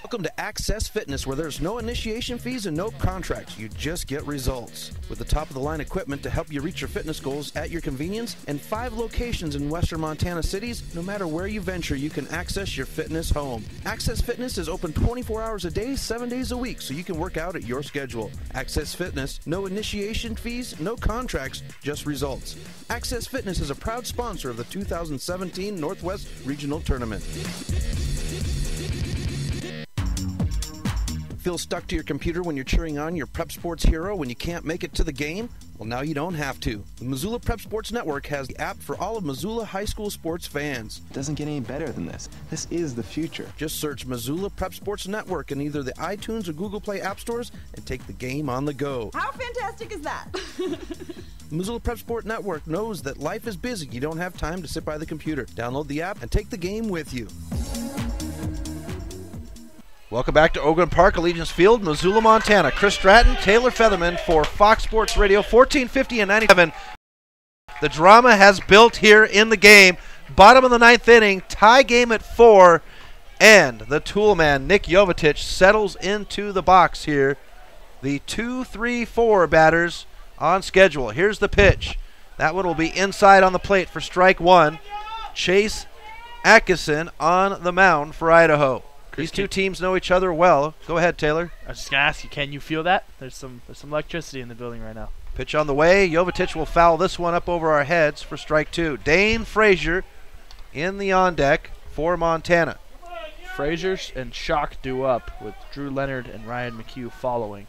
Welcome to Access Fitness, where there's no initiation fees and no contracts. You just get results. With the top-of-the-line equipment to help you reach your fitness goals at your convenience, and 5 locations in western Montana cities, no matter where you venture, you can access your fitness home. Access Fitness is open 24 hours a day, 7 days a week, so you can work out at your schedule. Access Fitness, no initiation fees, no contracts, just results. Access Fitness is a proud sponsor of the 2017 Northwest Regional Tournament. Feel stuck to your computer when you're cheering on your prep sports hero when you can't make it to the game? Well, now you don't have to. The Missoula Prep Sports Network has the app for all of Missoula high school sports fans. It doesn't get any better than this. This is the future. Just search Missoula Prep Sports Network in either the iTunes or Google Play app stores and take the game on the go. How fantastic is that? The Missoula Prep Sport Network knows that life is busy. You don't have time to sit by the computer. Download the app and take the game with you. Welcome back to Oakland Park, Allegiance Field, Missoula, Montana. Chris Stratton, Taylor Featherman for Fox Sports Radio 1450 and 97. The drama has built here in the game. Bottom of the ninth inning, tie game at 4, and the tool man, Nick Jovetic, settles into the box here. The 2-3-4 batters on schedule. Here's the pitch. That one will be inside on the plate for strike 1. Chase Atkinson on the mound for Idaho. These two teams know each other well. Go ahead, Taylor. I was just gonna ask you, can you feel that? There's some electricity in the building right now. Pitch on the way. Jovetic will foul this one up over our heads for strike 2. Dane Frazier in the on deck for Montana. Frazier and Schock do up with Drew Leonard and Ryan McHugh following.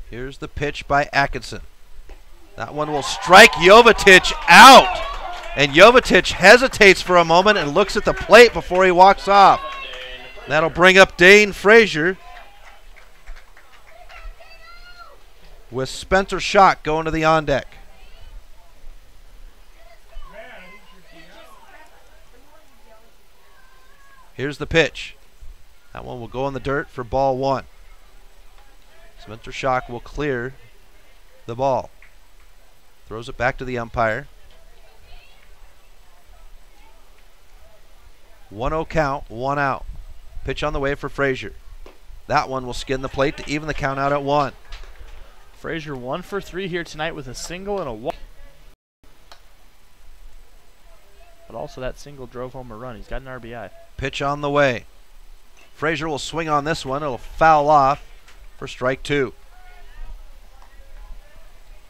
Here's the pitch by Atkinson. That one will strike Jovetic out. And Jovetic hesitates for a moment and looks at the plate before he walks off. That'll bring up Dane Frazier with Spencer Schock going to the on deck. Here's the pitch. That one will go in the dirt for ball 1. Spencer Schock will clear the ball. Throws it back to the umpire. 1-0 count, 1 out. Pitch on the way for Frazier. That one will skin the plate to even the count out at 1. Frazier 1 for 3 here tonight with a single and a walk. But also that single drove home a run. He's got an RBI. Pitch on the way. Frazier will swing on this one. It'll foul off for strike 2.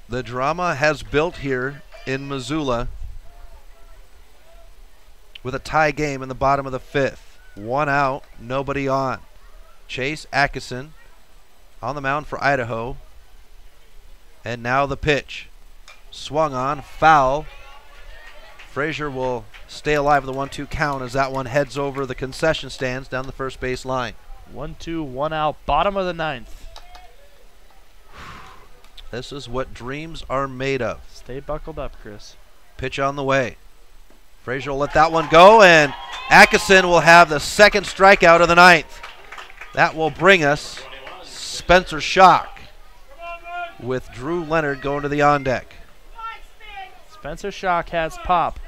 The drama has built here in Missoula with a tie game in the bottom of the 5th. 1 out, nobody on. Chase Atkinson on the mound for Idaho. And now the pitch. Swung on, foul. Frazier will stay alive with a 1-2 count as that one heads over the concession stands down the first base line. 1-2, 1 out, bottom of the 9th. This is what dreams are made of. Stay buckled up, Chris. Pitch on the way. Frazier will let that one go, and Atkinson will have the second strikeout of the 9th. That will bring us Spencer Schock with Drew Leonard going to the on deck. Spencer Schock has pop.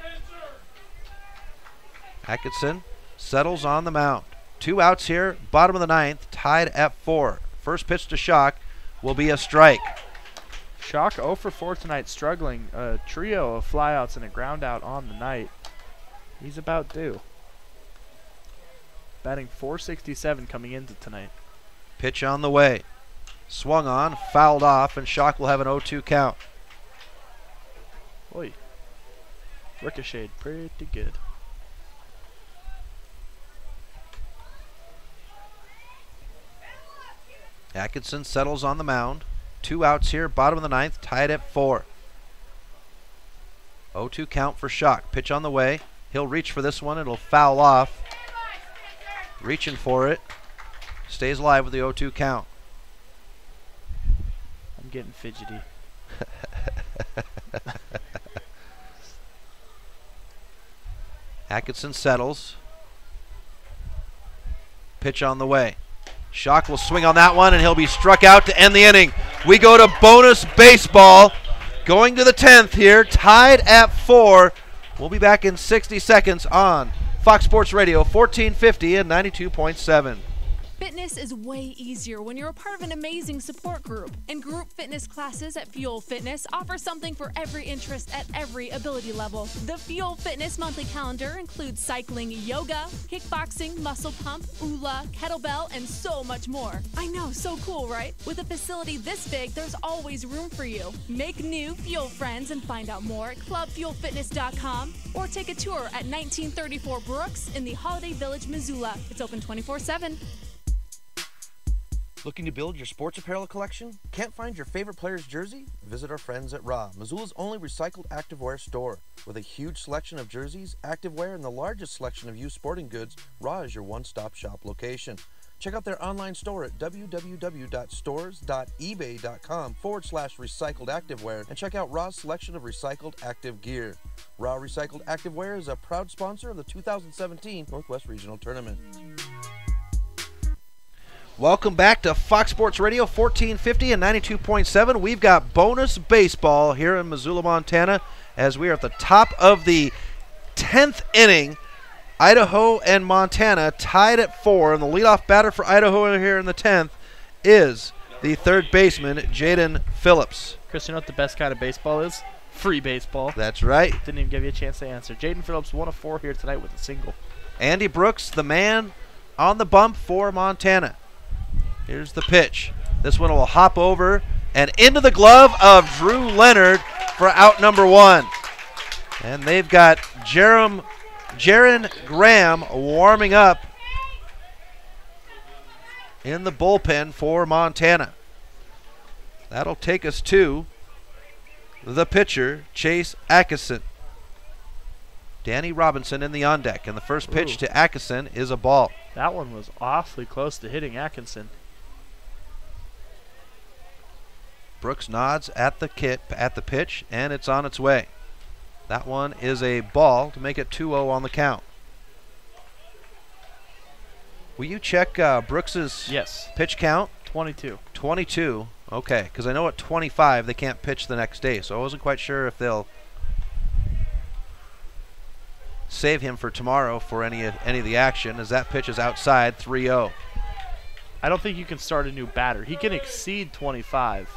Atkinson settles on the mound. 2 outs here, bottom of the 9th, tied at 4. First pitch to Schock will be a strike. Schock 0 for 4 tonight, struggling. A trio of flyouts and a ground out on the night. He's about due. Batting .467 coming into tonight. Pitch on the way. Swung on, fouled off, and Schock will have an 0-2 count. Oy. Ricocheted pretty good. Atkinson settles on the mound. 2 outs here, bottom of the 9th, tied at 4. 0-2 count for Schock. Pitch on the way. He'll reach for this one. It'll foul off. Reaching for it. Stays alive with the 0-2 count. I'm getting fidgety. Atkinson settles. Pitch on the way. Schock will swing on that one, and he'll be struck out to end the inning. We go to bonus baseball. Going to the 10th here, tied at 4. We'll be back in 60 seconds on Fox Sports Radio, 1450 and 92.7. Fitness is way easier when you're a part of an amazing support group. And group fitness classes at Fuel Fitness offer something for every interest at every ability level. The Fuel Fitness monthly calendar includes cycling, yoga, kickboxing, muscle pump, ULA, kettlebell, and so much more. I know, so cool, right? With a facility this big, there's always room for you. Make new Fuel friends and find out more at clubfuelfitness.com or take a tour at 1934 Brooks in the Holiday Village, Missoula. It's open 24/7. Looking to build your sports apparel collection? Can't find your favorite player's jersey? Visit our friends at RA, Missoula's only recycled activewear store. With a huge selection of jerseys, activewear, and the largest selection of used sporting goods, RA is your one-stop shop location. Check out their online store at www.stores.ebay.com/recycled activewear and check out RA's selection of recycled active gear. RA Recycled Activewear is a proud sponsor of the 2017 Northwest Regional Tournament. Welcome back to Fox Sports Radio, 1450 and 92.7. We've got bonus baseball here in Missoula, Montana, as we are at the top of the 10th inning. Idaho and Montana tied at 4, and the leadoff batter for Idaho here in the 10th is the third baseman, Jaden Phillips. Chris, you know what the best kind of baseball is? Free baseball. That's right. Didn't even give you a chance to answer. Jaden Phillips, 1 of 4 here tonight with a single. Andy Brooks, the man on the bump for Montana. Here's the pitch. This one will hop over and into the glove of Drew Leonard for out number 1. And they've got Jaron Graham warming up in the bullpen for Montana. That'll take us to the pitcher, Chase Atkinson. Danny Robinson in the on deck, and the first pitch to Atkinson is a ball. That one was awfully close to hitting Atkinson. Brooks nods at the pitch, and it's on its way. That one is a ball to make it 2-0 on the count. Will you check Brooks's pitch count? 22. 22. Okay, because I know at 25 they can't pitch the next day, so I wasn't quite sure if they'll save him for tomorrow for any of the action, as that pitch is outside, 3-0. I don't think you can start a new batter. He can exceed 25.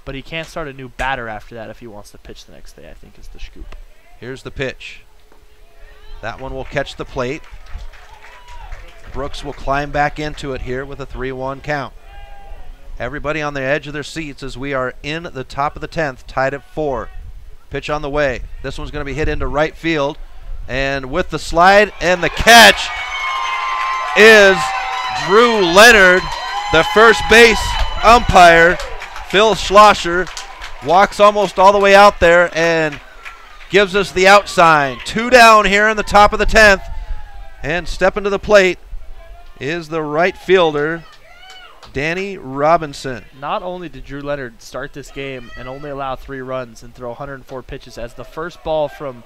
But he can't start a new batter after that if he wants to pitch the next day, I think is the scoop. Here's the pitch. That one will catch the plate. Brooks will climb back into it here with a 3-1 count. Everybody on the edge of their seats as we are in the top of the 10th, tied at 4. Pitch on the way. This one's going to be hit into right field. And with the slide and the catch is Drew Leonard, the first base umpire. Phil Schlosser walks almost all the way out there and gives us the out sign. 2 down here in the top of the 10th. And stepping to the plate is the right fielder, Danny Robinson. Not only did Drew Leonard start this game and only allow 3 runs and throw 104 pitches, as the first ball from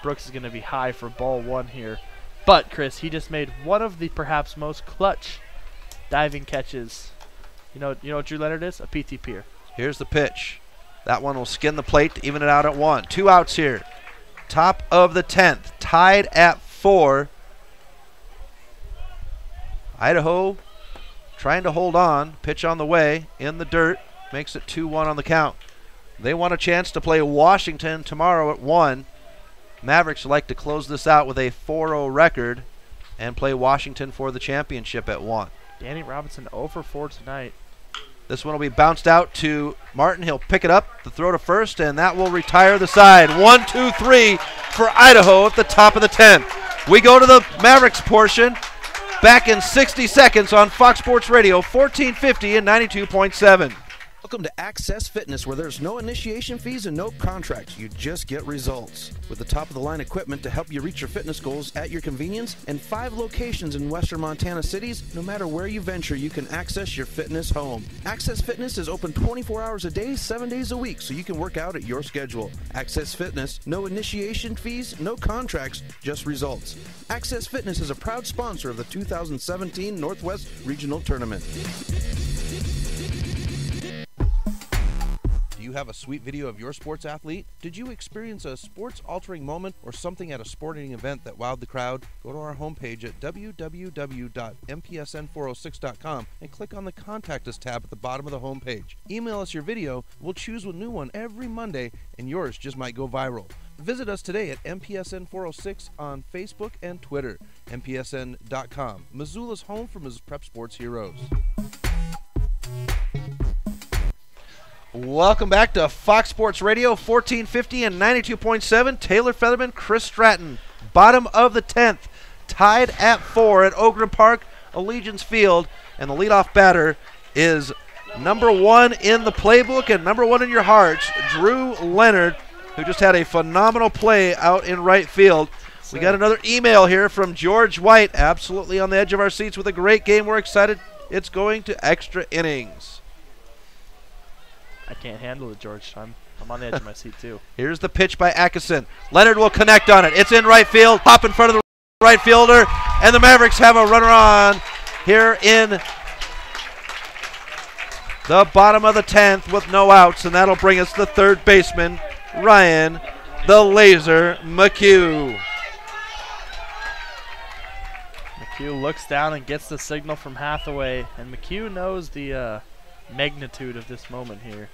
Brooks is going to be high for ball 1 here. But, Chris, he just made one of the perhaps most clutch diving catches. You know what Drew Leonard is? A PTP'er. Here's the pitch. That one will skin the plate to even it out at 1. 2 outs here. Top of the 10th. Tied at 4. Idaho trying to hold on. Pitch on the way. In the dirt. Makes it 2-1 on the count. They want a chance to play Washington tomorrow at 1. Mavericks like to close this out with a 4-0 record and play Washington for the championship at 1. Danny Robinson 0 for 4 tonight. This one will be bounced out to Martin. He'll pick it up, the throw to first, and that will retire the side. 1-2-3 for Idaho at the top of the 10th. We go to the Mavericks portion. Back in 60 seconds on Fox Sports Radio, 1450 and 92.7. Welcome to Access Fitness, where there's no initiation fees and no contracts. You just get results. With the top-of-the-line equipment to help you reach your fitness goals at your convenience, and 5 locations in western Montana cities, no matter where you venture, you can access your fitness home. Access Fitness is open 24 hours a day, 7 days a week, so you can work out at your schedule. Access Fitness, no initiation fees, no contracts, just results. Access Fitness is a proud sponsor of the 2017 Northwest Regional Tournament. Do you have a sweet video of your sports athlete? Did you experience a sports-altering moment or something at a sporting event that wowed the crowd? Go to our homepage at www.mpsn406.com and click on the Contact Us tab at the bottom of the homepage. Email us your video. We'll choose a new one every Monday, and yours just might go viral. Visit us today at MPSN406 on Facebook and Twitter. MPSN.com, Missoula's home for Prep Sports heroes. Welcome back to Fox Sports Radio, 1450 and 92.7. Taylor Featherman, Chris Stratton, bottom of the 10th, tied at 4 at Ogren Park, Allegiance Field, and the leadoff batter is number 1 in the playbook and number 1 in your hearts, Drew Leonard, who just had a phenomenal play out in right field. We got another email here from George White, absolutely on the edge of our seats with a great game. We're excited. It's going to extra innings. I can't handle it, George. I'm on the edge of my seat, too. Here's the pitch by Atkinson. Leonard will connect on it. It's in right field. Hop in front of the right fielder. And the Mavericks have a runner on here in the bottom of the 10th with no outs. And that'll bring us to third baseman, Ryan the Laser McHugh. McHugh looks down and gets the signal from Hathaway. And McHugh knows the magnitude of this moment here.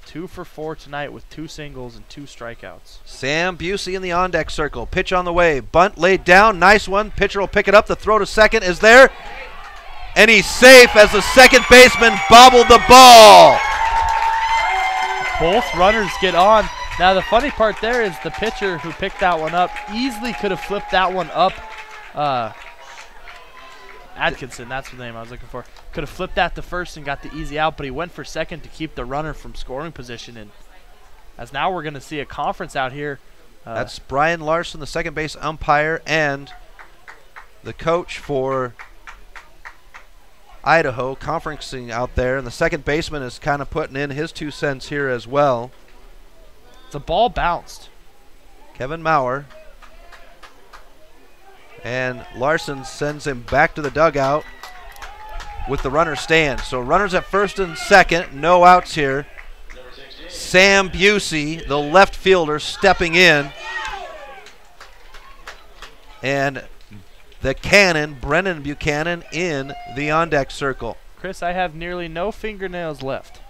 2 for 4 tonight with 2 singles and 2 strikeouts. Sam Busey in the on-deck circle. Pitch on the way. Bunt laid down. Nice one. Pitcher will pick it up. The throw to second is there. And he's safe as the second baseman bobbled the ball. Both runners get on. Now the funny part there is the pitcher who picked that one up easily could have flipped that one up. Atkinson, that's the name I was looking for. Could have flipped that to first and got the easy out, but he went for second to keep the runner from scoring position. And as now we're going to see a conference out here. That's Brian Larson, the second base umpire, and the coach for Idaho, conferencing out there. And the second baseman is kind of putting in his 2 cents here as well. The ball bounced. Kevin Maurer. And Larson sends him back to the dugout with the runner stand. So runners at first and second, no outs here. Sam Busey, the left fielder, stepping in. And the cannon, Brennan Buchanan, in the on-deck circle. Chris, I have nearly no fingernails left.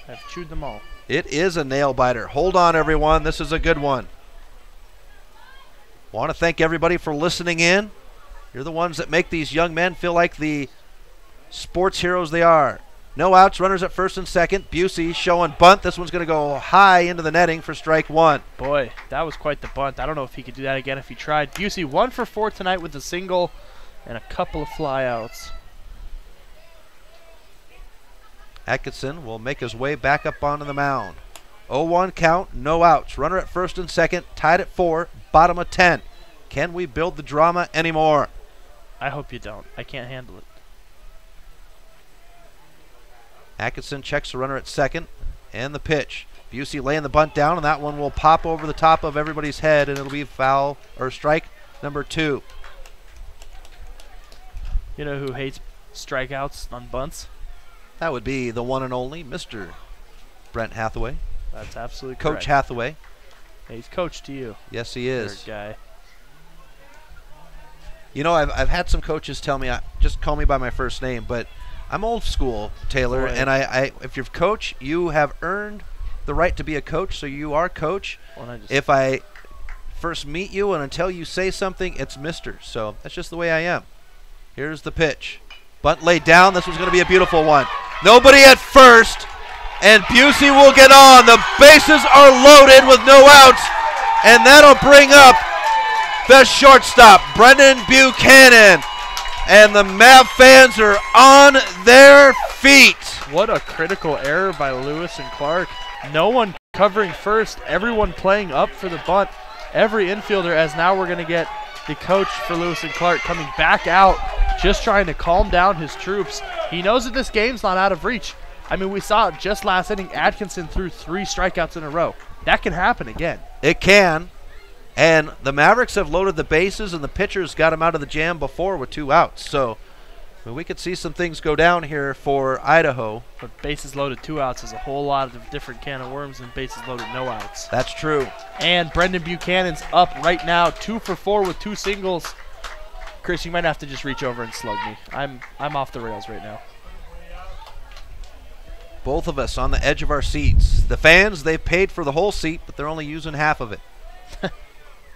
I've chewed them all. It is a nail biter. Hold on, everyone. This is a good one. Want to thank everybody for listening in. You're the ones that make these young men feel like the sports heroes they are. No outs, runners at first and second. Busey showing bunt. This one's going to go high into the netting for strike 1. Boy, that was quite the bunt. I don't know if he could do that again if he tried. Busey 1 for 4 tonight with a single and a couple of flyouts. Atkinson will make his way back up onto the mound. 0-1 count, no outs. Runner at first and second, tied at 4, bottom of 10. Can we build the drama anymore? I hope you don't. I can't handle it. Atkinson checks the runner at second, and the pitch. Busey laying the bunt down, and that one will pop over the top of everybody's head, and it'll be foul, or strike number 2. You know who hates strikeouts on bunts? That would be the one and only Mr. Brent Hathaway. That's absolutely Coach correct. Hathaway. Hey, he's coach to you. Yes, he is. Third guy. You know, I've had some coaches tell me, just call me by my first name, but I'm old school, Taylor, Boy. and if you're coach, you have earned the right to be a coach, so you are coach. Well, If I first meet you and until you say something, it's Mr. So that's just the way I am. Here's the pitch. Bunt laid down. This was going to be a beautiful one. Nobody at first, and Busey will get on. The bases are loaded with no outs, and that'll bring up the shortstop, Brendan Buchanan. And the Mav fans are on their feet. What a critical error by Lewis and Clark. No one covering first, everyone playing up for the bunt. Every infielder, as now we're going to get the coach for Lewis and Clark coming back out, just trying to calm down his troops. He knows that this game's not out of reach. I mean, we saw it just last inning. Atkinson threw 3 strikeouts in a row. That can happen again. It can. And the Mavericks have loaded the bases, and the pitchers got him out of the jam before with 2 outs. So we could see some things go down here for Idaho. But bases loaded 2 outs is a whole lot of different can of worms than bases loaded no outs. That's true. And Brendan Buchanan's up right now, 2 for 4 with 2 singles. Chris, you might have to just reach over and slug me. I'm off the rails right now. Both of us on the edge of our seats. The fans, they've paid for the whole seat, but they're only using half of it.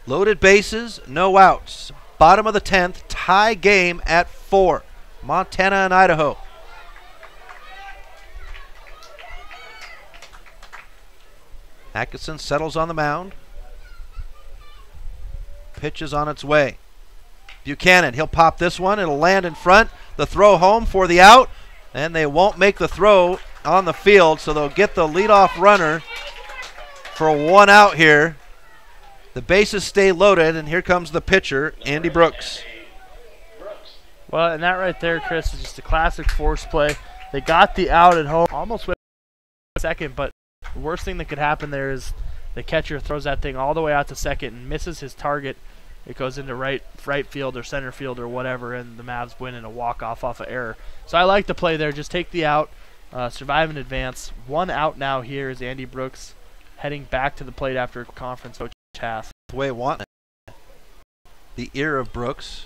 Loaded bases, no outs. Bottom of the 10th, tie game at 4. Montana and Idaho. Atkinson settles on the mound. Pitch is on its way. Buchanan, he'll pop this one. It'll land in front. The throw home for the out. And they won't make the throw on the field, so they'll get the leadoff runner for 1 out here. The bases stay loaded, and here comes the pitcher, Andy Brooks. Well, and that right there, Chris, is just a classic force play. They got the out at home, almost with second, but the worst thing that could happen there is the catcher throws that thing all the way out to second and misses his target. It goes into right field or center field or whatever, and the Mavs win in a walk-off off of error. So I like the play there. Just take the out, survive and advance. 1 out now here is Andy Brooks heading back to the plate after conference coach Hath. The way I want it. The ear of Brooks.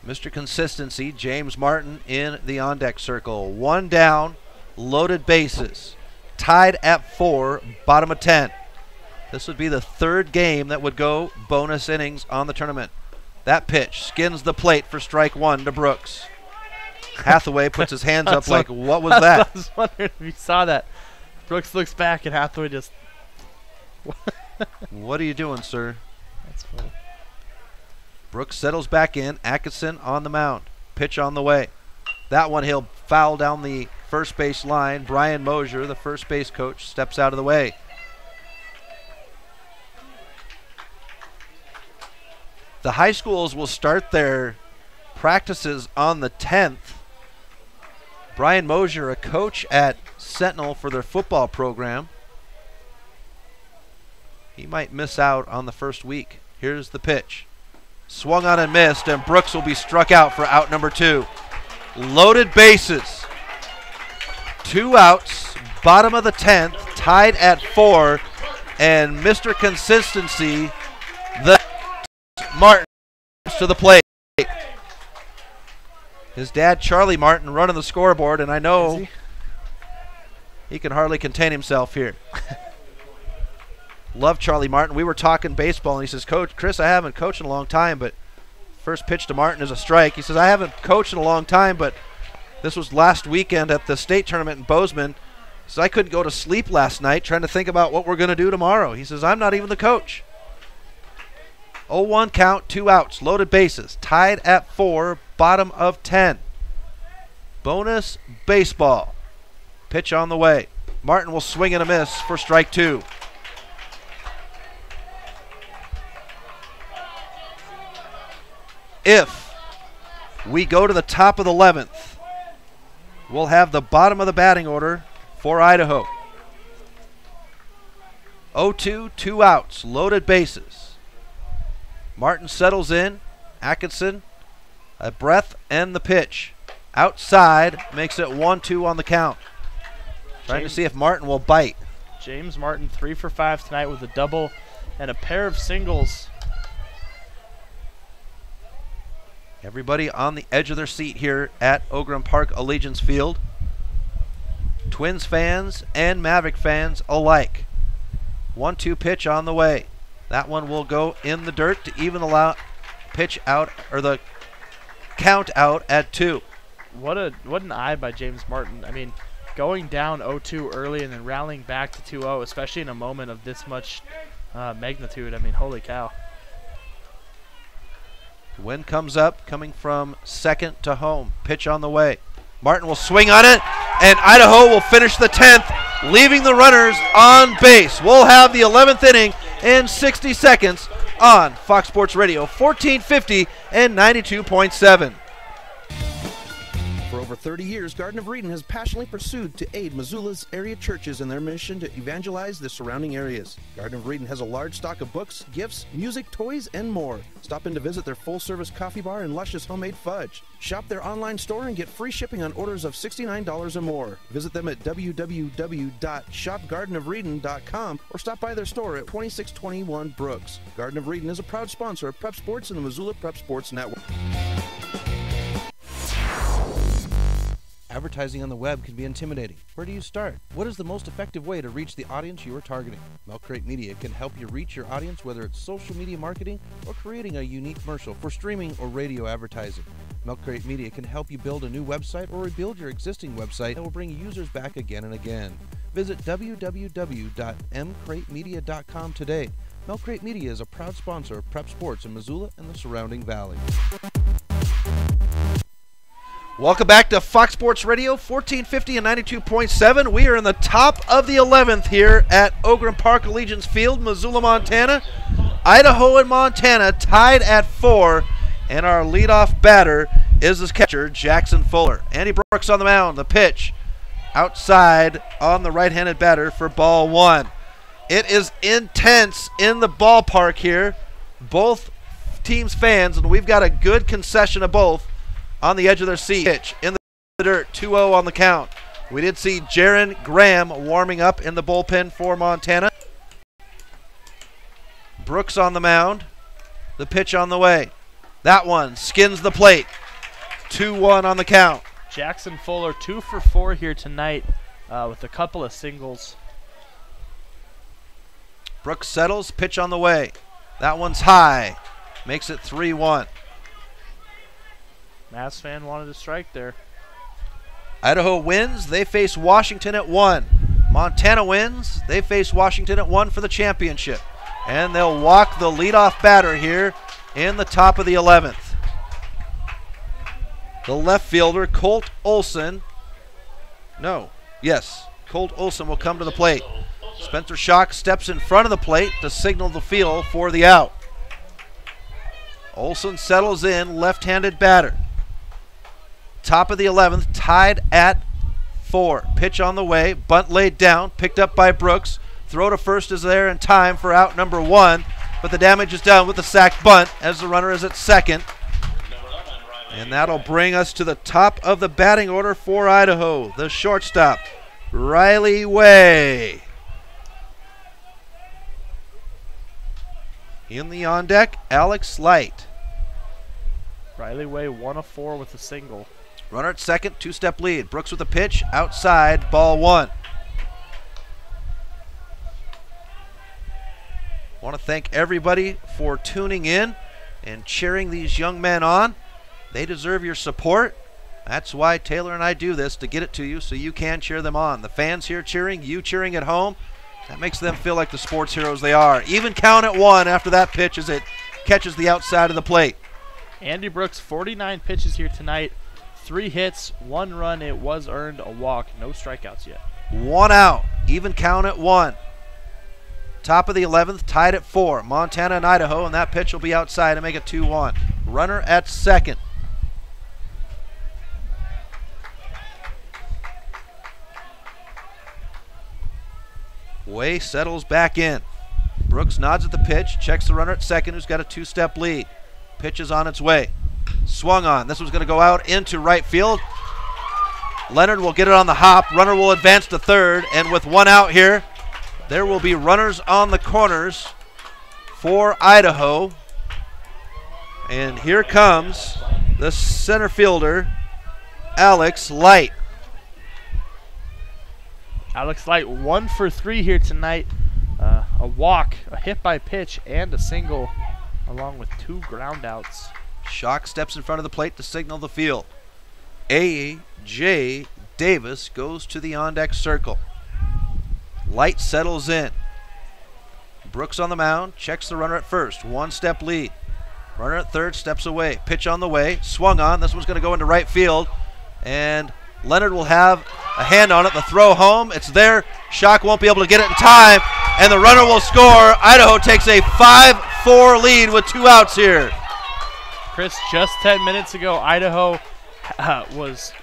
Mr. Consistency, James Martin in the on-deck circle. 1 down, loaded bases. Tied at 4, bottom of 10. This would be the 3rd game that would go bonus innings on the tournament. That pitch skins the plate for strike 1 to Brooks. Hathaway puts his hands up like, what was that? I was wondering if you saw that. Brooks looks back and Hathaway just... What are you doing, sir? That's funny. Brooks settles back in. Atkinson on the mound. Pitch on the way. That one he'll foul down the first base line. Brian Mosier, the first base coach, steps out of the way. The high schools will start their practices on the 10th. Brian Mosier, a coach at Sentinel for their football program. He might miss out on the first week. Here's the pitch. Swung on and missed, and Brooks will be struck out for out number 2. Loaded bases. 2 outs, bottom of the 10th, tied at 4, and Mr. Consistency, the Martin, to the plate. His dad, Charlie Martin, running the scoreboard, and I know he can hardly contain himself here. Love Charlie Martin. We were talking baseball, and he says, Coach, Chris, I haven't coached in a long time, but first pitch to Martin is a strike. He says, I haven't coached in a long time, but this was last weekend at the state tournament in Bozeman. He says, I couldn't go to sleep last night trying to think about what we're going to do tomorrow. He says, I'm not even the coach. 0-1 count, 2 outs, loaded bases, tied at 4, bottom of 10. Bonus baseball. Pitch on the way. Martin will swing and a miss for strike 2. If we go to the top of the 11th, we'll have the bottom of the batting order for Idaho. 0-2, 2 outs, loaded bases. Martin settles in. Atkinson, a breath and the pitch. Outside, makes it 1-2 on the count. Trying to see if Martin will bite. James Martin 3 for 5 tonight with a double and a pair of singles. Everybody on the edge of their seat here at Ogram Park Allegiance Field. Twins fans and Maverick fans alike. 1-2 pitch on the way. That one will go in the dirt to even the pitch out, or the count out at 2. What an eye by James Martin. I mean, going down 0-2 early and then rallying back to 2-0, especially in a moment of this much magnitude. I mean, holy cow. Wind comes up, coming from second to home. Pitch on the way. Martin will swing on it, and Idaho will finish the 10th, leaving the runners on base. We'll have the 11th inning in 60 seconds on Fox Sports Radio, 1450 and 92.7. For over 30 years, Garden of Eden has passionately pursued to aid Missoula's area churches in their mission to evangelize the surrounding areas. Garden of Eden has a large stock of books, gifts, music, toys, and more. Stop in to visit their full-service coffee bar and luscious homemade fudge. Shop their online store and get free shipping on orders of $69 or more. Visit them at www.shopgardenofreden.com or stop by their store at 2621 Brooks. Garden of Eden is a proud sponsor of Prep Sports and the Missoula Prep Sports Network. Advertising on the web can be intimidating. Where do you start? What is the most effective way to reach the audience you are targeting? Milk Crate Media can help you reach your audience, whether it's social media marketing or creating a unique commercial for streaming or radio advertising. Milk Crate Media can help you build a new website or rebuild your existing website that will bring users back again and again. Visit www.mcratemedia.com today. Milk Crate Media is a proud sponsor of Prep Sports in Missoula and the surrounding valley. Welcome back to Fox Sports Radio, 1450 and 92.7. We are in the top of the 11th here at Ogren Park Allegiance Field, Missoula, Montana. Idaho and Montana tied at 4, and our leadoff batter is the catcher, Jackson Fuller. Andy Brooks on the mound. The pitch outside on the right-handed batter for ball 1. It is intense in the ballpark here. Both teams' fans, and we've got a good concession of both on the edge of their seat. Pitch in the dirt, 2-0 on the count. We did see Jaron Graham warming up in the bullpen for Montana. Brooks on the mound. The pitch on the way. That one skins the plate. 2-1 on the count. Jackson Fuller 2 for 4 here tonight with a couple of singles. Brooks settles, pitch on the way. That one's high. Makes it 3-1. Mass fan wanted to strike there. Idaho wins. They face Washington at 1. Montana wins. They face Washington at 1 for the championship. And they'll walk the leadoff batter here in the top of the 11th. The left fielder, Colt Olson. Colt Olson will come to the plate. Spencer Schock steps in front of the plate to signal the field for the out. Olson settles in, left-handed batter. Top of the 11th, tied at 4. Pitch on the way, bunt laid down, picked up by Brooks. Throw to first is there in time for out number 1, but the damage is done with the sack bunt as the runner is at second. And that'll bring us to the top of the batting order for Idaho. The shortstop, Riley Way. In the on deck, Alex Light. Riley Way 1 of 4 with a single. Runner at second, 2-step lead. Brooks with a pitch, outside, ball 1. Want to thank everybody for tuning in and cheering these young men on. They deserve your support. That's why Taylor and I do this, to get it to you so you can cheer them on. The fans here cheering, you cheering at home, that makes them feel like the sports heroes they are. Even count at 1 after that pitch as it catches the outside of the plate. Andy Brooks, 49 pitches here tonight. 3 hits, 1 run. It was earned, a walk. No strikeouts yet. 1 out. Even count at 1. Top of the 11th, tied at 4. Montana and Idaho, and that pitch will be outside to make it 2-1. Runner at second. Way settles back in. Brooks nods at the pitch, checks the runner at second, who's got a 2-step lead. Pitch is on its way. Swung on. This one's going to go out into right field. Leonard will get it on the hop. Runner will advance to third, and with 1 out here, there will be runners on the corners for Idaho. And here comes the center fielder, Alex Light. Alex Light 1 for 3 here tonight. A walk, a hit by pitch, and a single, along with 2 groundouts. Schock steps in front of the plate to signal the field. A.J. Davis goes to the on-deck circle. Light settles in. Brooks on the mound, checks the runner at first. 1-step lead. Runner at third, steps away. Pitch on the way, swung on. This one's going to go into right field. And Leonard will have a hand on it. The throw home, it's there. Schock won't be able to get it in time. And the runner will score. Idaho takes a 5-4 lead with 2 outs here. Chris, just 10 minutes ago, Idaho was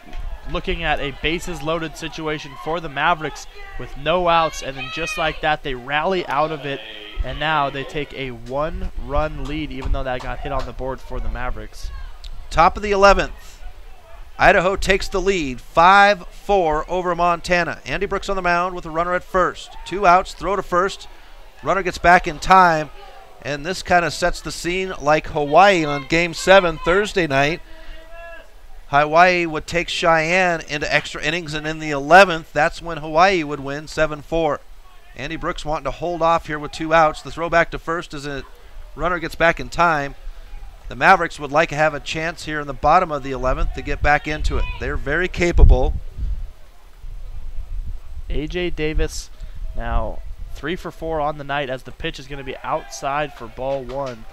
looking at a bases loaded situation for the Mavericks with no outs, and then just like that, they rally out of it, and now they take a 1-run lead, even though that got hit on the board for the Mavericks. Top of the 11th. Idaho takes the lead, 5-4 over Montana. Andy Brooks on the mound with a runner at first. 2 outs, throw to first. Runner gets back in time, and this kind of sets the scene like Hawaii on Game 7 Thursday night. Hawaii would take Cheyenne into extra innings, and in the 11th, that's when Hawaii would win 7-4. Andy Brooks wanting to hold off here with 2 outs. The throw back to first as a runner gets back in time. The Mavericks would like to have a chance here in the bottom of the 11th to get back into it. They're very capable. A.J. Davis now 3 for 4 on the night as the pitch is going to be outside for ball 1.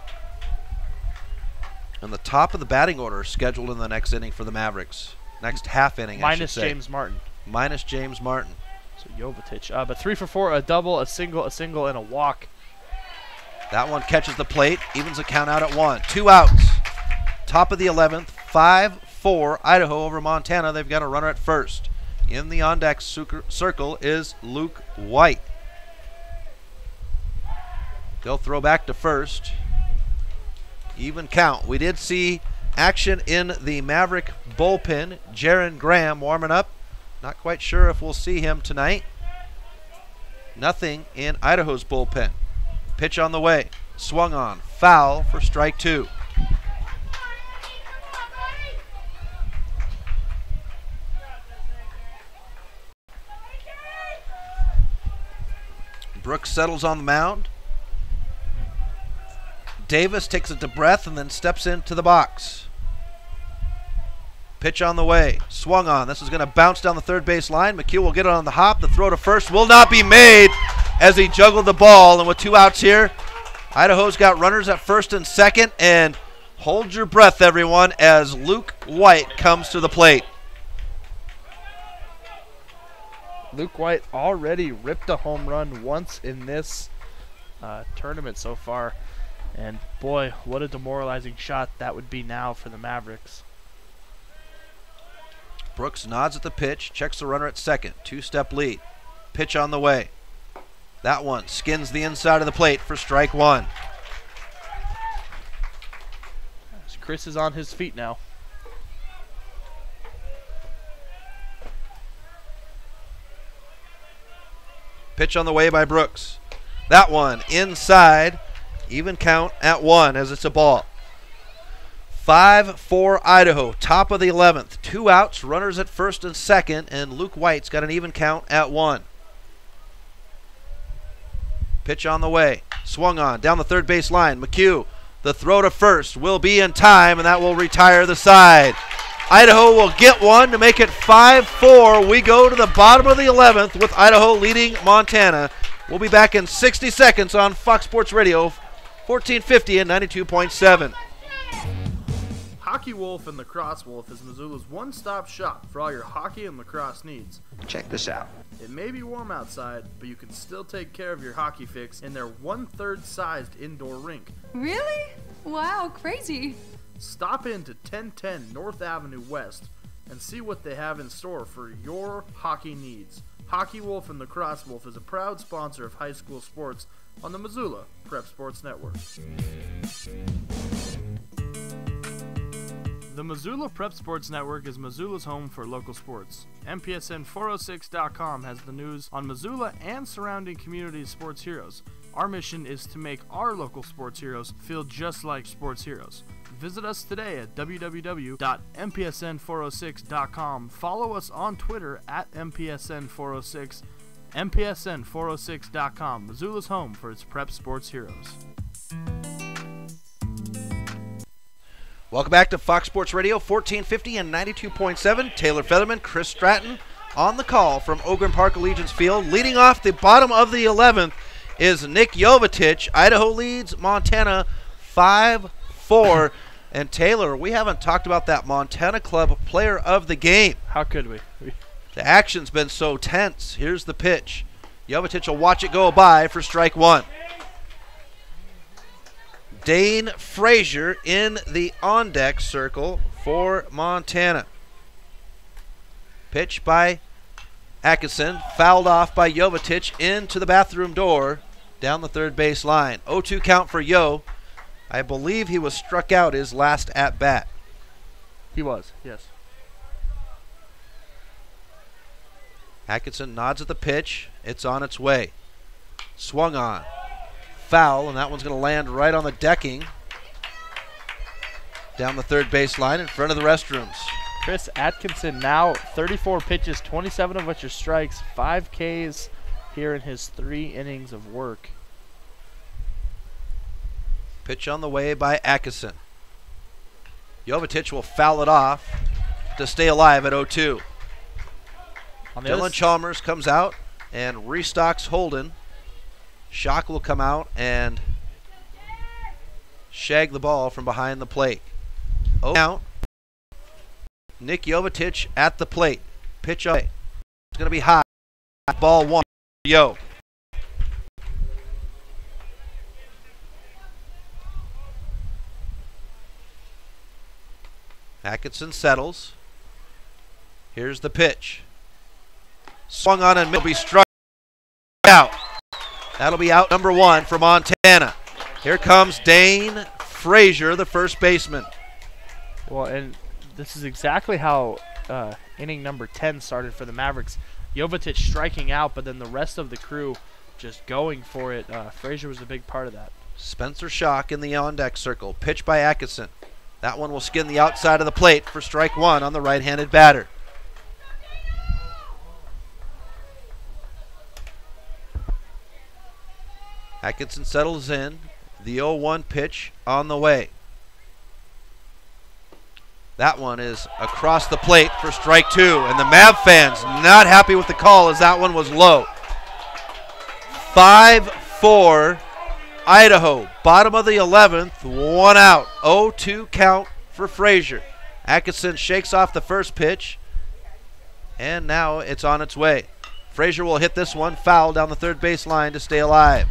And the top of the batting order is scheduled in the next inning for the Mavericks. Next half inning, I should say. Minus James Martin. Minus James Martin. So Jovetic. But 3 for 4, a double, a single, and a walk. That one catches the plate, evens the count out at 1. 2 outs. Top of the 11th, 5-4 Idaho over Montana. They've got a runner at first. In the on-deck circle is Luke White. They'll throw back to first. Even count. We did see action in the Maverick bullpen. Jaron Graham warming up. Not quite sure if we'll see him tonight. Nothing in Idaho's bullpen. Pitch on the way. Swung on. Foul for strike 2. Brooks settles on the mound. Davis takes a deep breath and then steps into the box. Pitch on the way. Swung on. This is going to bounce down the third base line. McHugh will get it on the hop. The throw to first will not be made as he juggled the ball. And with 2 outs here, Idaho's got runners at first and second. And hold your breath, everyone, as Luke White comes to the plate. Luke White already ripped a home run once in this tournament so far. And boy, what a demoralizing shot that would be now for the Mavericks. Brooks nods at the pitch, checks the runner at second. 2-step lead. Pitch on the way. That one skins the inside of the plate for strike 1. Chris is on his feet now. Pitch on the way by Brooks. That one inside. Even count at 1 as it's a ball. 5-4 Idaho, top of the 11th. 2 outs, runners at first and second, and Luke White's got an even count at 1. Pitch on the way. Swung on down the third base line. McHugh, the throw to first will be in time, and that will retire the side. Idaho will get one to make it 5-4. We go to the bottom of the 11th with Idaho leading Montana. We'll be back in 60 seconds on Fox Sports Radio, 1450 and 92.7. Hockey Wolf and Lacrosse Wolf is Missoula's one-stop shop for all your hockey and lacrosse needs. Check this out. It may be warm outside, but you can still take care of your hockey fix in their 1/3 sized indoor rink. Really? Wow, crazy. Stop in to 1010 North Avenue West and see what they have in store for your hockey needs. Hockey Wolf and Lacrosse Wolf is a proud sponsor of high school sports on the Missoula Prep Sports Network. The Missoula Prep Sports Network is Missoula's home for local sports. MPSN406.com has the news on Missoula and surrounding communities' sports heroes. Our mission is to make our local sports heroes feel just like sports heroes. Visit us today at www.mpsn406.com. Follow us on Twitter at MPSN406. MPSN406.com, Missoula's home for its prep sports heroes. Welcome back to Fox Sports Radio, 1450 and 92.7. Taylor Featherman, Chris Stratton on the call from Ogren Park Allegiance Field. Leading off the bottom of the 11th is Nick Jovetic. Idaho leads Montana 5-4. 5-4. And Taylor, we haven't talked about that Montana Club player of the game. How could we? The action's been so tense. Here's the pitch. Jovetic will watch it go by for strike one. Dane Frazier in the on-deck circle for Montana. Pitch by Atkinson, fouled off by Jovetic into the bathroom door down the third base line. 0-2 count for Yo. I believe he was struck out his last at-bat. He was, yes. Atkinson nods at the pitch. It's on its way. Swung on. Foul, and that one's going to land right on the decking down the third base line in front of the restrooms. Chris Atkinson now 34 pitches, 27 of which are strikes, 5 Ks here in his 3 innings of work. Pitch on the way by Atkinson. Jovetic will foul it off to stay alive at 0-2. Dylan Chalmers comes out and restocks Holden. Schock will come out and shag the ball from behind the plate. Count. Nick Jovetic at the plate. Pitch up. It's going to be high. Ball one. Yo. Atkinson settles. Here's the pitch. Swung on and will be struck out. That'll be out number one for Montana. Here comes Dane Frazier, the first baseman. Well, and this is exactly how inning number 10 started for the Mavericks. Jovetic striking out, but then the rest of the crew just going for it. Frazier was a big part of that. Spencer Schock in the on-deck circle. Pitch by Atkinson. That one will skin the outside of the plate for strike one on the right-handed batter. Atkinson settles in. The 0-1 pitch on the way. That one is across the plate for strike two, and the Mav fans not happy with the call as that one was low. 5-4 Idaho, bottom of the 11th, 1 out. 0-2 count for Frazier. Atkinson shakes off the first pitch, and now it's on its way. Frazier will hit this one foul down the third base line to stay alive.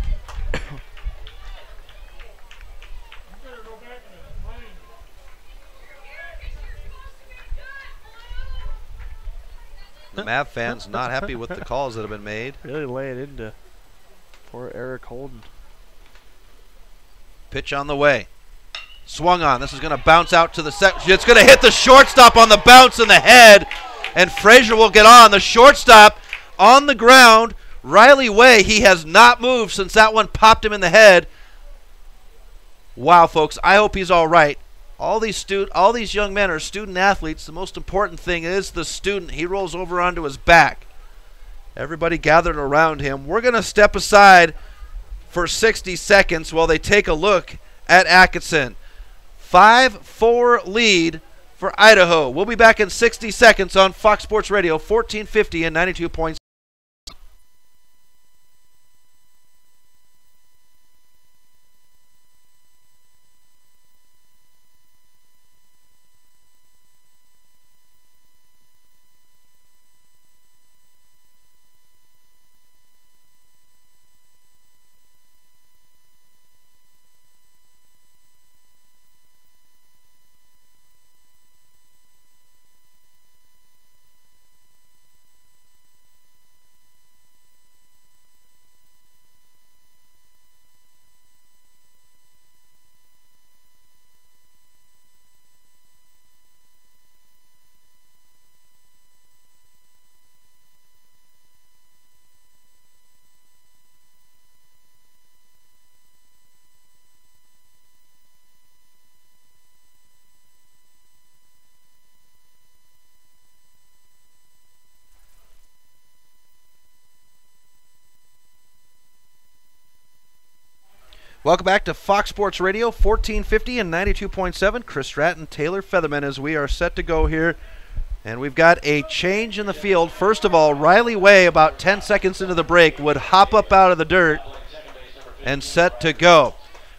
The Mav fans not happy with the calls that have been made. Really lay it into poor Eric Holden. Pitch on the way. Swung on. This is going to bounce out to the second. It's going to hit the shortstop on the bounce in the head, and Frazier will get on. The shortstop on the ground. Riley Way, he has not moved since that one popped him in the head. Wow, folks, I hope he's all right. All these young men are student athletes. The most important thing is the student. He rolls over onto his back. Everybody gathered around him. We're going to step aside for 60 seconds while they take a look at Atkinson. 5-4 lead for Idaho. We'll be back in 60 seconds on Fox Sports Radio, 1450 and 92.7. Welcome back to Fox Sports Radio, 1450 and 92.7. Chris Stratton, Taylor Featherman, as we are set to go here. And we've got a change in the field. First of all, Riley Way, about 10 seconds into the break, would hop up out of the dirt and set to go.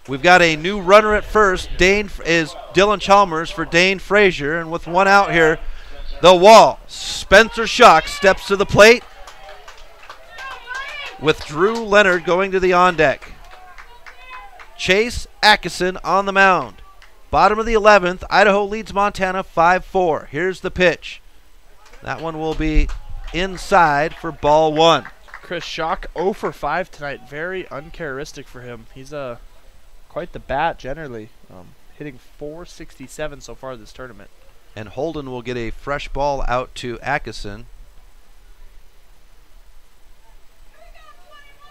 We've got a new runner at first. Dane is Dylan Chalmers for Dane Frazier. And with one out here, the wall. Spencer Schock steps to the plate with Drew Leonard going to the on deck. Chase Atkinson on the mound. Bottom of the 11th, Idaho leads Montana 5-4. Here's the pitch. That one will be inside for ball one. Chris Schock 0 for 5 tonight. Very uncharacteristic for him. He's quite the bat generally. Hitting .467 so far this tournament. And Holden will get a fresh ball out to Atkinson.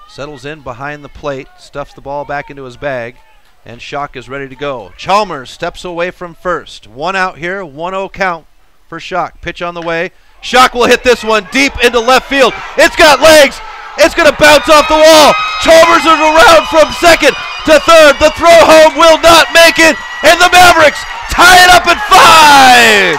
Settles in behind the plate, stuffs the ball back into his bag, and Schock is ready to go. Chalmers steps away from first. One out here, 1-0 count for Schock. Pitch on the way. Schock will hit this one deep into left field. It's got legs. It's going to bounce off the wall. Chalmers is around from second to third. The throw home will not make it, and the Mavericks tie it up at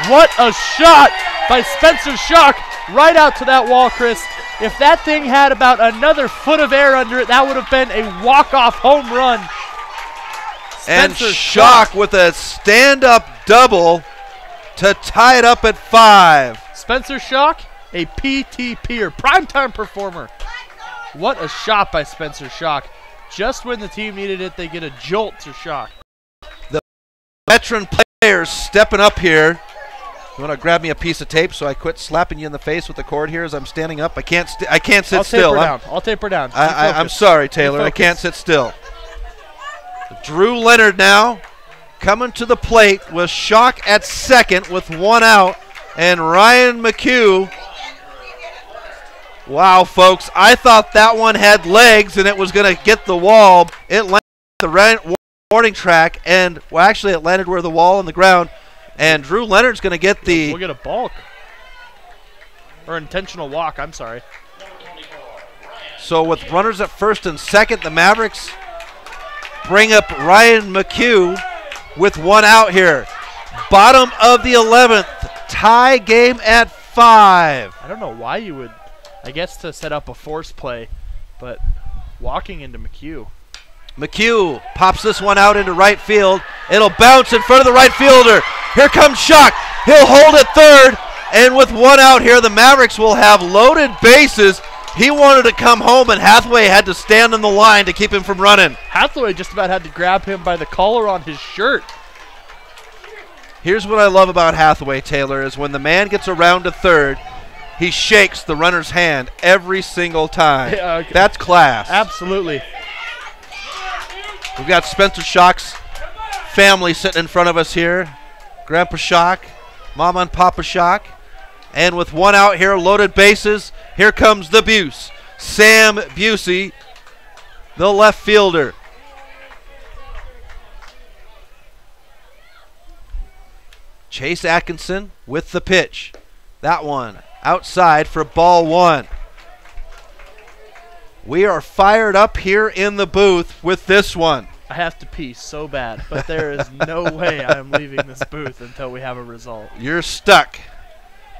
5. What a shot by Spencer Schock right out to that wall, Chris. If that thing had about another foot of air under it, that would have been a walk-off home run. Spencer and Schock with a stand-up double to tie it up at 5. Spencer Schock, a PTPer, primetime performer. What a shot by Spencer Schock. Just when the team needed it, they get a jolt to Schock. The veteran players stepping up here. You want to grab me a piece of tape so I quit slapping you in the face with the cord here as I'm standing up? I can't sit still. I'll tape her down. I'm sorry, Taylor. I can't sit still. Drew Leonard now coming to the plate with Schock at second with one out, and Ryan McHugh. Wow, folks, I thought that one had legs and it was going to get the wall. It landed the warning track, and well, actually it landed where the wall and the ground. And Drew Leonard's going to get the... We'll get a balk. Or intentional walk, I'm sorry. So with runners at first and second, the Mavericks bring up Ryan McHugh with one out here. Bottom of the 11th, tie game at 5. I don't know why you would, I guess to set up a force play, but walking into McHugh. McHugh pops this one out into right field. It'll bounce in front of the right fielder. Here comes Schock. He'll hold it third. And with one out here, the Mavericks will have loaded bases. He wanted to come home, and Hathaway had to stand on the line to keep him from running. Hathaway just about had to grab him by the collar on his shirt. Here's what I love about Hathaway, Taylor, is when the man gets around to third, he shakes the runner's hand every single time. Yeah, okay. That's class. Absolutely. We've got Spencer Schock's family sitting in front of us here. Grandpa Schock, Mama and Papa Schock. And with one out here, loaded bases, here comes the Buse. Sam Busey, the left fielder. Chase Atkinson with the pitch. That one outside for ball one. We are fired up here in the booth with this one. I have to pee so bad, but there is no way I am leaving this booth until we have a result. You're stuck.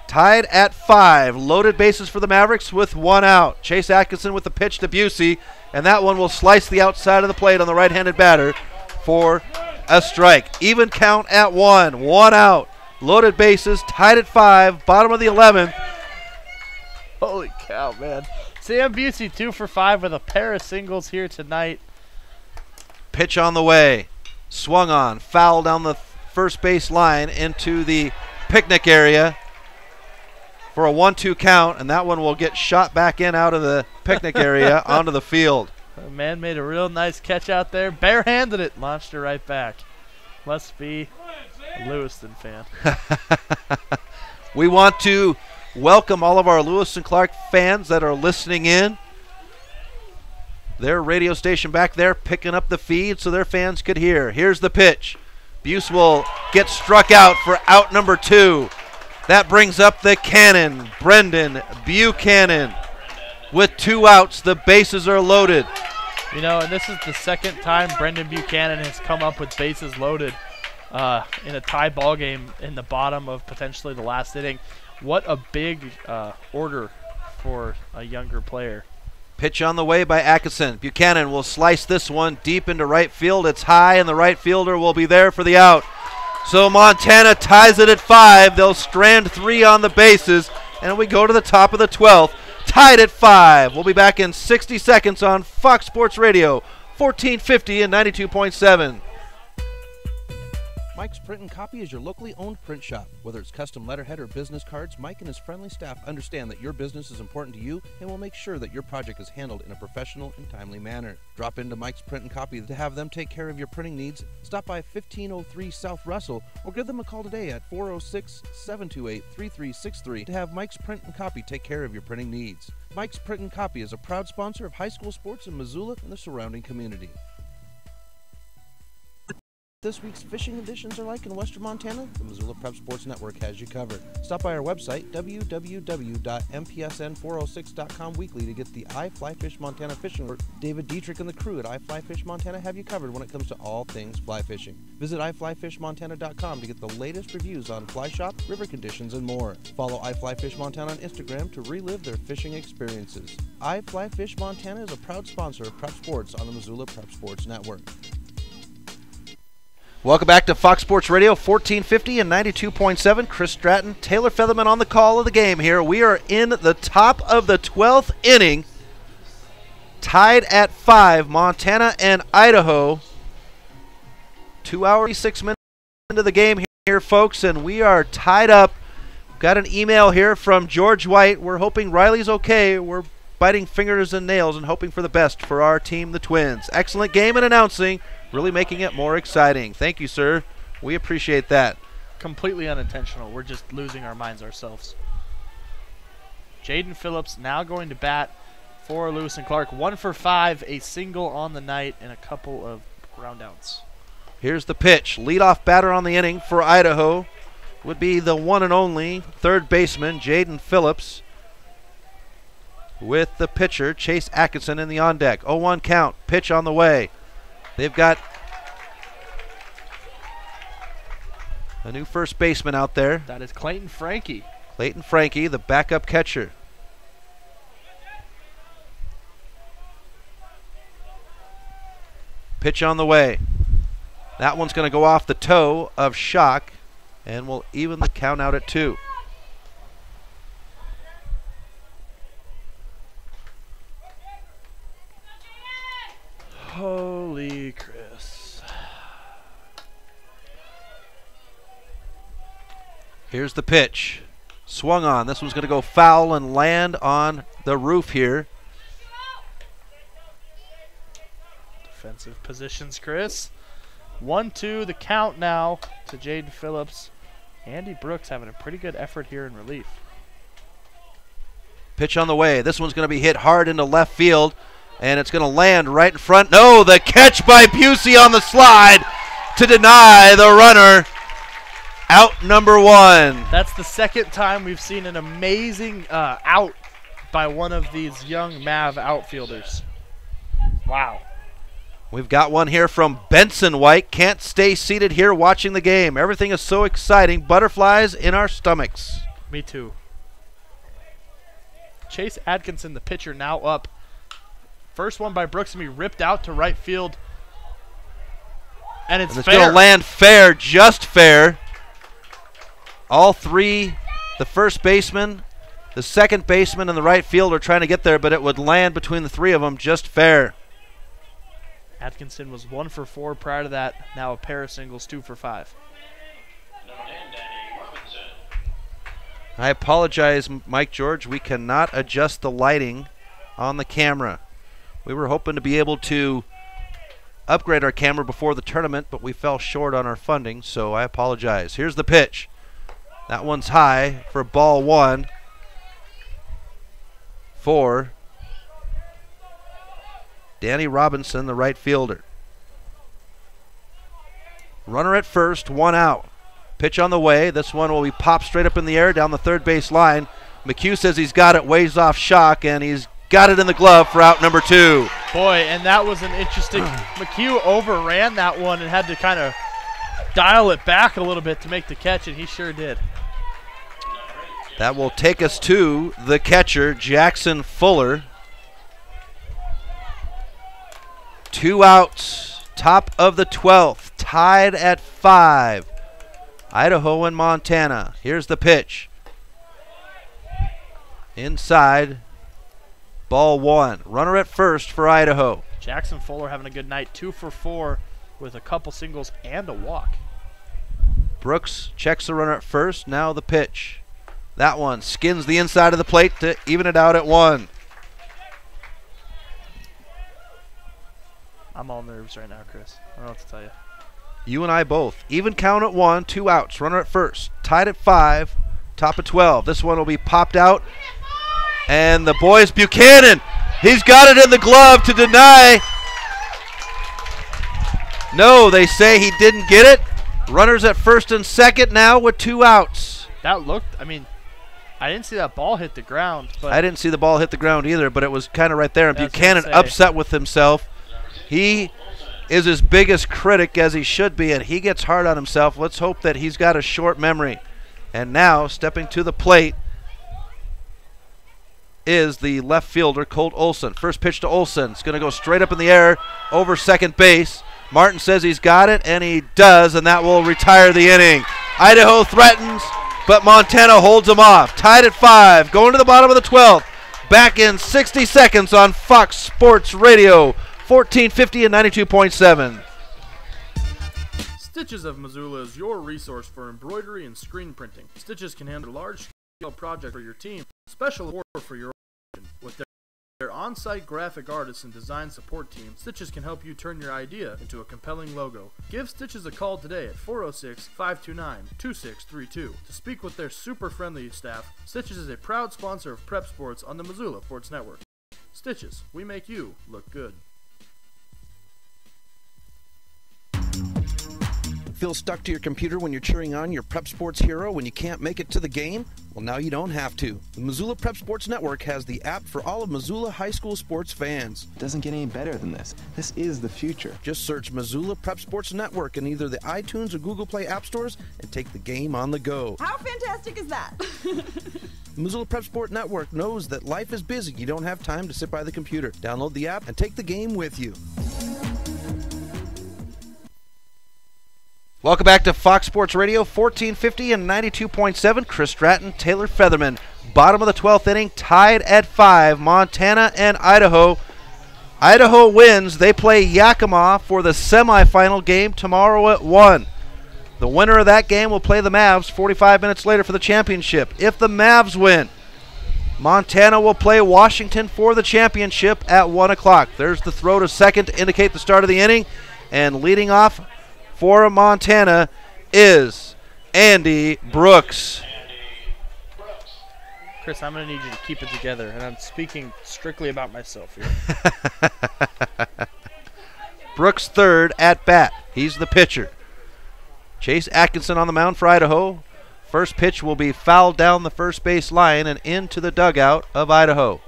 Tied at 5. Loaded bases for the Mavericks with one out. Chase Atkinson with the pitch to Busey, and that one will slice the outside of the plate on the right-handed batter for a strike. Even count at 1. One out. Loaded bases, tied at 5. Bottom of the 11th. Holy cow, man. Sam Busey 2 for 5 with a pair of singles here tonight. Pitch on the way. Swung on. Foul down the first base line into the picnic area for a 1-2 count, and that one will get shot back in out of the picnic area onto the field. The man made a real nice catch out there. Barehanded it. Launched it right back. Must be a Lewiston fan. We want to welcome all of our Lewis and Clark fans that are listening in. Their radio station back there picking up the feed so their fans could hear. Here's the pitch. Buse will get struck out for out number 2. That brings up the cannon, Brendan Buchanan. With 2 outs, the bases are loaded. You know, and this is the second time Brendan Buchanan has come up with bases loaded in a tie ball game in the bottom of potentially the last inning. What a big order for a younger player. Pitch on the way by Atkinson. Buchanan will slice this one deep into right field. It's high, and the right fielder will be there for the out. So Montana ties it at 5. They'll strand 3 on the bases, and we go to the top of the 12th. Tied at 5. We'll be back in 60 seconds on Fox Sports Radio, 1450 and 92.7. Mike's Print and Copy is your locally owned print shop. Whether it's custom letterhead or business cards, Mike and his friendly staff understand that your business is important to you and will make sure that your project is handled in a professional and timely manner. Drop into Mike's Print and Copy to have them take care of your printing needs. Stop by 1503 South Russell or give them a call today at 406-728-3363 to have Mike's Print and Copy take care of your printing needs. Mike's Print and Copy is a proud sponsor of high school sports in Missoula and the surrounding community. This week's fishing conditions are like in western Montana, the Missoula Prep Sports Network has you covered. Stop by our website, www.mpsn406.com weekly to get the iFlyFish Montana fishing alert. David Dietrich and the crew at iFlyFish Montana have you covered when it comes to all things fly fishing. Visit iFlyFishMontana.com to get the latest reviews on fly shop, river conditions, and more. Follow iFlyFish Montana on Instagram to relive their fishing experiences. iFlyFish Montana is a proud sponsor of Prep Sports on the Missoula Prep Sports Network. Welcome back to Fox Sports Radio, 1450 and 92.7. Chris Stratton, Taylor Featherman on the call of the game here. We are in the top of the 12th inning, tied at 5, Montana and Idaho. 2 hours, 6 minutes into the game here, folks, and we are tied up. Got an email here from George White. We're hoping Riley's okay. We're biting fingers and nails and hoping for the best for our team, the Twins. Excellent game and announcing. Really making it more exciting. Thank you, sir. We appreciate that. Completely unintentional. We're just losing our minds ourselves. Jaden Phillips now going to bat for Lewiston Clark. 1 for 5, a single on the night, and a couple of ground outs. Here's the pitch. Leadoff batter on the inning for Idaho would be the one and only third baseman, Jaden Phillips, with the pitcher, Chase Atkinson, in the on deck. 0-1 count. Pitch on the way. They've got a new first baseman out there. That is Clayton Frankie. Clayton Frankie, the backup catcher. Pitch on the way. That one's going to go off the toe of Schock, and will even the count out at 2. Holy Chris. Here's the pitch. Swung on. This one's going to go foul and land on the roof here. Defensive positions, Chris. 1-2 the count now to Jaden Phillips. Andy Brooks having a pretty good effort here in relief. Pitch on the way. This one's going to be hit hard into left field. And it's going to land right in front. No, the catch by Busey on the slide to deny the runner. Out number 1. That's the second time we've seen an amazing out by one of these young Mav outfielders. Wow. We've got one here from Benson White. Can't stay seated here watching the game. Everything is so exciting. Butterflies in our stomachs. Me too. Chase Atkinson, the pitcher, now up. First one by Brooks, and be ripped out to right field. And it's going to land fair, just fair. All three, the first baseman, the second baseman, and the right fielder trying to get there, but it would land between the three of them just fair. Atkinson was 1 for 4 prior to that. Now a pair of singles, 2 for 5. I apologize, Mike George. We cannot adjust the lighting on the camera. We were hoping to be able to upgrade our camera before the tournament, but we fell short on our funding, so I apologize. Here's the pitch. That one's high for ball 1 for Danny Robinson, the right fielder. Runner at first, 1 out. Pitch on the way. This one will be popped straight up in the air down the third base line. McHugh says he's got it, waves off Schock, and he's got it in the glove for out number 2. Boy, and that was an interesting. McHugh overran that one and had to kind of dial it back a little bit to make the catch, and he sure did. That will take us to the catcher, Jackson Fuller. 2 outs. Top of the 12th. Tied at 5. Idaho and Montana. Here's the pitch. Inside. Ball 1. Runner at first for Idaho. Jackson Fuller having a good night. 2 for 4 with a couple singles and a walk. Brooks checks the runner at first. Now the pitch. That one skins the inside of the plate to even it out at 1. I'm all nerves right now, Chris. I don't know what to tell you. You and I both. Even count at 1. 2 outs. Runner at first. Tied at 5. Top of 12. This one will be popped out. And the boys, Buchanan, he's got it in the glove to deny. No, they say he didn't get it. Runners at first and second now with 2 outs. That looked, I mean, I didn't see that ball hit the ground. But I didn't see the ball hit the ground either, but it was kind of right there. And That's Buchanan upset with himself. He is his biggest critic, as he should be, and he gets hard on himself. Let's hope that he's got a short memory. And now, stepping to the plate, is the left fielder, Colt Olson. First pitch to Olson. It's going to go straight up in the air over second base. Martin says he's got it, and he does, and that will retire the inning. Idaho threatens, but Montana holds them off. Tied at 5, going to the bottom of the 12th. Back in 60 seconds on Fox Sports Radio, 1450 and 92.7. Stitches of Missoula is your resource for embroidery and screen printing. Stitches can handle large-scale projects for your team, special or for your organization. With their on-site graphic artists and design support team, Stitches can help you turn your idea into a compelling logo. Give Stitches a call today at 406-529-2632 to speak with their super friendly staff. Stitches is a proud sponsor of Prep Sports on the Missoula Sports Network. Stitches, we make you look good. Feel stuck to your computer when you're cheering on your Prep Sports hero when you can't make it to the game? Well, now you don't have to. The Missoula Prep Sports Network has the app for all of Missoula high school sports fans. It doesn't get any better than this. This is the future. Just search Missoula Prep Sports Network in either the iTunes or Google Play app stores and take the game on the go. How fantastic is that? Missoula Prep Sport Network knows that life is busy. You don't have time to sit by the computer. Download the app and take the game with you. Welcome back to Fox Sports Radio, 1450 and 92.7. Chris Stratton, Taylor Featherman. Bottom of the 12th inning, tied at 5. Montana and Idaho. Idaho wins. They play Yakima for the semifinal game tomorrow at 1. The winner of that game will play the Mavs 45 minutes later for the championship. If the Mavs win, Montana will play Washington for the championship at 1 o'clock. There's the throw to second to indicate the start of the inning. And leading off for Montana is Andy Brooks. Chris, I'm going to need you to keep it together, and I'm speaking strictly about myself here. Brooks third at bat. He's the pitcher. Chase Atkinson on the mound for Idaho. First pitch will be fouled down the first base line and into the dugout of Idaho.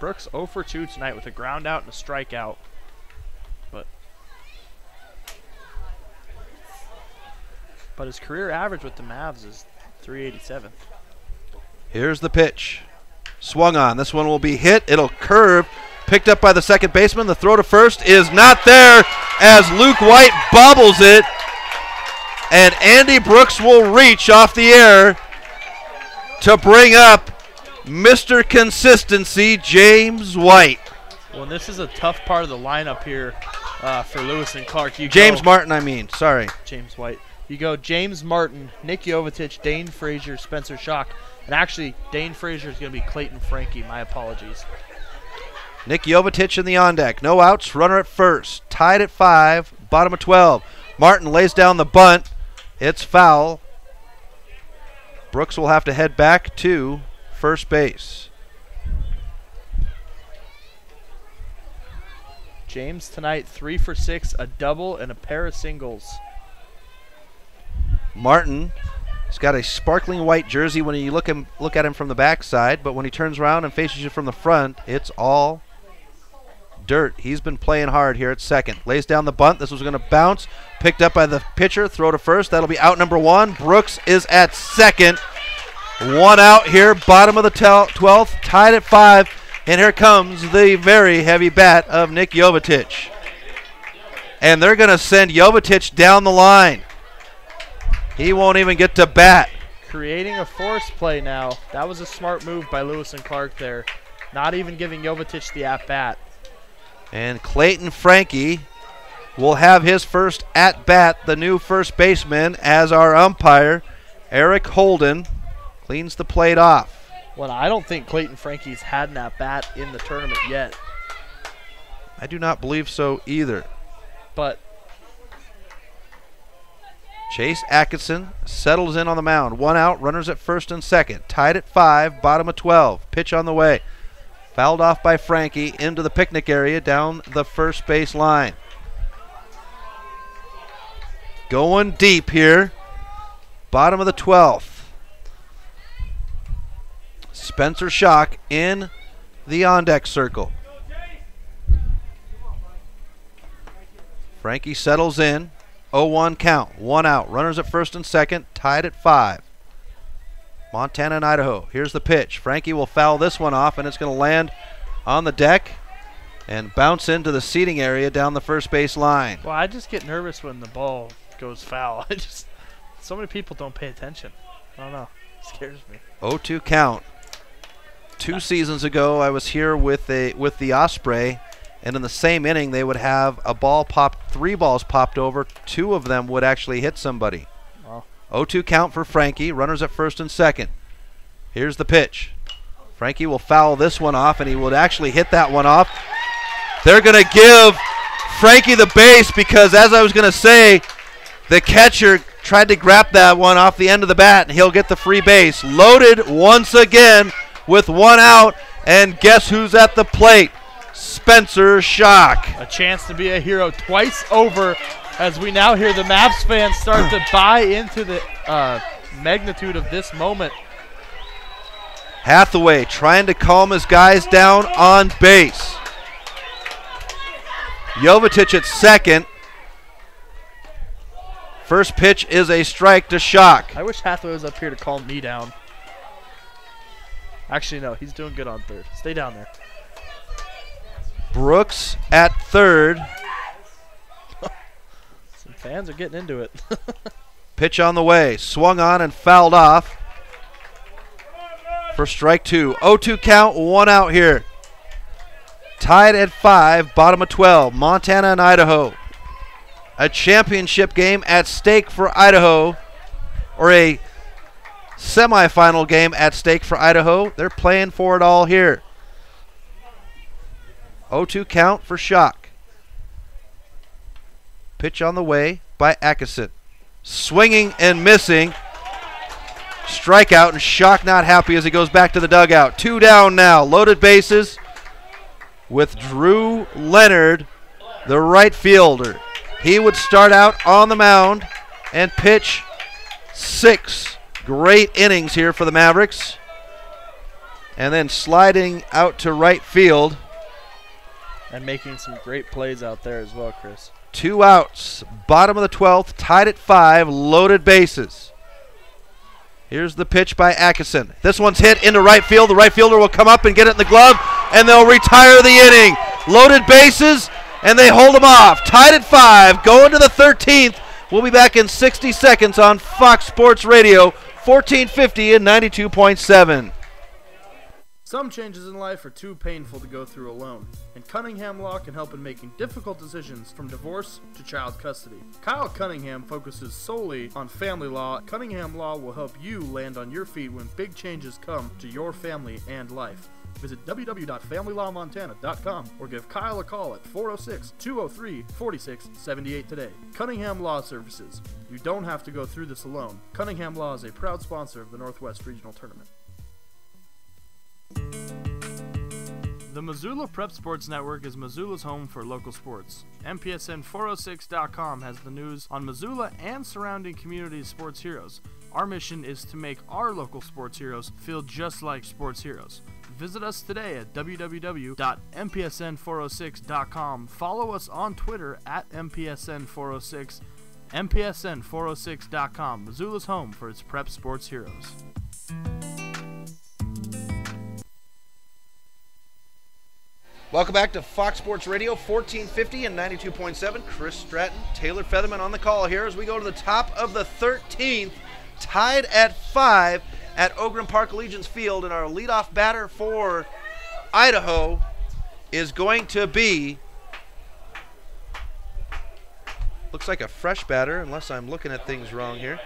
Brooks 0 for 2 tonight with a ground out and a strikeout. But his career average with the Mavs is 387. Here's the pitch. Swung on. This one will be hit. It'll curve. Picked up by the second baseman. The throw to first is not there as Luke White bobbles it. And Andy Brooks will reach off the air to bring up Mr. Consistency, James White. Well, this is a tough part of the lineup here for Lewiston Clark. James Martin, I mean. Sorry. James White. You go James Martin, Nick Jovitich, Dane Frazier, Spencer Schock. And actually, Dane Frazier is going to be Clayton Frankie. My apologies. Nick Jovitich in the on deck. No outs. Runner at first. Tied at 5. Bottom of 12. Martin lays down the bunt. It's foul. Brooks will have to head back to first base. James tonight 3 for 6, a double and a pair of singles. Martin has got a sparkling white jersey when you look at him from the backside, but when he turns around and faces you from the front, it's all dirt. He's been playing hard here at second. Lays down the bunt. This was going to bounce. Picked up by the pitcher. Throw to first. That'll be out number 1. Brooks is at second. 1 out here. Bottom of the 12th. Tied at 5. And here comes the very heavy bat of Nick Jovitich. and they're going to send Jovetic down the line. He won't even get to bat. Creating a force play now. That was a smart move by Lewiston Clark there. Not even giving Jovetic the at-bat. And Clayton Frankie will have his first at-bat, the new first baseman, as our umpire. Eric Holden cleans the plate off. Well, I don't think Clayton Frankie's had an at-bat in the tournament yet. I do not believe so either. But Chase Atkinson settles in on the mound. 1 out, runners at first and second. Tied at 5, bottom of 12. Pitch on the way. Fouled off by Frankie into the picnic area down the first base line. Going deep here. Bottom of the 12th. Spencer Schock in the on-deck circle. Frankie settles in. 0-1 count. 1 out. Runners at first and second. Tied at 5. Montana and Idaho. Here's the pitch. Frankie will foul this one off, and it's going to land on the deck and bounce into the seating area down the first base line. well, I just get nervous when the ball goes foul. So many people don't pay attention. I don't know. It scares me. 0-2 count. 2 seasons ago, I was here with the Osprey, and in the same inning, they would have a ball popped, 3 balls popped over. 2 of them would actually hit somebody. Wow. 0-2 count for Frankie. Runners at first and second. Here's the pitch. Frankie will foul this one off, and he would actually hit that one off. They're going to give Frankie the base because, as I was going to say, the catcher tried to grab that one off the end of the bat, and he'll get the free base. Loaded once again with 1 out, and guess who's at the plate? Spencer Schock. A chance to be a hero twice over as we now hear the Mavs fans start to buy into the magnitude of this moment. Hathaway trying to calm his guys down on base. Jovetic at second. First pitch is a strike to Schock. I wish Hathaway was up here to calm me down. Actually, no, he's doing good on third. Stay down there. Brooks at third. Some fans are getting into it. Pitch on the way. Swung on and fouled off for strike 2. 0-2 count, 1 out here. Tied at 5, bottom of 12. Montana and Idaho. A championship game at stake for Idaho, or a semifinal game at stake for Idaho. They're playing for it all here. 0-2 count for Schock. Pitch on the way by Atkinson. Swinging and missing. Strikeout, and Schock not happy as he goes back to the dugout. 2 down now. Loaded bases with Drew Leonard, the right fielder. He would start out on the mound and pitch 6 great innings here for the Mavericks. And then sliding out to right field. And making some great plays out there as well, Chris. 2 outs. Bottom of the 12th, tied at 5, loaded bases. Here's the pitch by Atkinson. This one's hit into right field. The right fielder will come up and get it in the glove, and they'll retire the inning. Loaded bases, and they hold them off. Tied at 5, going to the 13th. We'll be back in 60 seconds on Fox Sports Radio, 1450 and 92.7. Some changes in life are too painful to go through alone, and Cunningham Law can help in making difficult decisions from divorce to child custody. Kyle Cunningham focuses solely on family law. Cunningham Law will help you land on your feet when big changes come to your family and life. Visit www.familylawmontana.com or give Kyle a call at 406-203-4678 today. Cunningham Law Services. You don't have to go through this alone. Cunningham Law is a proud sponsor of the Northwest Regional Tournament. The Missoula Prep Sports Network is Missoula's home for local sports. MPSN406.com has the news on Missoula and surrounding communities' sports heroes. Our mission is to make our local sports heroes feel just like sports heroes. Visit us today at www.mpsn406.com. Follow us on Twitter at MPSN406. MPSN406.com, Missoula's home for its prep sports heroes. Welcome back to Fox Sports Radio, 1450 and 92.7. Chris Stratton, Taylor Featherman on the call here as we go to the top of the 13th, tied at 5 at Ogren Park Allegiance Field, and our leadoff batter for Idaho is going to be, looks like a fresh batter, unless I'm looking at things wrong here.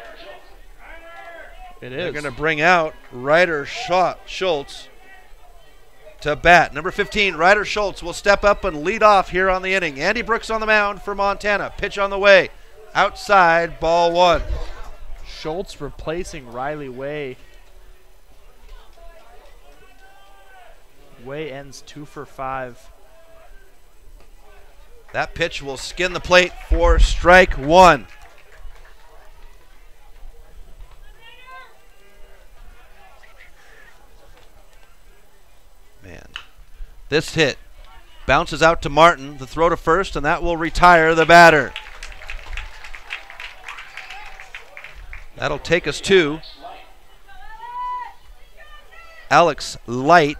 It is. They're going to bring out Ryder Schultz to bat. Number 15, Ryder Schultz, will step up and lead off here on the inning. Andy Brooks on the mound for Montana. Pitch on the way. Outside, ball 1. Schultz replacing Riley Way. Way ends 2 for 5. That pitch will skin the plate for strike 1. Man, this hit bounces out to Martin, the throw to first, and that will retire the batter. That'll take us to Alex Light,